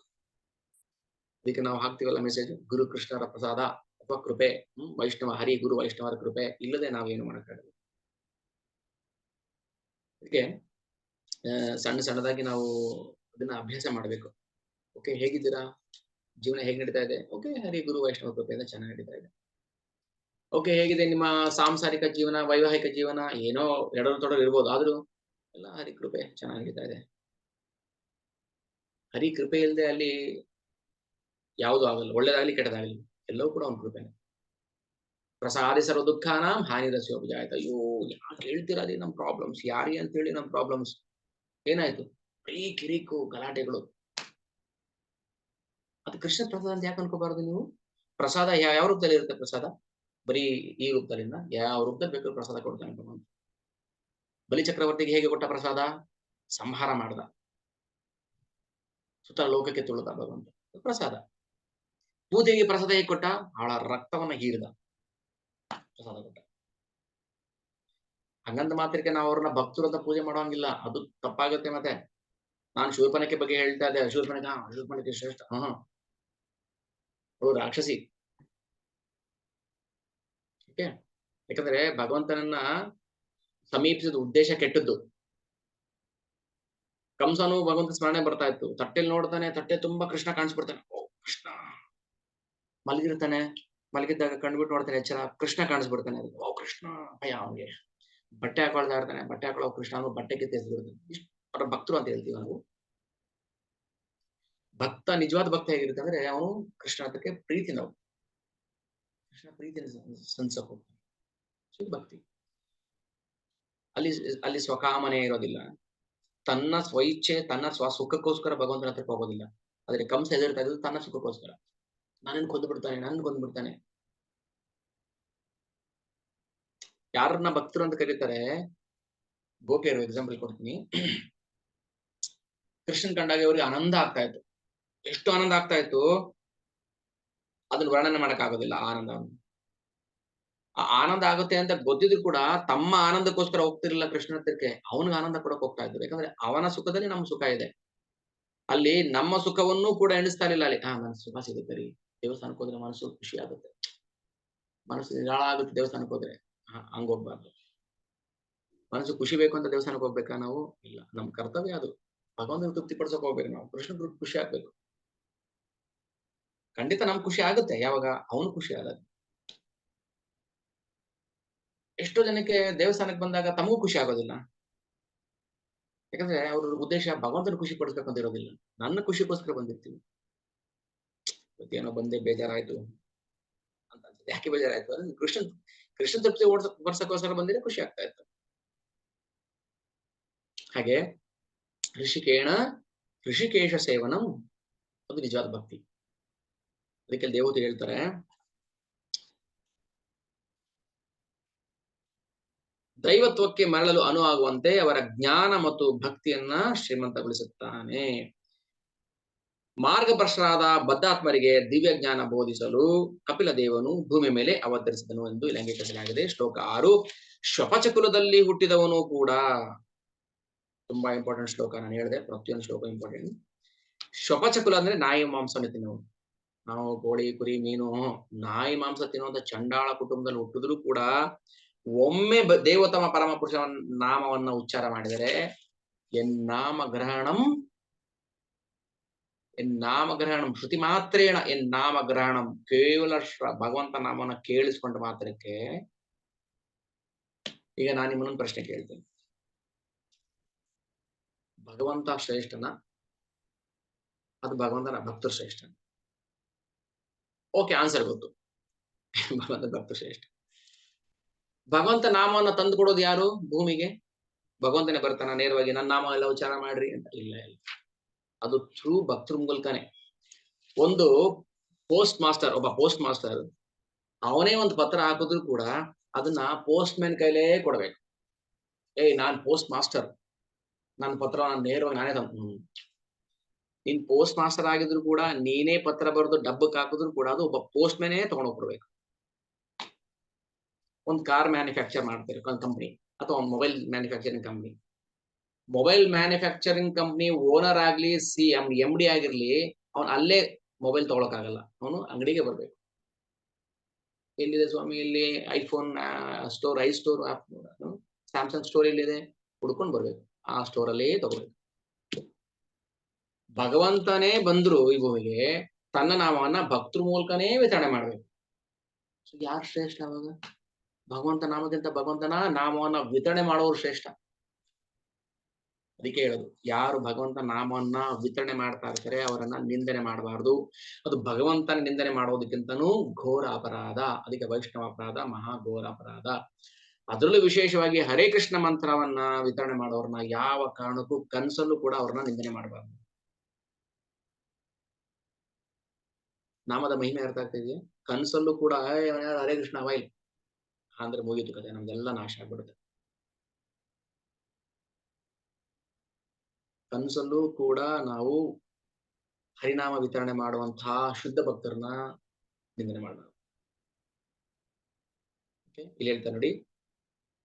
ಅದಕ್ಕೆ ನಾವು ಹಾಕ್ತಿವಲ್ಲ ಮೆಸೇಜ್, ಗುರು ಕೃಷ್ಣರ ಪ್ರಸಾದ ಅಥವಾ ಕೃಪೆ, ವೈಷ್ಣವ ಹರಿ ಗುರು ವೈಷ್ಣವರ ಕೃಪೆ ಇಲ್ಲದೆ ನಾವೇನು ಮಾಡೋಕ್ಕಾಗಲ್ಲ. ಅದಕ್ಕೆ ಸಣ್ಣ ಸಣ್ಣದಾಗಿ ನಾವು ಅದನ್ನ ಅಭ್ಯಾಸ ಮಾಡಬೇಕು. ಓಕೆ, ಹೇಗಿದ್ದೀರಾ? ಜೀವನ ಹೇಗೆ ನಡೀತಾ ಇದೆ? ಓಕೆ, ಹರಿ ಗುರು ವೈಷ್ಣವ ಕೃಪೆಯಿಂದ ಚೆನ್ನಾಗಿ ನಡೀತಾ ಇದೆ. ಓಕೆ, ಹೇಗಿದೆ ನಿಮ್ಮ ಸಾಂಸಾರಿಕ ಜೀವನ, ವೈವಾಹಿಕ ಜೀವನ? ಏನೋ ಎಡರು ತೊಡರು ಇರ್ಬೋದು, ಆದ್ರೂ ಎಲ್ಲ ಹರಿ ಕೃಪೆ ಚೆನ್ನಾಗಿ ನಡೀತಾ ಇದೆ. ಹರಿ ಕೃಪೆ ಇಲ್ಲದೆ ಅಲ್ಲಿ ಯಾವುದು ಆಗಲ್ಲ, ಒಳ್ಳೇದಾಗ್ಲಿ ಕೆಟ್ಟದಾಗ್ಲಿ ಎಲ್ಲವೂ ಕೂಡ ಒಂದು ಕೃಪೆನೆ. ಪ್ರಸಾದಿ ಸರ್ವ ದುಃಖಾನಾಂ ಹಾನಿರಸ್ಯ ಉಪಜಾಯತೆ. ಅಯ್ಯೋ ಯಾಕೆ ಹೇಳ್ತೀರಾ ಅದೇ ನಮ್ ಪ್ರಾಬ್ಲಮ್ಸ್, ಯಾರಿಗೆ ಅಂತ ಹೇಳಿ ನಮ್ ಪ್ರಾಬ್ಲಮ್ಸ್. ಏನಾಯ್ತು? ಬರೀ ಕಿರಿಕು ಗಲಾಟೆಗಳು. ಅದು ಕೃಷ್ಣ ಪ್ರಸಾದ ಅಂತ ಯಾಕೆ ಅನ್ಕೋಬಾರದು ನೀವು? ಪ್ರಸಾದ ಯಾವ ರೂಪದಲ್ಲಿ ಇರುತ್ತೆ? ಪ್ರಸಾದ ಬರೀ ಈ ರೂಪದಲ್ಲಿಂದ ಯಾವ ರೂಪದಲ್ಲಿ ಬೇಕಾದ್ರೂ ಪ್ರಸಾದ ಕೊಡ್ತಾನೆ ಭಗವಂತ. ಬಲಿ ಚಕ್ರವರ್ತಿಗೆ ಹೇಗೆ ಕೊಟ್ಟ ಪ್ರಸಾದ? ಸಂಹಾರ ಮಾಡ್ದ, ಸುತ್ತ ಲೋಕಕ್ಕೆ ತುಳಿದ ಭಗವಂತ, ಪ್ರಸಾದ. ಪೂಜೆಗೆ ಪ್ರಸಾದ ಹೇಗೆ ಕೊಟ್ಟ? ಅವಳ ರಕ್ತವನ್ನ ಹೀರಿದ, ಪ್ರಸಾದ ಕೊಟ್ಟ. ಹಂಗಂತ ಮಾತ್ರಕ್ಕೆ ನಾವು ಅವ್ರನ್ನ ಭಕ್ತರು ಅಂತ ಪೂಜೆ ಮಾಡೋಂಗಿಲ್ಲ, ಅದು ತಪ್ಪಾಗುತ್ತೆ. ಮತ್ತೆ ನಾನು ಶೂರ್ಪನಖೆ ಬಗ್ಗೆ ಹೇಳ್ತಾ ಇದ್ದೆ. ಶೂರ್ಪನಖೆ ಶ್ರೇಷ್ಠ. ಅವಳು ರಾಕ್ಷಸಿ. ಓಕೆ, ಯಾಕಂದ್ರೆ ಭಗವಂತನನ್ನ ಸಮೀಪಿಸಿದ ಉದ್ದೇಶ ಕೆಟ್ಟದ್ದು. ಕಂಸನು ಭಗವಂತ ಸ್ಮರಣೆ ಬರ್ತಾ ಇತ್ತು, ತಟ್ಟೆಲ್ ನೋಡ್ತಾನೆ, ತಟ್ಟೆ ತುಂಬಾ ಕೃಷ್ಣ ಕಾಣಿಸ್ಬಿಡ್ತಾನೆ. ಓ ಕೃಷ್ಣ. ಮಲಗಿರ್ತಾನೆ, ಮಲಗಿದ್ದಾಗ ಕಂಡ್ಬಿಟ್ಟು ನೋಡ್ತಾನೆ, ಎಚ್ಚರ, ಕೃಷ್ಣ ಕಾಣಿಸ್ಬಿಡ್ತಾನೆ. ಓ ಕೃಷ್ಣ, ಭಯ ಅವನಿಗೆ. ಬಟ್ಟೆ ಹಾಕೊಳ್ತಾ ಇರ್ತಾನೆ, ಬಟ್ಟೆ ಹಾಕೊಳ್ಳೋ ಕೃಷ್ಣ ಅವನು ಬಟ್ಟೆ ಕಿತ್ತೆಸ್ಬಿಡ್ತಾನೆ. ಇಷ್ಟು ಭಕ್ತರು ಅಂತ ಹೇಳ್ತೀವಿ ನಾವು. ಭಕ್ತ, ನಿಜವಾದ ಭಕ್ತ ಹೇಗಿರುತ್ತೆ ಅಂದ್ರೆ ಅವನು ಕೃಷ್ಣ ಹತ್ರಕ್ಕೆ ಪ್ರೀತಿ, ನಾವು ಕೃಷ್ಣ ಪ್ರೀತಿ ಸನ್ಸಕ್ ಹೋಗ್ತಾನೆ. ಭಕ್ತಿ ಅಲ್ಲಿ ಅಲ್ಲಿ ಸ್ವಕಾಮನೆ ಇರೋದಿಲ್ಲ, ತನ್ನ ಸ್ವಇಚ್ಛೆ, ತನ್ನ ಸ್ವಸುಖಕ್ಕೋಸ್ಕರ ಭಗವಂತನ ಹತ್ರಕ್ಕೆ ಹೋಗೋದಿಲ್ಲ. ಆದ್ರೆ ಕಂಸ ಎದುರ್ತಾ ಇದ್ದು ತನ್ನ ಸುಖಕ್ಕೋಸ್ಕರ. ನನ್ನನ್ನು ಕೊಂದು ಬಿಡ್ತಾನೆ. ಯಾರನ್ನ ಭಕ್ತರು ಅಂತ ಕರೀತಾರೆ? ಗೋಪಿಯರು ಎಕ್ಸಾಂಪಲ್ ಕೊಡ್ತೀನಿ. ಕೃಷ್ಣನ್ ಕಂಡಾಗ ಅವರಿಗೆ ಆನಂದ ಆಗ್ತಾ ಇತ್ತು. ಎಷ್ಟು ಆನಂದ ಆಗ್ತಾ ಇತ್ತು ಅದನ್ನ ವರ್ಣನೆ ಮಾಡಕ್ ಆಗೋದಿಲ್ಲ. ಆನಂದ ಆಗುತ್ತೆ ಅಂತ ಗೊತ್ತಿದ್ರು ಕೂಡ ತಮ್ಮ ಆನಂದಕ್ಕೋಸ್ಕರ ಹೋಗ್ತಿರ್ಲಿಲ್ಲ ಕೃಷ್ಣ ಹತ್ರಕ್ಕೆ, ಅವನಿಗೆ ಆನಂದ ಕೊಡಕ್ ಹೋಗ್ತಾ ಇದ್ರು. ಯಾಕಂದ್ರೆ ಅವನ ಸುಖದಲ್ಲಿ ನಮ್ಮ ಸುಖ ಇದೆ. ಅಲ್ಲಿ ನಮ್ಮ ಸುಖವನ್ನು ಕೂಡ ಎಣಿಸ್ತಾ ಇರಲಿಲ್ಲ. ಅಲ್ಲಿ ನನ್ನ ಸುಖ ಸಿಗುತ್ತೆ ರೀ, ದೇವಸ್ಥಾನಕ್ಕೆ ಹೋದ್ರೆ ಮನಸ್ಸು ಖುಷಿ ಆಗುತ್ತೆ, ಮನಸ್ಸು ನಿರಾಳ ಆಗುತ್ತೆ ದೇವಸ್ಥಾನಕ್ಕೆ ಹೋದ್ರೆ. ಹಂಗೋಗ್ಬಾರ್ದು. ಮನಸ್ಸು ಖುಷಿ ಬೇಕು ಅಂತ ದೇವಸ್ಥಾನಕ್ಕೆ ಹೋಗ್ಬೇಕಾ ನಾವು? ಇಲ್ಲ, ನಮ್ಮ ಕರ್ತವ್ಯ ಅದು. ಭಗವಂತನ ತೃಪ್ತಿ ಪಡಿಸೋಕೆ ಹೋಗ್ಬೇಕು ನಾವು, ಕೃಷ್ಣ ಖುಷಿ ಆಗ್ಬೇಕು. ಖಂಡಿತ ನಮ್ಗೆ ಖುಷಿ ಆಗುತ್ತೆ ಯಾವಾಗ ಅವನು ಖುಷಿ ಆದಾಗ. ಎಷ್ಟೋ ಜನಕ್ಕೆ ದೇವಸ್ಥಾನಕ್ಕೆ ಬಂದಾಗ ತಮಗೂ ಖುಷಿ ಆಗೋದಿಲ್ಲ. ಯಾಕಂದ್ರೆ ಅವ್ರ ಉದ್ದೇಶ ಭಗವಂತನ ಖುಷಿ ಪಡಿಸ್ಬೇಕಂತ ಇರೋದಿಲ್ಲ, ನನ್ನ ಖುಷಿಗೋಸ್ಕರ ಬಂದಿರ್ತೀವಿ. ಏನೋ ಬಂದೆ ಬೇಜಾರಾಯ್ತು ಅಂತ ಅನ್ಸುತ್ತೆ. ಯಾಕೆ ಬೇಜಾರಾಯ್ತು ಅಂದ್ರೆ ಕೃಷ್ಣ ತೃಪ್ತಿ ಬರ್ಸಕ್ಕೋಸ್ಕರ ಬಂದಿದ್ರೆ ಖುಷಿ ಆಗ್ತಾ ಇತ್ತು. ಹಾಗೆ ಋಷಿಕೇಶ ಸೇವನಂ ಅದು ನಿಜವಾದ ಭಕ್ತಿ. ಅದಕ್ಕೆ ದೇವತೆ ಹೇಳ್ತಾರೆ, ದೈವತ್ವಕ್ಕೆ ಮರಳಲು ಅನುವಾಗುವಂತೆ ಅವರ ಜ್ಞಾನ ಮತ್ತು ಭಕ್ತಿಯನ್ನ ಶ್ರೀಮಂತಗೊಳಿಸುತ್ತಾನೆ. ಮಾರ್ಗಭ್ರಷ್ಟರಾದ ಬದ್ಧಾತ್ಮರಿಗೆ ದಿವ್ಯ ಜ್ಞಾನ ಬೋಧಿಸಲು ಕಪಿಲ ದೇವನು ಭೂಮಿ ಮೇಲೆ ಅವತರಿಸಿದನು ಎಂದು ಇಲ್ಲಿ ಅಂಗೀಕರಿಸಲಾಗಿದೆ. ಶ್ಲೋಕ 6. ಶ್ವಪಚಕುಲದಲ್ಲಿ ಹುಟ್ಟಿದವನು ಕೂಡ, ತುಂಬಾ ಇಂಪಾರ್ಟೆಂಟ್ ಶ್ಲೋಕ. ನಾನು ಹೇಳಿದೆ ಪ್ರತಿಯೊಂದು ಶ್ಲೋಕ ಇಂಪಾರ್ಟೆಂಟ್. ಶ್ವಪಚಕುಲ ಅಂದ್ರೆ ನಾಯಿ ಮಾಂಸ ತಿನ್ನೋನು. ನಾವು ಕೋಳಿ, ಕುರಿ, ಮೀನು, ನಾಯಿ ಮಾಂಸ ತಿನ್ನುವಂತ ಚಂಡಾಳ ಕುಟುಂಬದಲ್ಲಿ ಹುಟ್ಟಿದ್ರು ಕೂಡ ಒಮ್ಮೆ ದೇವತಮ ಪರಮ ಪುರುಷ ನಾಮವನ್ನ ಉಚ್ಚಾರ ಮಾಡಿದರೆ ಎನ್ನಾಮಗ್ರಹಣಂ ಶ್ರುತಿ ಮಾತ್ರೇಣ ಎನ್ನಾಮಗ್ರಹಣಂ, ಕೇವಲ ಭಗವಂತ ನಾಮವನ್ನ ಕೇಳಿಸ್ಕೊಂಡ ಮಾತ್ರಕ್ಕೆ. ಈಗ ನಾನು ನಿಮ್ಮನ್ನೊಂದು ಪ್ರಶ್ನೆ ಕೇಳ್ತೇನೆ, ಭಗವಂತ ಶ್ರೇಷ್ಠನ ಅದು ಭಗವಂತನ ಭಕ್ತರು ಶ್ರೇಷ್ಠ? ಓಕೆ, ಆನ್ಸರ್ ಗೊತ್ತು, ಭಗವಂತ ಭಕ್ತರು ಶ್ರೇಷ್ಠ. ಭಗವಂತ ನಾಮವನ್ನ ತಂದು ಕೊಡೋದು ಯಾರು ಭೂಮಿಗೆ? ಭಗವಂತನೇ ಬರ್ತಾನ ನೇರವಾಗಿ ನನ್ನ ನಾಮ ಎಲ್ಲ ಉಚ್ಚಾರ ಮಾಡ್ರಿ ಅಂತ? ಇಲ್ಲ, ಅದು ಥ್ರೂ ಭಕ್ತರ ಮೂಲಕನೇ. ಒಂದು ಒಬ್ಬ ಪೋಸ್ಟ್ ಮಾಸ್ಟರ್ ಅವನೇ ಒಂದು ಪತ್ರ ಹಾಕಿದ್ರು ಕೂಡ ಅದನ್ನ ಪೋಸ್ಟ್ ಮ್ಯಾನ್ ಕೈಲೇ ಕೊಡ್ಬೇಕು. ನಾನ್ ಪೋಸ್ಟ್ ಮಾಸ್ಟರ್, ನನ್ನ ಪತ್ರ ನೇರವಾಗಿ ನಾನೇ ನೀನ್ ಪೋಸ್ಟ್ ಮಾಸ್ಟರ್ ಆಗಿದ್ರು ಕೂಡ ನೀನೇ ಪತ್ರ ಬರೆದು ಡಬ್ಬಕ್ಕೆ ಹಾಕಿದ್ರು ಕೂಡ ಅದು ಒಬ್ಬ ಪೋಸ್ಟ್ ಮ್ಯಾನೇ ತಗೊಂಡೋಗ್ಬಿಡ್ಬೇಕು. ಒಂದು ಕಾರ್ ಮ್ಯಾನುಫ್ಯಾಕ್ಚರ್ ಮಾಡ್ತಾರೆ ಕಂಪನಿ ಅಥವಾ ಒಂದು mobile manufacturing company. Mobile manufacturing company owner ಆಗ್ಲಿ, MD ಆಗಿರ್ಲಿ, ಅವನು ಅಲ್ಲೇ ಮೊಬೈಲ್ ತಗೊಳಕ್ಕಾಗಲ್ಲ, ಅವನು ಅಂಗಡಿಗೆ ಬರ್ಬೇಕು. ಎಲ್ಲಿದೆ ಸ್ವಾಮಿ? ಇಲ್ಲಿ ಐಫೋನ್ ಸ್ಟೋರ್, ಸ್ಯಾಮ್ಸಂಗ್ ಸ್ಟೋರ್ ಎಲ್ಲಿದೆ? ಹುಡ್ಕೊಂಡು ಬರ್ಬೇಕು, ಆ ಸ್ಟೋರ್ ಅಲ್ಲೇ ತಗೋಬೇಕು. ಭಗವಂತನೇ ಬಂದ್ರು ಈ ಭೂಮಿಗೆ ತನ್ನ ನಾಮವನ್ನ ಭಕ್ತರ ಮೂಲಕನೇ ವಿತರಣೆ ಮಾಡ್ಬೇಕು. ಯಾರು ಶ್ರೇಷ್ಠ ಅವಾಗ? ಭಗವಂತ ನಾಮದಿಂದ ಭಗವಂತನ ನಾಮವನ್ನ ವಿತರಣೆ ಮಾಡೋರು ಶ್ರೇಷ್ಠ. ಅದಕ್ಕೆ ಹೇಳೋದು, ಯಾರು ಭಗವಂತ ನಾಮವನ್ನ ವಿತರಣೆ ಮಾಡ್ತಾ ಇರ್ತಾರೆ ಅವರನ್ನ ನಿಂದನೆ ಮಾಡಬಾರ್ದು. ಅದು ಭಗವಂತನ ನಿಂದನೆ ಮಾಡೋದಕ್ಕಿಂತನೂ ಘೋರ ಅಪರಾಧ. ಅದಕ್ಕೆ ವೈಷ್ಣವ ಅಪರಾಧ, ಮಹಾಘೋರ ಅಪರಾಧ. ಅದರಲ್ಲೂ ವಿಶೇಷವಾಗಿ ಹರೇ ಕೃಷ್ಣ ಮಂತ್ರವನ್ನ ವಿತರಣೆ ಮಾಡೋರ್ನ ಯಾವ ಕಾರಣಕ್ಕೂ ಕನಸಲ್ಲೂ ಕೂಡ ಅವ್ರನ್ನ ನಿಂದನೆ ಮಾಡಬಾರ್ದು. ನಾಮದ ಮಹಿಮೆ ಅರ್ಥ ಆಗ್ತಾ ಇದೆಯಾ? ಕನಸಲ್ಲೂ ಕೂಡ ಹರೇ ಕೃಷ್ಣ ವೈ ಅಂದ್ರೆ ಮುಗೀತು ಕತೆ, ನಮ್ದೆಲ್ಲ ನಾಶ ಆಗ್ಬಿಡುತ್ತೆ. ಕನಸಲ್ಲೂ ಕೂಡ ನಾವು ಹರಿನಾಮ ವಿತರಣೆ ಮಾಡುವಂತಹ ಶುದ್ಧ ಭಕ್ತರನ್ನ ನಿಂದನೆ ಮಾಡಬಾರ್ದು. ಇಲ್ಲಿ ಹೇಳ್ತಾರೆ ನೋಡಿ,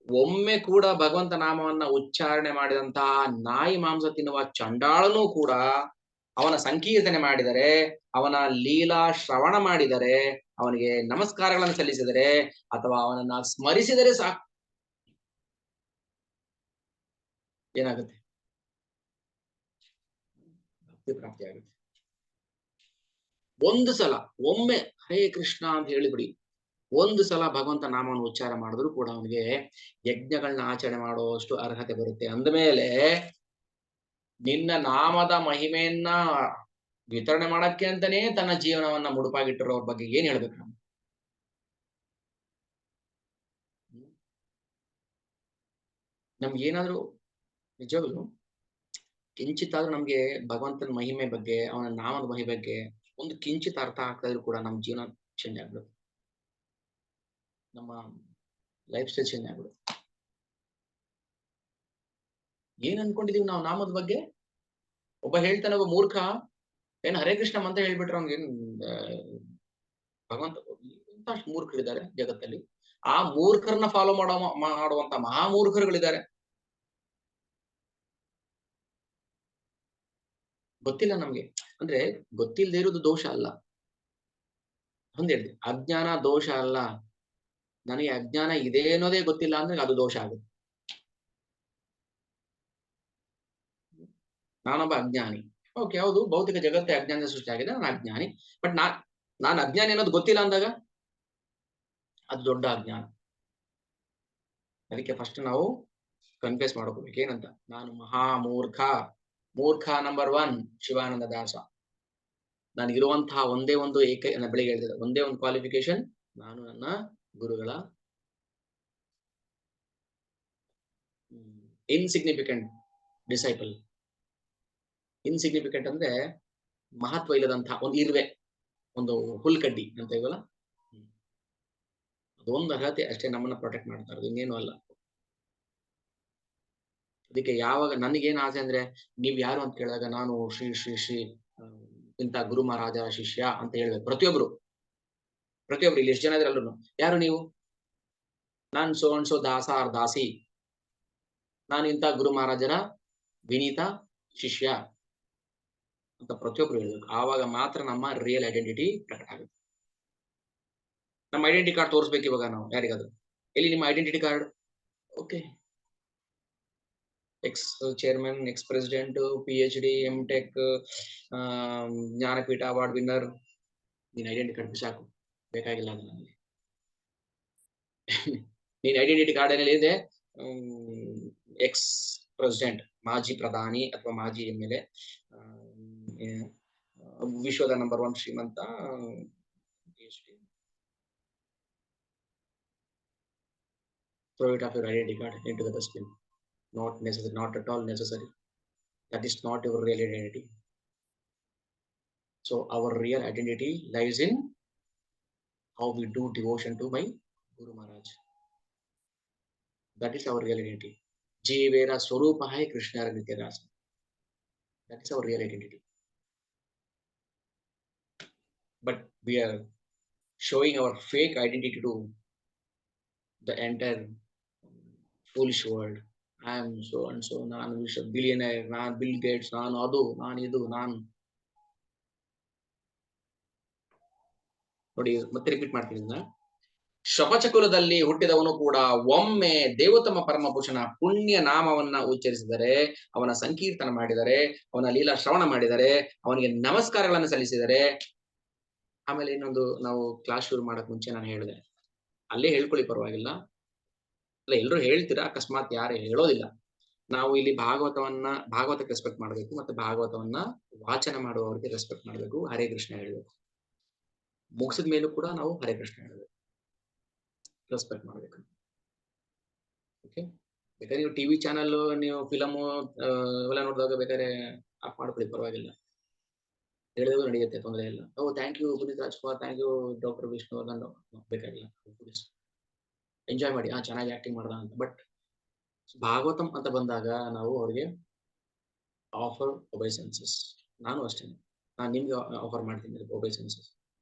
ಒಮ್ಮೆ ಕೂಡ ಭಗವಂತ ನಾಮವನ್ನ ಉಚ್ಚಾರಣೆ ಮಾಡಿದಂತಹ ನಾಯಿ ಮಾಂಸ ತಿನ್ನುವ ಚಂಡಾಳನೂ ಕೂಡ ಅವನ ಸಂಕೀರ್ತನೆ ಮಾಡಿದರೆ, ಅವನ ಲೀಲಾ ಶ್ರವಣ ಮಾಡಿದರೆ, ಅವನಿಗೆ ನಮಸ್ಕಾರಗಳನ್ನು ಸಲ್ಲಿಸಿದರೆ ಅಥವಾ ಅವನನ್ನ ಸ್ಮರಿಸಿದರೆ ಸಾಕು, ಏನಾಗುತ್ತೆ? ಭಕ್ತಿ ಪ್ರಾಪ್ತಿ ಆಗುತ್ತೆ. ಒಂದು ಸಲ ಒಮ್ಮೆ ಹರೇ ಕೃಷ್ಣ ಅಂತ ಹೇಳಿಬಿಡಿ, ಒಂದು ಸಲ ಭಗವಂತ ನಾಮವನ್ನು ಉಚ್ಚಾರ ಮಾಡಿದ್ರು ಕೂಡ ಅವನಿಗೆ ಯಜ್ಞಗಳನ್ನ ಆಚರಣೆ ಮಾಡುವಷ್ಟು ಅರ್ಹತೆ ಬರುತ್ತೆ. ಅಂದಮೇಲೆ ನಿನ್ನ ನಾಮದ ಮಹಿಮೆಯನ್ನ ವಿತರಣೆ ಮಾಡಕ್ಕೆ ಅಂತಾನೆ ತನ್ನ ಜೀವನವನ್ನ ಮುಡುಪಾಗಿಟ್ಟಿರೋರ್ ಬಗ್ಗೆ ಏನ್ ಹೇಳ್ಬೇಕು ನಾವು? ನಮ್ಗೆ ಏನಾದ್ರು ನಿಜವಾಗ್ಲು ಕಿಂಚಿತ್ತಾದ್ರೂ ನಮ್ಗೆ ಭಗವಂತನ ಮಹಿಮೆ ಬಗ್ಗೆ, ಅವನ ನಾಮದ ಮಹಿಮೆ ಬಗ್ಗೆ ಒಂದು ಕಿಂಚಿತ್ ಅರ್ಥ ಆಗ್ತಾ ಇದ್ರು ಕೂಡ ನಮ್ಮ ಜೀವನ ಚೇಂಜ್ ಆಗ್ಬಿಡುತ್ತೆ, ನಮ್ಮ ಲೈಫ್ ಸ್ಟೈಲ್ ಚೇಂಜ್ ಆಗ್ಬಿಡುತ್ತೆ. ಏನ್ ಅನ್ಕೊಂಡಿದೀವಿ ನಾವು ನಾಮದ ಬಗ್ಗೆ? ಒಬ್ಬ ಹೇಳ್ತಾನೆ, ಒಬ್ಬ ಮೂರ್ಖ, ಏನ್ ಹರೇ ಕೃಷ್ಣ ಮಂತ್ರ ಹೇಳ್ಬಿಟ್ರೆ ಅವ್ನಿಗೆ ಭಗವಂತ ಇಂತ ಮೂರ್ಖರಿದ್ದಾರೆ ಜಗತ್ತಲ್ಲಿ. ಆ ಮೂರ್ಖರನ್ನ ಫಾಲೋ ಮಾಡುವಂತ ಮಹಾಮೂರ್ಖರುಗಳಿದ್ದಾರೆ. ಗೊತ್ತಿಲ್ಲ ನಮ್ಗೆ, ಅಂದ್ರೆ ಗೊತ್ತಿಲ್ಲದೆ ಇರೋದು ದೋಷ ಅಲ್ಲ. ಒಂದ್ ಹೇಳಿದೆ, ಅಜ್ಞಾನ ದೋಷ ಅಲ್ಲ. ನನಗೆ ಅಜ್ಞಾನ ಇದೆ ಅನ್ನೋದೇ ಗೊತ್ತಿಲ್ಲ ಅಂದ್ರೆ ಅದು ದೋಷ ಆಗುತ್ತೆ. ನಾನೊಬ್ಬ ಅಜ್ಞಾನಿ, ಓಕೆ, ಹೌದು, ಭೌತಿಕ ಜಗತ್ತೇ ಅಜ್ಞಾನ ಸೃಷ್ಟಿ ಆಗಿದೆ, ನಾನು ಅಜ್ಞಾನಿ. ಬಟ್ ನಾನು ಅಜ್ಞಾನಿ ಅನ್ನೋದು ಗೊತ್ತಿಲ್ಲ ಅಂದಾಗ ಅದು ದೊಡ್ಡ ಅಜ್ಞಾನ. ಅದಕ್ಕೆ ಫಸ್ಟ್ ನಾವು ಕನ್ಫ್ಯೂಸ್ ಮಾಡ್ಕೋಬೇಕು, ಏನಂತ, ನಾನು ಮಹಾಮೂರ್ಖ, ಮೂರ್ಖ ನಂಬರ್ 1 ಶಿವಾನಂದ ದಾಸ. ನನಗಿರುವಂತಹ ಒಂದೇ ಒಂದು ಬೆಳಿಗ್ಗೆ ಹೇಳಿದೆ, ಒಂದೇ ಒಂದು ಕ್ವಾಲಿಫಿಕೇಶನ್, ನಾನು ನನ್ನ ಗುರುಗಳ ಇನ್ಸಿಗ್ನಿಫಿಕೆಂಟ್ ಡಿಸೈಪಲ್. ಇನ್ಸಿಗ್ನಿಫಿಕೆಂಟ್ ಅಂದ್ರೆ ಮಹತ್ವ ಇಲ್ಲದಂತಹ ಒಂದು ಇರುವೆ, ಒಂದು ಹುಲ್ಕಡ್ಡಿ ಅಂತ ಇವಲ್ಲ, ಅದೊಂದು ಅರ್ಹತೆ ಅಷ್ಟೇ ನಮ್ಮನ್ನ ಪ್ರೊಟೆಕ್ಟ್ ಮಾಡ್ತಾ ಇರೋದು, ಇನ್ನೇನು ಅಲ್ಲ. ಅದಕ್ಕೆ ಯಾವಾಗ ನನಗೇನು ಆಸೆ ಅಂದ್ರೆ, ನೀವ್ ಯಾರು ಅಂತ ಕೇಳಿದಾಗ ನಾನು ಶ್ರೀ ಶ್ರೀ ಶ್ರೀ ಇಂಥ ಗುರು ಮಹಾರಾಜರ ಶಿಷ್ಯ ಅಂತ ಹೇಳ್ಬೇಕು. ಪ್ರತಿಯೊಬ್ರು ಇಲ್ಲಿ ಎಷ್ಟು ಜನ ಇದ್ರಲ್ಲೂ, ಯಾರು ನೀವು? ನಾನ್ ಸೋ ಅಂಡ್ ಸೋ ದಾಸ ಆರ್ ದಾಸಿ, ನಾನು ಇಂಥ ಗುರು ಮಹಾರಾಜರ ವಿನೀತ ಶಿಷ್ಯ ಅಂತ ಪ್ರತಿಯೊಬ್ರು ಹೇಳ್ಬೇಕು. ಆವಾಗ ಮಾತ್ರ ನಮ್ಮ ರಿಯಲ್ ಐಡೆಂಟಿಟಿ ಪ್ರಕಟ ಆಗುತ್ತೆ. ನಮ್ಮ ಐಡೆಂಟಿ ಕಾರ್ಡ್ ತೋರಿಸ್ಬೇಕು ಇವಾಗ ನಾವು ಯಾರಿಗಾದ್ರು. ಎಲ್ಲಿ ನಿಮ್ಮ identity card? Okay, X chairman, X president, PhD, MTech, Jnanpith award winner, ನೀನ್ ಐಡೆಂಟಿ ಕಾರ್ಡ್ ಸಾಕು, ಬೇಕಾಗಿಲ್ಲ ಅದು ನನಗೆ. ನೀನ್ ಐಡೆಂಟಿಟಿ ಕಾರ್ಡ್ ಏನಲ್ಲಿ ಇದೆ, ಎಕ್ಸ್ ಪ್ರೆಸಿಡೆಂಟ್, ಮಾಜಿ ಪ್ರಧಾನಿ ಅಥವಾ ಮಾಜಿ MLA, ವಿಶ್ವದ ನಂಬರ್ 1 ಶ್ರೀಮಂತ, PhD. Throw it off your identity card into the dustbin. Not necessary, not at all necessary. That is not your real identity. So our real identity lies in how we do devotion to my Guru Maharaj. That is our real identity. Jeevera Swarupa hai Krishna Nitya. That is our real identity. But we are showing our fake identity to the entire foolish world. I am so and so, ನಾನು billionaire, ನಾನು bill Gates, ನಾನು ಅದು, ನಾನು ಇದು, ನಾನು. ನೋಡಿ ಮತ್ತೆ repeat ಮಾಡ್ತೀನಿ, ಶಪಚಕುಲದಲ್ಲಿ ಹುಟ್ಟಿದವನು ಕೂಡ ಒಮ್ಮೆ ದೇವೋತ್ತಮ ಪರಮಪುರುಷನ ಪುಣ್ಯ ನಾಮವನ್ನ ಉಚ್ಚರಿಸಿದರೆ, ಅವನ ಸಂಕೀರ್ತನ ಮಾಡಿದರೆ, ಅವನ ಲೀಲಾ ಶ್ರವಣ ಮಾಡಿದರೆ, ಅವನಿಗೆ ನಮಸ್ಕಾರಗಳನ್ನು ಸಲ್ಲಿಸಿದರೆ, ಆಮೇಲೆ ಇನ್ನೊಂದು, ನಾವು ಕ್ಲಾಸ್ ಶುರು ಮಾಡಕ್ ಮುಂಚೆ ನಾನು ಹೇಳಿದೆ, ಅಲ್ಲೇ ಹೇಳ್ಕೊಳ್ಳಿ ಪರವಾಗಿಲ್ಲ, ಅಲ್ಲ ಎಲ್ರು ಹೇಳ್ತೀರಾ, ಅಕಸ್ಮಾತ್ ಯಾರು ಹೇಳೋದಿಲ್ಲ, ನಾವು ಇಲ್ಲಿ ಭಾಗವತಕ್ಕೆ ರೆಸ್ಪೆಕ್ಟ್ ಮಾಡಬೇಕು, ಮತ್ತೆ ಭಾಗವತವನ್ನ ವಾಚನ ಮಾಡುವವರಿಗೆ ರೆಸ್ಪೆಕ್ಟ್ ಮಾಡಬೇಕು, ಹರೇ ಕೃಷ್ಣ ಹೇಳಬೇಕು. ಮುಗಿಸಿದ ಮೇಲೂ ಕೂಡ ನಾವು ಹರೇ ಕೃಷ್ಣ ಹೇಳಬೇಕು, ರೆಸ್ಪೆಕ್ಟ್ ಮಾಡಬೇಕು. ಓಕೆ, ಬೇಕಾದ್ರೆ ನೀವು ಟಿವಿ ಚಾನಲ್, ನೀವು ಫಿಲಮು ಇವೆಲ್ಲ ನೋಡಿದಾಗ ಬೇಕಾದ್ರೆ ಆಫ್ ಮಾಡ್ಕೊಳ್ಳಿ, ಪರವಾಗಿಲ್ಲ, ಹೇಳಿದ್ರು ನಡೆಯುತ್ತೆ, ತೊಂದರೆ ಇಲ್ಲ. ಓ thank you Puneeth Rajkumar, thank you doctor Vishnuvardhan, ಬೇಕಾಗಿಲ್ಲ, ಎಂಜಾಯ್ ಮಾಡಿ, ಚೆನ್ನಾಗಿ ಆಕ್ಟಿಂಗ್ ಮಾಡ್ದ ಅಂತ. ಬಟ್ ಭಾಗವತಂ ಅಂತ ಬಂದಾಗ ನಾವು ಅವ್ರಿಗೆ ಆಫರ್ ಒಬೈಸೆನ್ಸಸ್. ನಾನು ಅಷ್ಟೇ, ನಾನು ನಿಮ್ಗೆ ಆಫರ್ ಮಾಡ್ತೀನಿ ಒಬೈಸೆನ್ಸಸ್.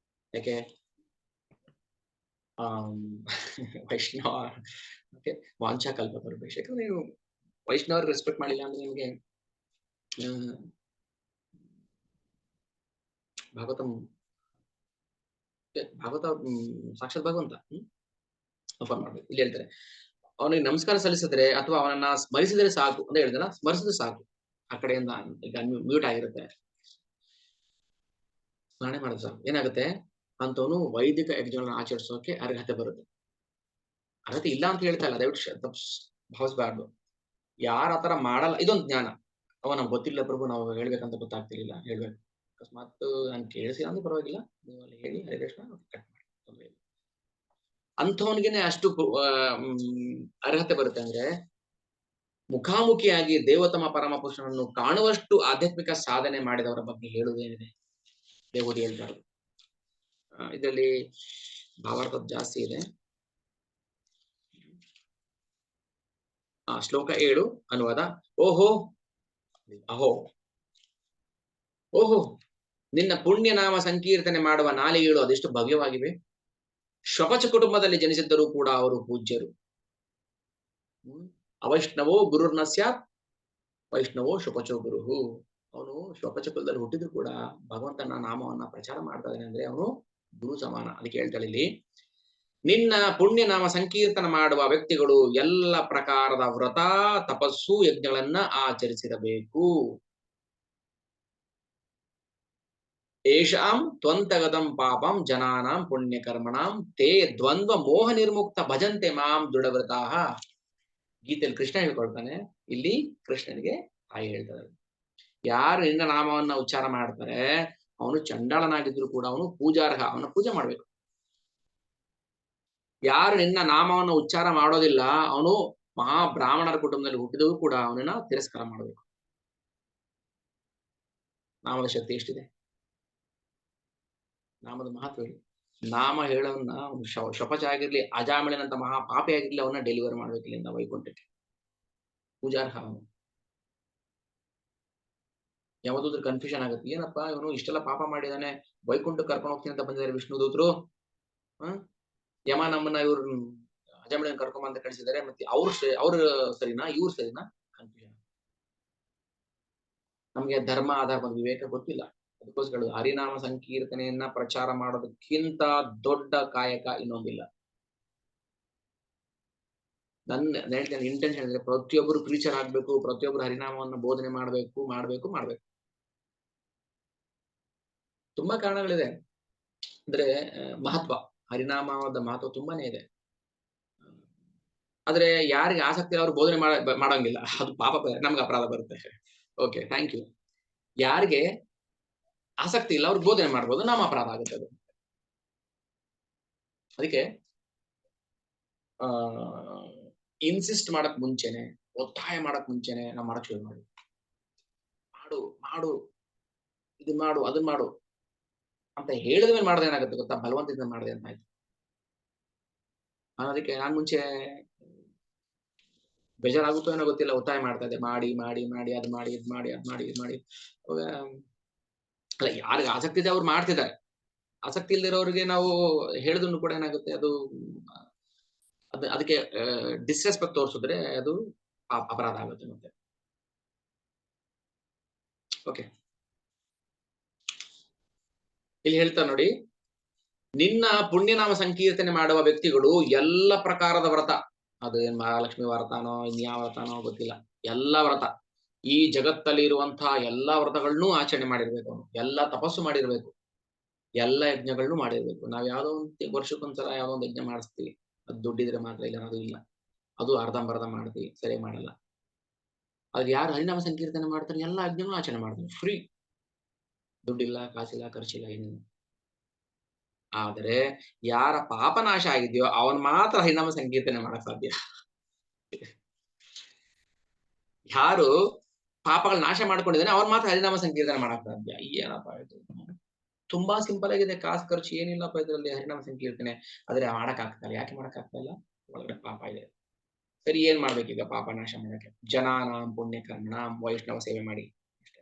ಯಾಕೆ ವೈಷ್ಣವ ಓಕೆ, ವಾಂಛಾ ಕಲ್ಪತರುಭ್ಯಶ್ಚ. ಯಾಕಂದ್ರೆ ನೀವು ವೈಷ್ಣವ್ರಿಗೆ ರೆಸ್ಪೆಕ್ಟ್ ಮಾಡಿಲ್ಲ ಅಂದ್ರೆ ನಿಮಗೆ ಭಾಗವತಂ ಭಾಗವತ ಸಾಕ್ಷಾತ್ ಭಗವಂತ ಆಫರ್ ಮಾಡ್ಬೇಕು. ಇಲ್ಲಿ ಹೇಳ್ತಾರೆ, ಅವನಿಗೆ ನಮಸ್ಕಾರ ಸಲ್ಲಿಸಿದ್ರೆ ಅಥವಾ ಅವನನ್ನ ಸ್ಮರಿಸಿದ್ರೆ ಸಾಕು ಅಂತ ಹೇಳಿದ್ರೆ, ಸ್ಮರಿಸಿದ್ರೆ ಸಾಕು. ಆ ಕಡೆಯಿಂದ ಈಗ ಮ್ಯೂಟ್ ಆಗಿರುತ್ತೆ, ಸ್ಮರಣೆ ಮಾಡಿದ್ರೆ ಸಾಕು. ಏನಾಗುತ್ತೆ, ಅಂತವನು ವೈದಿಕ ಯಜ್ಞಗಳನ್ನ ಆಚರಿಸೋಕೆ ಅರ್ಹತೆ ಬರುತ್ತೆ. ಅರ್ಹತೆ ಇಲ್ಲ ಅಂತ ಹೇಳ್ತಾ ಇಲ್ಲ, ದಯವಿಟ್ಟು ಭಾವಿಸಬಾರ್ದು. ಯಾರ ಆತರ ಮಾಡಲ್ಲ, ಇದೊಂದು ಜ್ಞಾನ. ನಮ್ಗೆ ಗೊತ್ತಿಲ್ಲ ಪ್ರಭು, ನಾವು ಹೇಳ್ಬೇಕಂತ ಗೊತ್ತಾಗ್ತಿರ್ಲಿಲ್ಲ, ಹೇಳ್ಬೇಕು. ಅಕಸ್ಮಾತ್ ನಾನು ಕೇಳಿಸಿಲ್ಲ ಅಂದ್ರೆ ಪರವಾಗಿಲ್ಲ, ನೀವು ಅಲ್ಲಿ ಹೇಳಿ, ಹರೇ ಕೃಷ್ಣ, ಕಟ್ ಮಾಡಿ, ತೊಂದರೆ ಇಲ್ಲ. ಅಂಥವನಿಗೆನೆ ಅಷ್ಟು ಅರ್ಹತೆ ಬರುತ್ತೆ ಅಂದ್ರೆ, ಮುಖಾಮುಖಿಯಾಗಿ ದೇವೋತ್ತಮ ಪರಮ ಪುರುಷನನ್ನು ಕಾಣುವಷ್ಟು ಆಧ್ಯಾತ್ಮಿಕ ಸಾಧನೆ ಮಾಡಿದವರ ಬಗ್ಗೆ ಹೇಳುವುದೇನಿದೆ, ದೇವರು ಹೇಳ್ತಾರೆ. ಇದರಲ್ಲಿ ಭಾವಾರ್ಥ ಜಾಸ್ತಿ ಇದೆ. ಶ್ಲೋಕ 7 ಅನುವಾದ. ಓಹೋ ಅಹೋ ಓಹೋ, ನಿನ್ನ ಪುಣ್ಯನಾಮ ಸಂಕೀರ್ತನೆ ಮಾಡುವ ನಾಲಿಗೆಗಳು ಅದೆಷ್ಟು ಭವ್ಯವಾಗಿವೆ. ಶ್ವಪಚ ಕುಟುಂಬದಲ್ಲಿ ಜನಿಸಿದ್ದರೂ ಕೂಡ ಅವರು ಪೂಜ್ಯರು. ಅವೈಷ್ಣವೋ ಗುರುರ್ನ ಸ್ಯಾತ್ ವೈಷ್ಣವೋ ಶ್ವಪಚೋ ಗುರುಹು. ಅವನು ಶ್ವಪಚ ಕುಲದಲ್ಲಿ ಹುಟ್ಟಿದ್ರು ಕೂಡ ಭಗವಂತನ ನಾಮವನ್ನ ಪ್ರಚಾರ ಮಾಡ್ತಾ ಇದ್ದಾನೆ ಅಂದ್ರೆ ಅವನು ಗುರು ಸಮಾನ. ಅದಕ್ಕೆ ಹೇಳ್ತಾಳೆ ಇಲ್ಲಿ, ನಿನ್ನ ಪುಣ್ಯನಾಮ ಸಂಕೀರ್ತನ ಮಾಡುವ ವ್ಯಕ್ತಿಗಳು ಎಲ್ಲ ಪ್ರಕಾರದ ವ್ರತ, ತಪಸ್ಸು, ಯಜ್ಞಗಳನ್ನ ಆಚರಿಸಿರಬೇಕು. ಏಷಾಂ ತ್ವಂತಗತಂ ಪಾಪಂ ಜನಾನಾಂ ಪುಣ್ಯಕರ್ಮಣಾಂ ತೇ ದ್ವಂದ್ವ ಮೋಹ ನಿರ್ಮುಕ್ತ ಭಜಂತೆ ಮಾಂ ದೃಢವ್ರತಾಃ. ಗೀತೆಯಲ್ಲಿ ಕೃಷ್ಣ ಹೇಳ್ಕೊಳ್ತಾನೆ, ಇಲ್ಲಿ ಕೃಷ್ಣನಿಗೆ ತಾಯಿ ಹೇಳ್ತಾರೆ, ಯಾರು ನಿನ್ನ ನಾಮವನ್ನ ಉಚ್ಚಾರ ಮಾಡ್ತಾರೆ ಅವನು ಚಂಡಾಳನಾಗಿದ್ರು ಕೂಡ ಅವನು ಪೂಜಾರ್ಹ, ಅವನ ಪೂಜೆ ಮಾಡ್ಬೇಕು. ಯಾರು ನಿನ್ನ ನಾಮವನ್ನು ಉಚ್ಚಾರ ಮಾಡೋದಿಲ್ಲ ಅವನು ಮಹಾಬ್ರಾಹ್ಮಣರ ಕುಟುಂಬದಲ್ಲಿ ಹುಟ್ಟಿದವು ಕೂಡ ಅವನನ್ನ ತಿರಸ್ಕಾರ ಮಾಡಬೇಕು. ನಾಮದ ಶಕ್ತಿ ಎಷ್ಟಿದೆ, ನಾಮದ ಮಹತ್ವ ಹೇಳಿ. ನಾಮ ಹೇಳೋನ್ನ ಶಪಚ ಆಗಿರ್ಲಿ, ಅಜಾಮಿಳನಂತ ಮಹಾ ಪಾಪಿ ಆಗಿರ್ಲಿ, ಅವನ್ನ ಡೆಲಿವರ್ ಮಾಡ್ಬೇಕು ಇಲ್ಲಿಂದ ವೈಕುಂಠಕ್ಕೆ. ಪೂಜಾರ್ಹ ಅವನು. ಯಾವತ್ತೂ ಕನ್ಫ್ಯೂಷನ್ ಆಗುತ್ತೆ, ಏನಪ್ಪ ಇವನು ಇಷ್ಟೆಲ್ಲ ಪಾಪ ಮಾಡಿದಾನೆ, ವೈಕುಂಠಕ್ಕೆ ಕರ್ಕೊಂಡು ಹೋಗ್ತೀನಿ ಅಂತ ಬಂದಿದ್ದಾರೆ ವಿಷ್ಣು ದೂತರು. ಯಮ ನಮ್ಮನ್ನ ಇವ್ರು ಅಜಾಮಿಳನ್ ಕರ್ಕೊಂಬ ಅಂತ ಕಳಿಸಿದ್ದಾರೆ, ಮತ್ತೆ ಅವ್ರು ಸರಿನಾ, ಇವ್ರು ಸರಿನಾ, ಕನ್ಫ್ಯೂಷನ್. ನಮ್ಗೆ ಧರ್ಮ ಅಧರ್ಮ ವಿವೇಕ ಗೊತ್ತಿಲ್ಲ. ಅದಕ್ಕೋಸ್ಕರ ಹರಿನಾಮ ಸಂಕೀರ್ತನೆಯನ್ನ ಪ್ರಚಾರ ಮಾಡೋದಕ್ಕಿಂತ ದೊಡ್ಡ ಕಾಯಕ ಇನ್ನೊಂದಿಲ್ಲ. ನನ್ನ ಹೇಳ್ತೇನೆ, ಇಂಟೆನ್ಷನ್ ಅಂದ್ರೆ ಪ್ರತಿಯೊಬ್ಬರು ಪ್ರೀಚರ್ ಆಗ್ಬೇಕು, ಪ್ರತಿಯೊಬ್ಬರು ಹರಿನಾಮವನ್ನು ಬೋಧನೆ ಮಾಡ್ಬೇಕು ಮಾಡ್ಬೇಕು ಮಾಡ್ಬೇಕು. ತುಂಬಾ ಕಾರಣಗಳಿದೆ, ಅಂದ್ರೆ ಮಹತ್ವ, ಹರಿನಾಮದ ಮಹತ್ವ ತುಂಬಾನೇ ಇದೆ. ಆದ್ರೆ ಯಾರಿಗೆ ಆಸಕ್ತಿ ಅವ್ರು ಬೋಧನೆ ಮಾಡಂಗಿಲ್ಲ, ಅದು ಪಾಪ, ನಮ್ಗೆ ಅಪರಾಧ ಬರುತ್ತೆ. Okay, thank you. ಯಾರಿಗೆ ಆಸಕ್ತಿ ಇಲ್ಲ ಅವ್ರಿಗೆ ಬೋಧನೆ ಮಾಡ್ಬೋದು, ನಮ್ಮ ಅಪರಾಧ ಆಗುತ್ತೆ ಅದು. ಅದಕ್ಕೆ ಇನ್ಸಿಸ್ಟ್ ಮಾಡಕ್ ಮುಂಚೆನೆ, ಒತ್ತಾಯ ಮಾಡಕ್ ಮುಂಚೆನೆ ನಾವು ಮಾಡಕ್ ಶುರು ಮಾಡಿ, ಮಾಡು ಮಾಡು ಇದನ್ ಮಾಡು ಅದನ್ ಮಾಡು ಅಂತ ಹೇಳಿದ ಮೇಲೆ ಮಾಡ್ದೆ ಏನಾಗುತ್ತೆ ಗೊತ್ತಾ, ಬಲವಂತದಿಂದ ಮಾಡಿದೆ ಅಂತ ಆಯ್ತು. ಅದಕ್ಕೆ ನಾನ್ ಮುಂಚೆ ಬೇಜಾರಾಗುತ್ತೋ ಏನೋ ಗೊತ್ತಿಲ್ಲ, ಒತ್ತಾಯ ಮಾಡ್ತಾ ಇದ್ದೆ, ಮಾಡಿ ಮಾಡಿ ಮಾಡಿ ಅದ್ ಮಾಡಿ ಇದ್ ಮಾಡಿ ಅದ್ ಮಾಡಿ ಇದ್ ಮಾಡಿ. ಅಲ್ಲ, ಯಾರಿಗೆ ಆಸಕ್ತಿ ಇದೆ ಅವ್ರು ಮಾಡ್ತಿದ್ದಾರೆ, ಆಸಕ್ತಿ ಇಲ್ದಿರೋರಿಗೆ ನಾವು ಹೇಳಿದ್ರು ಕೂಡ ಏನಾಗುತ್ತೆ, ಅದು ಅದಕ್ಕೆ ಡಿಸ್ರೆಸ್ಪೆಕ್ಟ್ ತೋರಿಸಿದ್ರೆ ಅದು ಅಪರಾಧ ಆಗುತ್ತೆ ಮತ್ತೆ. ಓಕೆ, ಇಲ್ಲಿ ಹೇಳ್ತಾರೆ ನೋಡಿ, ನಿನ್ನ ಪುಣ್ಯನಾಮ ಸಂಕೀರ್ತನೆ ಮಾಡುವ ವ್ಯಕ್ತಿಗಳು ಎಲ್ಲ ಪ್ರಕಾರದ ವ್ರತ, ಅದು ಏನ್ ಮಹಾಲಕ್ಷ್ಮಿ ವ್ರತನೋ ಇನ್ಯಾವ ವ್ರತನೋ ಗೊತ್ತಿಲ್ಲ, ಎಲ್ಲ ವ್ರತ, ಈ ಜಗತ್ತಲ್ಲಿ ಇರುವಂತಹ ಎಲ್ಲಾ ವ್ರತಗಳನ್ನೂ ಆಚರಣೆ ಮಾಡಿರ್ಬೇಕು ಅವನು, ಎಲ್ಲ ತಪಸ್ಸು ಮಾಡಿರ್ಬೇಕು, ಎಲ್ಲ ಯಜ್ಞಗಳನ್ನೂ ಮಾಡಿರ್ಬೇಕು. ನಾವ್ ಯಾವ್ದೋ ಒಂದು ವರ್ಷಕ್ಕೊಂದ್ಸಲ ಯಾವ್ದೋ ಒಂದು ಯಜ್ಞ ಮಾಡಿಸ್ತೀವಿ, ಅದು ದುಡ್ಡಿದ್ರೆ ಮಾತ್ರ, ಇಲ್ಲ ಅದು ಇಲ್ಲ, ಅದು ಅರ್ಧಂಬರ್ಧ ಮಾಡ್ತೀವಿ, ಸರಿ ಮಾಡಲ್ಲ. ಆದ್ರೆ ಯಾರು ಹರಿನಾಮ ಸಂಕೀರ್ತನೆ ಮಾಡ್ತಾರೆ ಎಲ್ಲ ಅಜ್ಞಾನ ಆಚರಣೆ ಮಾಡ್ತಾರೆ ಫ್ರೀ. ದುಡ್ಡಿಲ್ಲ, ಕಾಸಿಲ್ಲ, ಖರ್ಚಿಲ್ಲ, ಏನಿಲ್ಲ. ಆದರೆ ಯಾರ ಪಾಪನಾಶ ಆಗಿದೆಯೋ ಅವನ್ ಮಾತ್ರ ಹರಿನಾಮ ಸಂಕೀರ್ತನೆ ಮಾಡಕ್ ಸಾಧ್ಯ. ಯಾರು ಪಾಪಗಳ ನಾಶ ಮಾಡ್ಕೊಂಡಿದ್ದಾನೆ ಅವನ್ ಮಾತ್ರ ಹರಿನಾಮ ಸಂಕೀರ್ತನೆ ಮಾಡಕ್ ಸಾಧ್ಯ. ಏನಪ್ಪ ಇದು, ತುಂಬಾ ಸಿಂಪಲ್ ಆಗಿದೆ, ಕಾಸು ಖರ್ಚು ಏನಿಲ್ಲಪ್ಪ ಇದರಲ್ಲಿ, ಹರಿನಾಮ ಸಂಕೀರ್ತನೆ. ಆದ್ರೆ ಮಾಡಕ್ ಆಗ್ತಲ್ಲ. ಯಾಕೆ ಮಾಡಕ್ ಆಗ್ತಾ ಇಲ್ಲ? ಒಳಗಡೆ ಪಾಪ ಇದೆ. ಸರಿ, ಏನ್ ಮಾಡ್ಬೇಕೀಗ ಪಾಪ ನಾಶ ಮಾಡಕ್ಕೆ? ಜನಾನಾಂ ಪುಣ್ಯ ಕರ್ಮಣಾಂ ವೈಷ್ಣವ ಸೇವೆ ಮಾಡಿ ಅಷ್ಟೇ.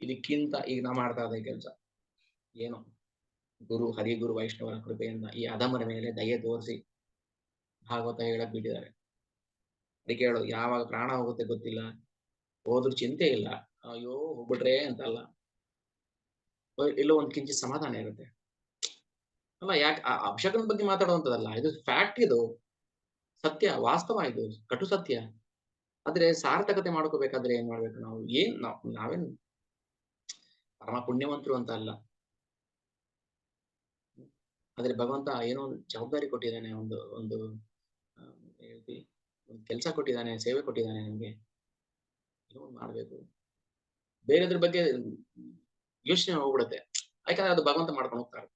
ಇದಕ್ಕಿಂತ ಈಗ ನಾ ಮಾಡ್ತಾ ಇದ್ದ ಕೆಲಸ ಏನು? ಗುರು ಹರಿಗುರು ವೈಷ್ಣವರ ಕೃಪೆಯಿಂದ ಈ ಅಧಮರ ಮೇಲೆ ದಯೆ ತೋರಿಸಿ ಭಾಗವತ ಹೇಳಕ್ ಬಿಟ್ಟಿದ್ದಾರೆ. ಅದಕ್ಕೆ ಹೇಳೋದು, ಯಾವಾಗ ಪ್ರಾಣ ಹೋಗುತ್ತೆ ಗೊತ್ತಿಲ್ಲ, ಹೋದ್ರೂ ಚಿಂತೆ ಇಲ್ಲ, ಅಯ್ಯೋ ಹೋಗ್ಬಿಟ್ರೆ ಅಂತಲ್ಲ, ಎಲ್ಲೋ ಒಂದ್ ಕಿಂಚಿತ್ ಸಮಾಧಾನ ಇರುತ್ತೆ ಅಲ್ಲ. ಯಾಕೆ ಅಪಶಕನ ಬಗ್ಗೆ ಮಾತಾಡುವಂತದಲ್ಲ, ಇದು ಫ್ಯಾಕ್ಟ್, ಇದು ಸತ್ಯ, ವಾಸ್ತವ, ಇದು ಕಟು ಸತ್ಯ. ಆದ್ರೆ ಸಾರ್ಥಕತೆ ಮಾಡ್ಕೋಬೇಕಾದ್ರೆ ಏನ್ ಮಾಡ್ಬೇಕು ನಾವು? ನಾವೇನ್ ಪರಮ ಪುಣ್ಯವಂತರು ಅಂತ ಅಲ್ಲ. ಆದ್ರೆ ಭಗವಂತ ಏನೋ ಒಂದು ಜವಾಬ್ದಾರಿ ಕೊಟ್ಟಿದ್ದಾನೆ, ಒಂದು ಒಂದು ಹೇಳ್ತಿ ಒಂದು ಕೆಲಸ ಕೊಟ್ಟಿದ್ದಾನೆ, ಸೇವೆ ಕೊಟ್ಟಿದ್ದಾನೆ ನಮ್ಗೆ, ಏನೋ ಒಂದು ಮಾಡ್ಬೇಕು. ಬೇರೆದ್ರ ಬಗ್ಗೆ ಯೋಚನೆ ಹೋಗ್ಬಿಡುತ್ತೆ, ಯಾಕಂದ್ರೆ ಅದು ಭಗವಂತ ಮಾಡ್ಕೊಂಡು ಹೋಗ್ತಾರೆ.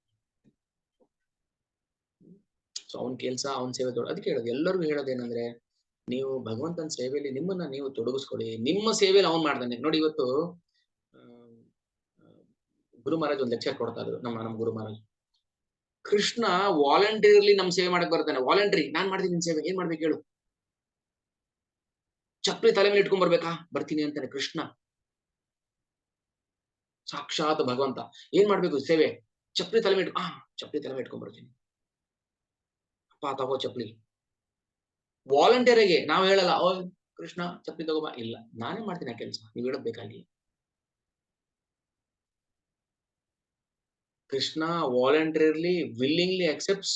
ಸೊ ಅವನ್ ಕೆಲ್ಸ, ಅವನ್ ಸೇವೆ ಅದಕ್ಕೆ ಹೇಳೋದು, ಎಲ್ಲರಿಗೂ ಹೇಳೋದೇನಂದ್ರೆ, ನೀವು ಭಗವಂತನ ಸೇವೆಯಲ್ಲಿ ನಿಮ್ಮನ್ನ ನೀವು ತೊಡಗಿಸ್ಕೊಳ್ಳಿ. ನಿಮ್ಮ ಸೇವೆಯಲ್ಲಿ ಅವನ್ ಮಾಡ್ತಾನೆ ನೋಡಿ. ಇವತ್ತು ಗುರು ಮಹಾರಾಜ್ ಒಂದು ಲೆಕ್ಚರ್ ಕೊಡ್ತಾ ಇದ್ರು, ನಮ್ಮ ಗುರು ಮಹಾರಾಜ್. ಕೃಷ್ಣ ವಾಲಂಟಿಯರ್ಲಿ ನಮ್ ಸೇವೆ ಮಾಡಕ್ ಬರ್ತಾನೆ. ವಾಲಂಟರಿ, ನಾನ್ ಮಾಡ್ತೀನಿ ನಿನ್ ಸೇವೆ, ಏನ್ ಮಾಡ್ಬೇಕು ಹೇಳು? ಚಪ್ಪಲಿ ತಲೆ ಮೇಲೆ ಇಟ್ಕೊಂಡ್ ಬರ್ಬೇಕಾ? ಬರ್ತೀನಿ ಅಂತಾನೆ ಕೃಷ್ಣ, ಸಾಕ್ಷಾತ್ ಭಗವಂತ. ಏನ್ ಮಾಡ್ಬೇಕು ಸೇವೆ? ಚಪ್ಪಲಿ ತಲೆ ಮೇಲೆ ಚಪ್ಪಲಿ ತಲೆ ಮೇಲೆ ಇಟ್ಕೊಂಡ್ ಬರ್ತೀನಿ, ಅಪ್ಪ ತಗೋ ಚಪ್ಪಲಿ. ವಾಲಂಟಿಯರಿಗೆ ನಾವ್ ಹೇಳಲ್ಲ, ಓ ಕೃಷ್ಣ ಚಪ್ಪಲಿ ತಗೋಬಾ, ಇಲ್ಲ, ನಾನೇ ಮಾಡ್ತೀನಿ ಆ ಕೆಲಸ, ನೀವ್ ಹೇಳೋದ್ ಬೇಕಾಗಿಲ್ಲ. Krishna voluntarily willingly accepts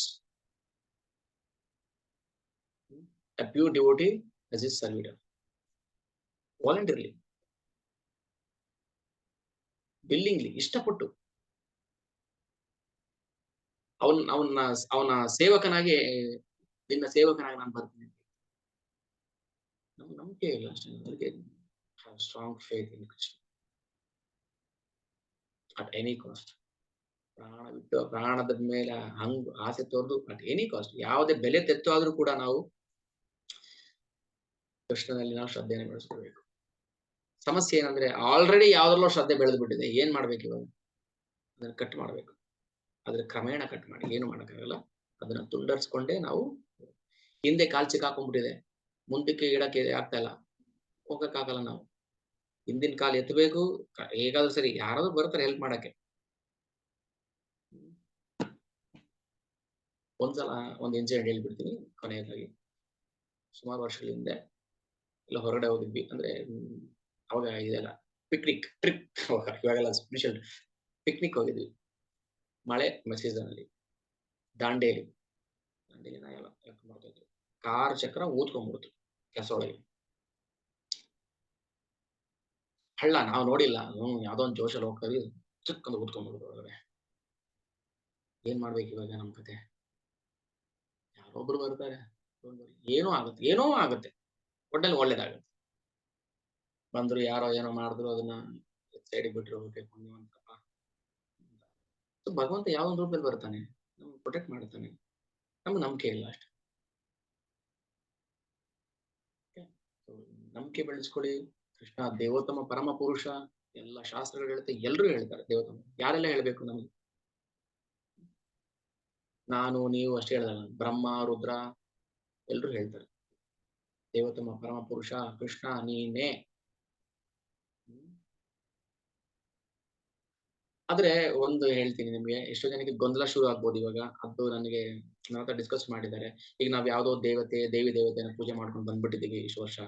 a pure devotee as his servitor. Voluntarily, willingly, ಇಷ್ಟಪಟ್ಟು ಅವನ ಸೇವಕನಾಗಿ, ನಿನ್ನ ಸೇವಕನಾಗಿ ನಾನು ಬರ್ತೀನಿ. ನಮ್ಗೆ ನಂಬಿಕೆ ಇಲ್ಲ ಅಷ್ಟೇ. ಅದಕ್ಕೆ strong faith in Krishna at any cost. ಪ್ರಾಣ ಬಿಟ್ಟು ಪ್ರಾಣದ ಮೇಲೆ ಹಂಗ್ ಆಸೆ ತೋರ್ದು ಅಟ್ ಎನಿ ಕಾಸ್ಟ್, ಯಾವುದೇ ಬೆಲೆ ತೆತ್ತು ಆದ್ರೂ ಕೂಡ ನಾವು ಕೃಷ್ಣನಲ್ಲಿ ನಾವು ಶ್ರದ್ಧೆಯನ್ನು ಬೆಳೆಸ್ಕೊಳ್ಬೇಕು. ಸಮಸ್ಯೆ ಏನಂದ್ರೆ, ಆಲ್ರೆಡಿ ಯಾವ್ದ್ರಲ್ಲೋ ಶ್ರದ್ಧೆ ಬೆಳೆದು ಬಿಟ್ಟಿದೆ. ಏನ್ ಮಾಡ್ಬೇಕು ಇವಾಗ? ಅದನ್ನ ಕಟ್ ಮಾಡ್ಬೇಕು. ಅದ್ರ ಕ್ರಮೇಣ ಕಟ್ ಮಾಡಿ, ಏನು ಮಾಡಕ್ಕಾಗಲ್ಲ. ಅದನ್ನ ತುಂಡರ್ಸ್ಕೊಂಡೇ ನಾವು, ಹಿಂದೆ ಕಾಲ್ ಸಿಕ್ಕಾಕೊಂಡ್ಬಿಟ್ಟಿದೆ, ಮುಂದಕ್ಕೆ ಇಡಕ್ಕೆ ಆಗ್ತಾ ಇಲ್ಲ, ಹೋಗಕ್ಕಾಗಲ್ಲ ನಾವು. ಹಿಂದಿನ ಕಾಲ್ ಎತ್ತಬೇಕು, ಹೇಗಾದ್ರೂ ಸರಿ, ಯಾರಾದ್ರೂ ಬರ್ತಾರೆ ಹೆಲ್ಪ್ ಮಾಡಕ್ಕೆ. ಒಂದ್ಸಲ ಒಂದ್ ಇನ್ಸಿಡೆಂಟ್ ಹೇಳ್ಬಿಡ್ತೀನಿ ಕೊನೆಯದಾಗಿ. ಸುಮಾರು ವರ್ಷಗಳ ಹಿಂದೆ ಎಲ್ಲ ಹೊರಗಡೆ ಹೋಗಿದ್ವಿ, ಅಂದ್ರೆ ಅವಾಗ ಇದೆಲ್ಲ ಪಿಕ್ನಿಕ್ ಟ್ರಿಪ್, ಇವಾಗೆಲ್ಲ ಸ್ಪೆಷಲ್ ಪಿಕ್ನಿಕ್ ಹೋಗಿದ್ವಿ. ಮಳೆ ಸೀಸನ್ ಅಲ್ಲಿ ದಾಂಡೇಲಿನ ಎಲ್ಲ ಮಾಡ್ತಾ ಇದ್ವಿ. ಕಾರ್ ಚಕ್ರ ಊದ್ಕೊಂಡ್ಬಿಡ್ತು ಕೆಸೊಳಗೆ. ಹಳ್ಳ ನಾವು ನೋಡಿಲ್ಲ, ಯಾವ್ದೋ ಒಂದು ಜೋಶಲ್ಲಿ ಹೋಗ್ತಾ ಚಿಕ್ಕಂದು ಊದ್ಕೊಂಡ್ಬಿಡ್ತು ಒಳಗಡೆ. ಏನ್ ಮಾಡ್ಬೇಕು ಇವಾಗ ನಮ್ ಕತೆ? ಯಾರೊಬ್ರು ಬರ್ತಾರೆ, ಏನೋ ಆಗುತ್ತೆ, ಒಟ್ಟಲ್ಲಿ ಒಳ್ಳೇದಾಗುತ್ತೆ. ಬಂದ್ರು, ಯಾರೋ ಏನೋ ಮಾಡಿದ್ರು, ಅದನ್ನ ಸೈಡಿಗೆ ಬಿಟ್ಟರು, ಪುಣ್ಯವಂತಪ್ಪ. ಭಗವಂತ ಯಾವ ಒಂದು ರೂಪದಲ್ಲಿ ಬರ್ತಾನೆ, ನಮ್ಗೆ ಪ್ರೊಟೆಕ್ಟ್ ಮಾಡ್ತಾನೆ. ನಮ್ಗೆ ನಂಬಿಕೆ ಇಲ್ಲ ಅಷ್ಟೇ. ನಂಬಿಕೆ ಬೆಳೆಸ್ಕೊಳ್ಳಿ. ಕೃಷ್ಣ ದೇವೋತ್ತಮ ಪರಮ ಪುರುಷ, ಎಲ್ಲ ಶಾಸ್ತ್ರಗಳು ಹೇಳುತ್ತೆ, ಎಲ್ಲರೂ ಹೇಳ್ತಾರೆ ದೇವೋತ್ತಮ. ಯಾರೆಲ್ಲ ಹೇಳ್ಬೇಕು ನಮ್ಗೆ? ನಾನು ನೀವು ಅಷ್ಟೇ ಹೇಳಲ್ಲ, ಬ್ರಹ್ಮ ರುದ್ರ ಎಲ್ರು ಹೇಳ್ತಾರೆ ದೇವೋತ್ತಮ ಪರಮ ಪುರುಷ ಕೃಷ್ಣ ನೀನೇ. ಆದ್ರೆ ಒಂದು ಹೇಳ್ತೀನಿ ನಿಮ್ಗೆ, ಎಷ್ಟೋ ಜನಕ್ಕೆ ಗೊಂದಲ ಶುರು ಆಗ್ಬೋದು ಇವಾಗ. ಅದು ನನಗೆ ನನ್ನ ಹತ್ರ ಡಿಸ್ಕಸ್ ಮಾಡಿದ್ದಾರೆ. ಈಗ ನಾವ್ ಯಾವ್ದೋ ದೇವಿ ದೇವತೆನ ಪೂಜೆ ಮಾಡ್ಕೊಂಡು ಬಂದ್ಬಿಟ್ಟಿದೀವಿ ಇಷ್ಟು ವರ್ಷ,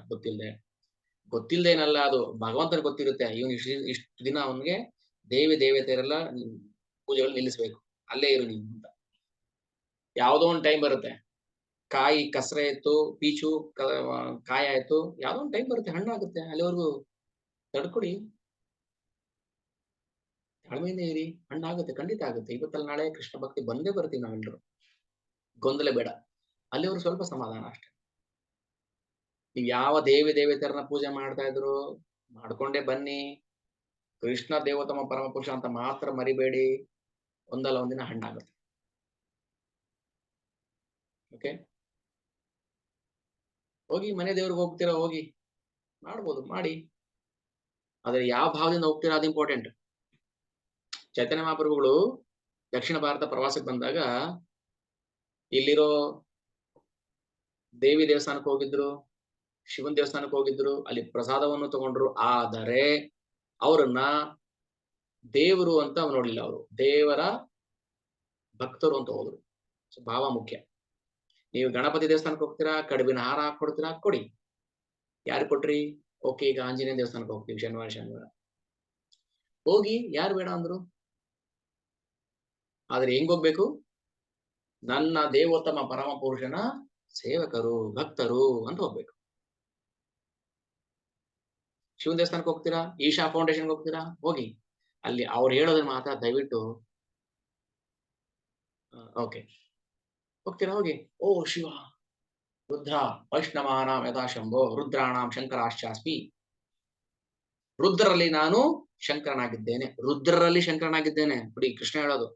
ಗೊತ್ತಿಲ್ದೆ ಏನಲ್ಲ, ಅದು ಭಗವಂತನ ಗೊತ್ತಿರುತ್ತೆ. ಇವನು ಇಷ್ಟು ದಿನ ಅವನ್ಗೆ ದೇವಿ ದೇವತೆಯರೆಲ್ಲ ಪೂಜೆಗಳು ನಿಲ್ಲಿಸ್ಬೇಕು, ಅಲ್ಲೇ ಇರು ನೀನು ಅಂತ. ಯಾವ್ದೋ ಒಂದು ಟೈಮ್ ಬರುತ್ತೆ, ಕಾಯಿ ಕಸರೆ ಆಯ್ತು, ಪೀಚು ಕಾಯಿ ಆಯ್ತು, ಯಾವ್ದೋ ಒಂದು ಟೈಮ್ ಬರುತ್ತೆ, ಹಣ್ಣಾಗುತ್ತೆ. ಅಲ್ಲಿವರೆಗೂ ತಡ್ಕೊಡಿ, ತಾಳ್ಮೆಯಿಂದ ಇರಿ, ಹಣ್ಣಾಗುತ್ತೆ, ಖಂಡಿತ ಆಗುತ್ತೆ. ಇವತ್ತಲ್ಲ ನಾಳೆ ಕೃಷ್ಣ ಭಕ್ತಿ ಬಂದೇ ಬರ್ತೀವಿ ನಾವೆಲ್ಲರೂ, ಗೊಂದಲ ಬೇಡ. ಅಲ್ಲಿವರೆಗೂ ಸ್ವಲ್ಪ ಸಮಾಧಾನ ಅಷ್ಟೇ. ನೀವು ಯಾವ ದೇವಿ ದೇವತೆಯರನ್ನ ಪೂಜೆ ಮಾಡ್ತಾ ಇದ್ರು ಮಾಡ್ಕೊಂಡೇ ಬನ್ನಿ. ಕೃಷ್ಣ ದೇವೋತ್ತಮ ಪರಮಪುರುಷ ಅಂತ ಮಾತ್ರ ಮರಿಬೇಡಿ. ಒಂದಲ್ಲ ಒಂದಿನ ಹಣ್ಣಾಗುತ್ತೆ. ಓಕೆ, ಹೋಗಿ ಮನೆ ದೇವ್ರಿಗೆ ಹೋಗ್ತೀರಾ, ಹೋಗಿ ಮಾಡ್ಬೋದು, ಮಾಡಿ. ಆದ್ರೆ ಯಾವ ಭಾವದಿಂದ ಹೋಗ್ತೀರಾ ಅದು ಇಂಪಾರ್ಟೆಂಟ್. ಚೈತನ್ಯ ಮಹಾಪ್ರಭುಗಳು ದಕ್ಷಿಣ ಭಾರತ ಪ್ರವಾಸಕ್ಕೆ ಬಂದಾಗ ಇಲ್ಲಿರೋ ದೇವಿ ದೇವಸ್ಥಾನಕ್ಕೆ ಹೋಗಿದ್ರು, ಶಿವನ್ ದೇವಸ್ಥಾನಕ್ಕೆ ಹೋಗಿದ್ರು, ಅಲ್ಲಿ ಪ್ರಸಾದವನ್ನು ತಗೊಂಡ್ರು. ಆದರೆ ಅವರನ್ನ ದೇವರು ಅಂತ ನೋಡ್ಲಿಲ್ಲ, ಅವರು ದೇವರ ಭಕ್ತರು ಅಂತ ಹೋದ್ರು. ಸೊ ಭಾವ ಮುಖ್ಯ. ನೀವು ಗಣಪತಿ ದೇವಸ್ಥಾನಕ್ಕೆ ಹೋಗ್ತೀರಾ, ಕಡುಬಿನ ಹಾರ ಹಾಕೊಡ್ತೀರಾ, ಕೊಡಿ. ಯಾರು ಕೊಟ್ರಿ? ಓಕೆ, ಈಗ ಆಂಜನೇಯ ದೇವಸ್ಥಾನಕ್ಕೆ ಹೋಗ್ತೀವಿ ಶನಿವಾರ ಹೋಗಿ, ಯಾರು ಬೇಡ ಅಂದ್ರು? ಆದ್ರೆ ಹೆಂಗ್ ಹೋಗ್ಬೇಕು? ನನ್ನ ದೇವೋತ್ತಮ ಪರಮ ಪುರುಷನ ಸೇವಕರು, ಭಕ್ತರು ಅಂತ ಹೋಗ್ಬೇಕು. ಶಿವನ ದೇವಸ್ಥಾನಕ್ಕೆ ಹೋಗ್ತೀರಾ, ಈಶಾ ಫೌಂಡೇಶನ್ಗೆ ಹೋಗ್ತೀರಾ, ಹೋಗಿ. ಅಲ್ಲಿ ಅವ್ರು ಹೇಳೋದನ್ನ ಮಾತ್ರ ದಯವಿಟ್ಟು ಓಕೆ ಹೋಗ್ತೀರಾ, ಹೋಗಿ. ಓ ಶಿವ ರುದ್ರ ವೈಷ್ಣವಾನಾಂ ಯಥಾ ಶಂಭೋ ರುದ್ರಾಣಾಂ ಶಂಕರಾಶ್ಚಾಸ್ಮಿ. ರುದ್ರರಲ್ಲಿ ನಾನು ಶಂಕರನಾಗಿದ್ದೇನೆ, ರುದ್ರರಲ್ಲಿ ಶಂಕರನಾಗಿದ್ದೇನೆ. ಬಿಡಿ, ಕೃಷ್ಣ ಹೇಳೋದು.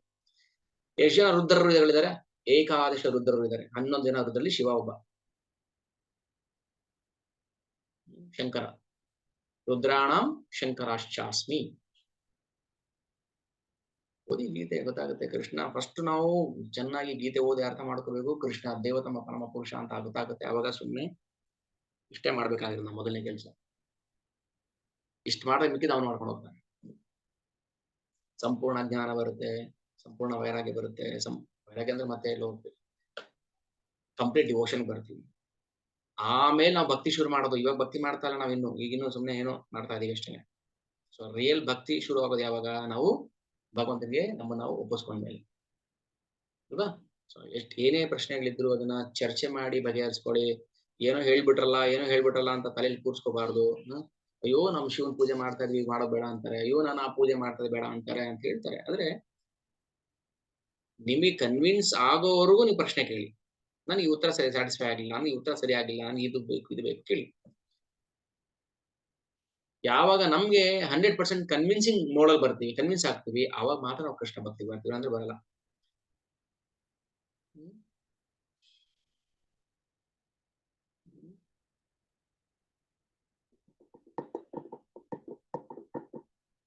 ಎಷ್ಟು ಜನ ರುದ್ರರು ಹೇಳಿದ್ದಾರೆ? ಏಕಾದಶ ರುದ್ರರು ಇದ್ದಾರೆ. 11 ಜನ ರುದ್ರಲ್ಲಿ ಶಿವ ಒಬ್ಬ, ಶಂಕರ. ರುದ್ರಾಣಾಂ ಶಂಕರಾಶ್ಚಾಸ್ಮಿ. ಓದಿ ಗೀತೆ, ಗೊತ್ತಾಗುತ್ತೆ. ಕೃಷ್ಣ ಫಸ್ಟ್ ನಾವು ಚೆನ್ನಾಗಿ ಗೀತೆ ಓದಿ ಅರ್ಥ ಮಾಡ್ಕೋಬೇಕು. ಕೃಷ್ಣ ದೇವತಮ ಪರಮ ಪುರುಷ ಅಂತ ಗೊತ್ತಾಗುತ್ತೆ. ಅವಾಗ ಸುಮ್ಮನೆ ಇಷ್ಟೇ ಮಾಡ್ಬೇಕಾಗಿರೋದು ನಮ್ಮ ಮೊದಲನೇ ಕೆಲಸ. ಇಷ್ಟು ಮಾಡಿದ್ರೆ ಮಿಕ್ಕಿದ ಅವ್ನು ಮಾಡ್ಕೊಂಡು ಹೋಗ್ತಾನೆ. ಸಂಪೂರ್ಣ ಜ್ಞಾನ ಬರುತ್ತೆ, ಸಂಪೂರ್ಣ ವೈರಾಗ್ಯ ಬರುತ್ತೆ. ವೈರಾಗ್ಯ ಅಂದ್ರೆ ಮತ್ತೆ ಎಲ್ಲ ಹೋಗ್ತೀವಿ, ಕಂಪ್ಲೀಟ್ ಡಿವೋಷನ್ ಬರ್ತೀವಿ. ಆಮೇಲೆ ನಾವು ಭಕ್ತಿ ಶುರು ಮಾಡೋದು. ಇವಾಗ ಭಕ್ತಿ ಮಾಡ್ತಾ ಇಲ್ಲ ನಾವು, ಈಗಿನ್ನೂ ಸುಮ್ಮನೆ ಏನೋ ಮಾಡ್ತಾ ಇದೀವಿ ಅಷ್ಟೇ. ಸೊ ರಿಯಲ್ ಭಕ್ತಿ ಶುರು ಆಗೋದು ಯಾವಾಗ? ನಾವು ಭಗವಂತನಿಗೆ ನಮ್ಮನ್ನು ನಾವು ಒಪ್ಪಿಸ್ಕೊಂಡ್ಮೇಲೆ, ಅಲ್ವಾ? ಸೊ ಏನೇ ಪ್ರಶ್ನೆಗಳಿದ್ರು ಅದನ್ನ ಚರ್ಚೆ ಮಾಡಿ ಬಗೆಹರಿಸ್ಕೊಳ್ಳಿ. ಏನೋ ಹೇಳ್ಬಿಟ್ರಲ್ಲ ಅಂತ ತಲೆಯಲ್ಲಿ ಕೂರ್ಸ್ಕೋಬಾರ್ದು. ಅಯ್ಯೋ ನಮ್ ಶಿವನ್ ಪೂಜೆ ಮಾಡ್ತಾ ಇದೀವಿ, ಮಾಡೋದ್ ಬೇಡ ಅಂತಾರೆ. ಅಯ್ಯೋ ನಾನು ಆ ಪೂಜೆ ಮಾಡ್ತಾ ಬೇಡ ಅಂತಾರೆ ಅಂತ ಹೇಳ್ತಾರೆ. ಆದ್ರೆ ನಿಮಗೆ ಕನ್ವಿನ್ಸ್ ಆಗೋವರೆಗೂ ನೀವು ಪ್ರಶ್ನೆ ಕೇಳಿ. ನನಗೆ ಉತ್ತರ ಸರಿ ಸ್ಯಾಟಿಸ್ಫೈ ಆಗಿಲ್ಲ, ನನಗೆ ಉತ್ತರ ಸರಿ ಆಗಿಲ್ಲ, ನನಗೆ ಇದು ಬೇಕು ಕೇಳಿ. ಯಾವಾಗ ನಮ್ಗೆ 100% ಕನ್ವಿನ್ಸಿಂಗ್ ಮೋಡಲ್ ಬರ್ತೀವಿ, ಕನ್ವಿನ್ಸ್ ಆಗ್ತೀವಿ, ಅವಾಗ ಮಾತ್ರ ನಾವು ಕೃಷ್ಣ ಭಕ್ತಿ ಬರ್ತೀವಿ, ಅಂದ್ರೆ ಬರಲ್ಲ.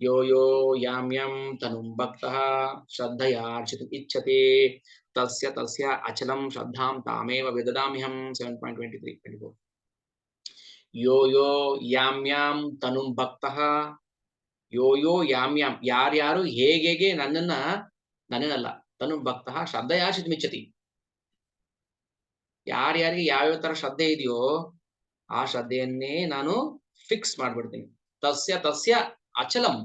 ಯೋ ಯೋ ಯಾಂ ಯಾಂ ತನುಂ ಭಕ್ತಃ ಶ್ರದ್ಧಯಾರ್ಚಿತುಂ ಇಚ್ಛತಿ ತಸ್ಯ ತಸ್ಯ ಅಚಲಂ ಶ್ರದ್ಧಾಂ ತಾಮೇವ ವಿದದಾಮ್ಯಹಂ. 7.23-24. ಯೋ ಯೋ ಯಾಂ ಯಾಂ ತನುಂ ಭಕ್ತಃ, ಯೋ ಯೋ ಯಾಂ ಯಾಂ, ಯಾರ್ಯಾರು ಹೇಗೆ ನನ್ನನ್ನಲ್ಲ, ತನುಂ ಭಕ್ತಃ ಶ್ರದ್ಧಯಾರ್ಚಿತುಂ ಇಚ್ಛತಿ, ಯಾರ್ಯಾರಿಗೆ ಯಾವ್ಯಾವ ತರ ಶ್ರದ್ಧೆ ಇದೆಯೋ ಆ ಶ್ರದ್ಧೆಯನ್ನೇ ನಾನು ಫಿಕ್ಸ್ ಮಾಡ್ಬಿಡ್ತೀನಿ. ತಸ್ಯ ತಸ್ಯ ಅಚಲಂ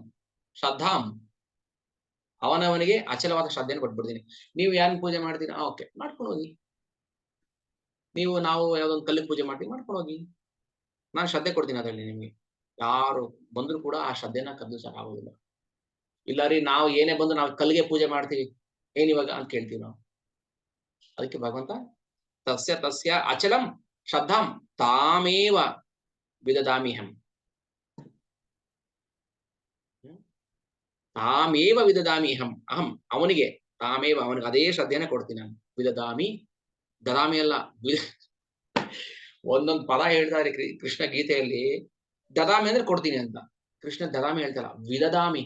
ಶ್ರದ್ಧಾಂ, ಅವನವನಿಗೆ ಅಚಲವಾದ ಶ್ರದ್ಧೆಯನ್ನು ಕೊಟ್ಬಿಡ್ತೀನಿ. ನೀವು ಯಾರನ್ನ ಪೂಜೆ ಮಾಡ್ತೀರಾ, ಓಕೆ ಮಾಡ್ಕೊಂಡು ಹೋಗಿ. ನಾವು ಯಾವ್ದೊಂದು ಕಲ್ಲಿಗೆ ಪೂಜೆ ಮಾಡ್ತೀವಿ, ಮಾಡ್ಕೊಂಡು ಹೋಗಿ. ನಾನು ಶ್ರದ್ಧೆ ಕೊಡ್ತೀನಿ ಅದರಲ್ಲಿ. ನಿಮ್ಗೆ ಯಾರು ಬಂದ್ರು ಕೂಡ ಆ ಶ್ರದ್ಧೆನ ಕದಲಿಸಕ್ಕಾಗೋದಿಲ್ಲ. ಇಲ್ಲ ರೀ, ನಾವು ಏನೇ ಬಂದು ನಾವು ಕಲ್ಲಿಗೆ ಪೂಜೆ ಮಾಡ್ತೀವಿ, ಏನಿವಾಗ ಅಂತ ಕೇಳ್ತೀವಿ ನಾವು. ಅದಕ್ಕೆ ಭಗವಂತ ತಸ್ಯ ತಸ್ಯ ಅಚಲಂ ಶ್ರದ್ಧಾಂ ತಾಮೇವ ವಿದದಾಮಿಹಂ, ತಾಮೇವ ವಿದದಾಮಿಹಂ, ಅಹಂ ಅವನಿಗೆ, ತಾಮೇವ ಅವನಿಗೆ ಅದೇ ಶ್ರದ್ಧೆನ ಕೊಡ್ತೀನಿ ನಾನು. ವಿದದಾಮಿ, ದದಾಮಿ ಅಲ್ಲ, ಒಂದೊಂದು ಪದ ಹೇಳ್ತಾರೆ ಕೃಷ್ಣ ಗೀತೆಯಲ್ಲಿ. ದದಾಮಿ ಅಂದ್ರೆ ಕೊಡ್ತೀನಿ ಅಂತ, ಕೃಷ್ಣ ದದಾಮಿ ಹೇಳ್ತಾರ, ವಿದದಾಮಿ.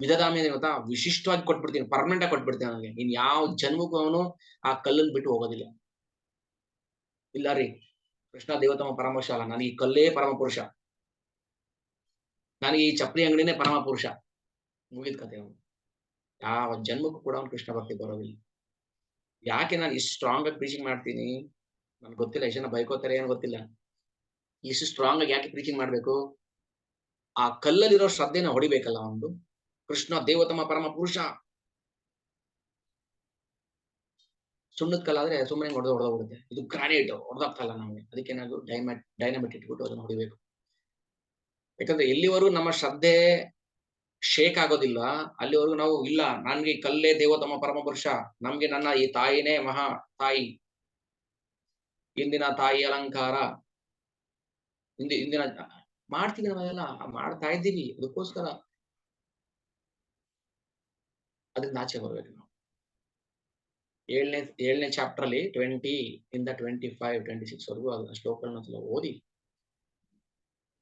ವಿದದಾಮಿ ಅಂದ್ರೆ ಗೊತ್ತಾ, ವಿಶಿಷ್ಟವಾಗಿ ಕೊಟ್ಬಿಡ್ತೀನಿ, ಪರ್ಮನೆಂಟ್ ಆಗಿ ಕೊಟ್ಬಿಡ್ತೀನಿ ಅವನಿಗೆ. ಇನ್ ಯಾವ ಜನ್ಮಕ್ಕೂ ಅವನು ಆ ಕಲ್ಲನ್ನು ಬಿಟ್ಟು ಹೋಗೋದಿಲ್ಲ. ಇಲ್ಲ ರೀ, ಕೃಷ್ಣ ದೇವತಮ ಪರಮಪುರುಷ ಅಲ್ಲ, ನನಗೆ ಈ ಕಲ್ಲೇ ಪರಮ ಪುರುಷ, ನನಗೆ ಈ ಚಪ್ಪಲಿ ಅಂಗಡಿನೇ ಪರಮ ಪುರುಷ, ಮುಗಿದ ಕತೆ ಅವನು. ಯಾವ ಜನ್ಮಕ್ಕೂ ಕೂಡ ಅವನು ಕೃಷ್ಣ ಭಕ್ತಿ ಬರೋದಿಲ್ಲ. ಯಾಕೆ ನಾನು ಇಷ್ಟು ಸ್ಟ್ರಾಂಗ್ ಆಗಿ ಪ್ರೀಚಿಂಗ್ ಮಾಡ್ತೀನಿ ನನ್ಗೆ ಗೊತ್ತಿಲ್ಲ. ಎಷ್ಟು ಜನ ಬೈಕೋತಾರೆ ಏನು ಗೊತ್ತಿಲ್ಲ. ಇಷ್ಟು ಸ್ಟ್ರಾಂಗ್ ಆಗಿ ಯಾಕೆ ಪ್ರೀಚಿಂಗ್ ಮಾಡ್ಬೇಕು? ಆ ಕಲ್ಲಲ್ಲಿರೋ ಶ್ರದ್ಧೆನ ಹೊಡಿಬೇಕಲ್ಲ ಒಂದು. ಕೃಷ್ಣ ದೇವತಮ ಪರಮ ಪುರುಷ, ಸುಣ್ಣದ ಕಲ್ಲಾದ್ರೆ ಸುಮ್ಮನೆ ಹೊಡೆದೋಗ್ಬಿಡುತ್ತೆ. ಇದು ಗ್ರಾನೈಟ್ ಹೊಡೆದಾಗ್ತಲ್ಲ ನಮಗೆ. ಅದಕ್ಕೆ ನಾವು ಡೈನಮಿಟ್ ಇಟ್ಬಿಟ್ಟು ಅದನ್ನ ಹೊಡಿಬೇಕು. ಯಾಕಂದ್ರೆ ಎಲ್ಲಿವರೆಗೂ ನಮ್ಮ ಶ್ರದ್ಧೆ ಶೇಕ್ ಆಗೋದಿಲ್ಲ ಅಲ್ಲಿವರೆಗೂ ನಾವು ಇಲ್ಲ, ನನ್ಗೆ ಕಲ್ಲೇ ದೇವತಮ ಪರಮ ಪುರುಷ, ನಮ್ಗೆ ನನ್ನ ಈ ತಾಯಿನೇ ಮಹಾ ತಾಯಿ, ಇಂದಿನ ತಾಯಿ ಅಲಂಕಾರ, ಇಂದಿನ ಮಾಡ್ತೀವಿ ನಾವೆಲ್ಲ, ಮಾಡ್ತಾ ಇದ್ದೀವಿ. ಅದಕ್ಕೋಸ್ಕರ ಅದರಿಂದ ಆಚೆ ಬರ್ಬೇಕು ನಾವು. 7ನೇ ಚಾಪ್ಟರ್ ಅಲ್ಲಿ 20 ಇಂದ 25, 26 ವರೆಗೂ ಆ ಶ್ಲೋಕಗಳನ್ನ ಓದಿ.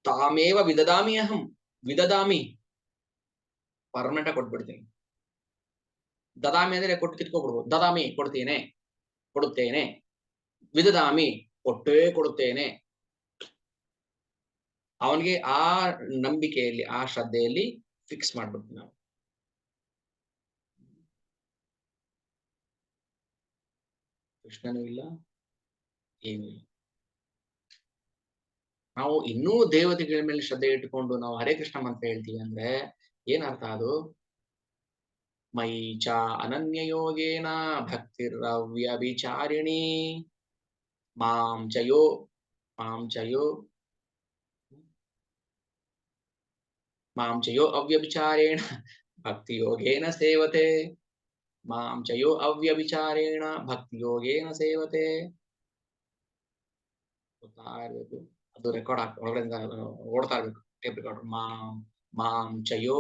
ತಾಮೇವ ವಿದದಾಮಿ ಅಹಂ, ವಿದದಾಮಿ ಪರ್ಮನೆಂಟ್ ಆಗಿ ಕೊಟ್ಬಿಡ್ತೀನಿ. ದದಾಮಿ ಅಂದ್ರೆ ಕೊಟ್ಟು ಕಿತ್ಕೊಬಿಡ್ಬೋದು. ದದಾಮಿ ಕೊಡ್ತೇನೆ, ಕೊಡುತ್ತೇನೆ. ವಿದದಾಮಿ ಕೊಟ್ಟೇ ಕೊಡುತ್ತೇನೆ. ಅವನಿಗೆ ಆ ನಂಬಿಕೆಯಲ್ಲಿ, ಆ ಶ್ರದ್ಧೆಯಲ್ಲಿ ಫಿಕ್ಸ್ ಮಾಡ್ಬಿಡ್ತೀವಿ ನಾವು. ಕೃಷ್ಣನೂ ಇಲ್ಲ, ಏನೂ ಇಲ್ಲ. ನಾವು ಇನ್ನೂ ದೇವತೆಗಳ ಮೇಲೆ ಶ್ರದ್ಧೆ ಇಟ್ಟುಕೊಂಡು ನಾವು ಹರೇ ಕೃಷ್ಣ ಮಂತ್ರ ಹೇಳ್ತೀವಿ ಅಂದ್ರೆ ಏನರ್ಥ ಅದು? ಮೈ ಚ ಅನನ್ಯ ಯೋಗೇನ ಭಕ್ತಿರವ್ಯಭಿಚಾರಿಣಿ ಮಾಂ ಚಯೋ ಮಾಂ ಚಯೋ ಮಾಂ ಚಯೋ ಅವ್ಯಭಿಚಾರೇಣ ಭಕ್ತಿ ಯೋಗೇನ ಸೇವತೆ. ಮಾಂ ಚಯೋ ಅವ್ಯಭಿಚಾರೇಣ ಭಕ್ತಿ ಯೋಗೇನ ಸೇವತೆ. ಗೊತ್ತಾ ಇರ್ಬೇಕು, ಅದು ರೆಕಾರ್ಡ್ ಒಳಗಡೆಯಿಂದ ಓಡ್ತಾ ಇರ್ಬೇಕು ಟೇಪ್ ರೆಕಾರ್ಡ್. ಮಾಂ ಚಯೋ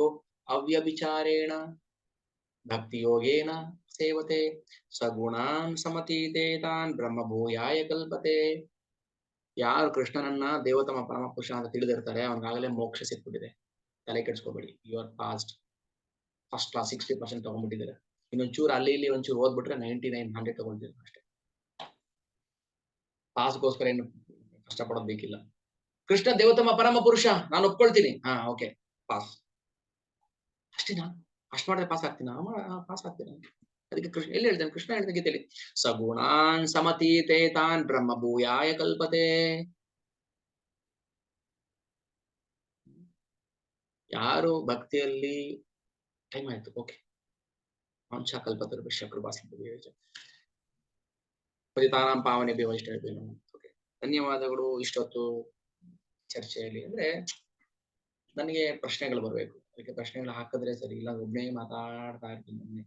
ಅವ್ಯಭಿಚಾರೇಣ ಭಕ್ತಿ ಯೋಗೇನ ಸೇವತೆ ಸಗುಣಾನ್ ಸಮತೀತೆ ತಾನ್ ಬ್ರಹ್ಮಭೂಯಾಯ ಕಲ್ಪತೆ. ಯಾರು ಕೃಷ್ಣನನ್ನ ದೇವತಮ ಪರಮ ಪುರುಷ ಅಂತ ತಿಳಿದಿರ್ತಾರೆ ಅವನಿಗಾಗಲೇ ಮೋಕ್ಷ ಸಿಕ್ಬಿಟ್ಟಿದೆ. ತಲೆ ಕೆಡಿಸ್ಕೋಬೇಡಿ. You are passed first class 60% ತಗೊಂಡ್ಬಿಟ್ಟಿದ್ದಾರೆ. ಇನ್ನೊಂಚೂರು ಅಲ್ಲಿ ಇಲ್ಲಿ ಒಂಚೂರು ಓದ್ಬಿಟ್ರೆ 99, 100 ತಗೊಳ್ತೀರಿ ಅಷ್ಟೇ. ಪಾಸ್ಗೋಸ್ಕರ ಏನು ಕಷ್ಟಪಡೋದು ಬೇಕಿಲ್ಲ. ಕೃಷ್ಣ ದೇವತಮ ಪರಮ ಪುರುಷ ನಾನು ಒಪ್ಕೊಳ್ತೀನಿ, ಹಾ ಓಕೆ ಪಾಸ್. ಅಷ್ಟೇನಾ? ಅಷ್ಟು ಮಾಡಿದ್ರೆ ಪಾಸ್ ಆಗ್ತೀನಾ? ಪಾಸ್ ಆಗ್ತೀನ. ಅದಕ್ಕೆ ಕೃಷ್ಣ ಎಲ್ಲಿ ಹೇಳ್ತಾನೆ? ಕೃಷ್ಣ ಹೇಳ್ತಾನೆ ಗೀತೆಯಲ್ಲಿ ಸಗುಣಾನ್ ಸಮತೀತೆ ತಾನ್ ಬ್ರಹ್ಮಭೂಯಾಯ ಕಲ್ಪತೆ. ಯಾರು ಭಕ್ತಿಯಲ್ಲಿ ಟೈಮ್ ಆಯ್ತು, ಓಕೆ. ಅಂಶ ಕಲ್ಪತರು ವಿಶ್ವ ಕೃಪಾ ಸಿದ್ಧ ಪತಿತಾನಾಂ ಪಾವನೇಭ್ಯೋ ವೈಷ್ಣವೇಭ್ಯೋ ನಮಃ. ಓಕೆ, ಧನ್ಯವಾದಗಳು. ಇಷ್ಟೊತ್ತು ಚರ್ಚೆಯಲ್ಲಿ ಅಂದ್ರೆ ನನಗೆ ಪ್ರಶ್ನೆಗಳು ಬರಬೇಕು. ಅದಕ್ಕೆ ಪ್ರಶ್ನೆಗಳು ಹಾಕಿದ್ರೆ ಸರಿ, ಇಲ್ಲ ಒಬ್ಬನೇ ಮಾತಾಡ್ತಾ ಇರ್ತೀನಿ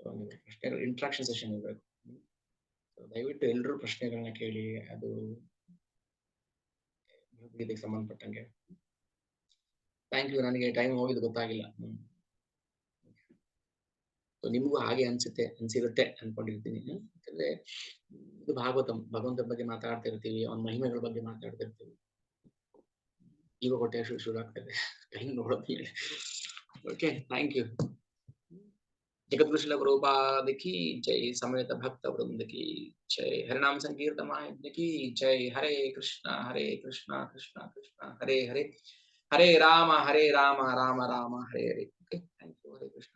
ಒಬ್ಬನೇ. ಪ್ರಶ್ನೆಗಳು ಇಂಟ್ರಾಕ್ಷನ್ ಸೆಷನ್ ಇರಬೇಕು. ದಯವಿಟ್ಟು ಎಲ್ಲರೂ ಪ್ರಶ್ನೆಗಳನ್ನ ಕೇಳಿ, ಅದು ಇದಕ್ಕೆ ಸಂಬಂಧಪಟ್ಟಂಗೆ. Thank you. ನನಗೆ ಟೈಮ್ ಹೋಗಿದ್ದು ಗೊತ್ತಾಗಿಲ್ಲ. ನಿಮಗೂ ಹಾಗೆ ಅನ್ಸಿರುತ್ತೆ ಅನ್ಕೊಂಡಿರ್ತೀನಿ. ಯಾಕಂದ್ರೆ ಇದು ಭಾಗವತಂ, ಭಗವಂತನ ಬಗ್ಗೆ ಮಾತಾಡ್ತಿರ್ತೀವಿ, ಅವನ ಮಹಿಮೆಗಳ ಬಗ್ಗೆ ಮಾತಾಡ್ತಿರ್ತೀವಿ. ಈಗ ಹೊಟ್ಟೆ ಶುರು ಆಗ್ತದೆ ಟೈಮ್ ನೋಡೋದ್ಮೇಲೆ. Okay, thank you. ಜಗದ್ಗುರು ಪ್ರಭುಪಾದ ಕಿ ಜೈ, ಸಮೇತ ಭಕ್ತ ವೃಂದ ಕಿ ಜೈ, ಹರಿನಾಮ ಸಂಕೀರ್ತನ ಮಹಾಯಜ್ಞ ಕಿ ಜೈ. Hare Krishna Krishna Krishna Hare Hare, Hare Rama Rama Rama Hare Hare. Okay, thank you. Hare Krishna.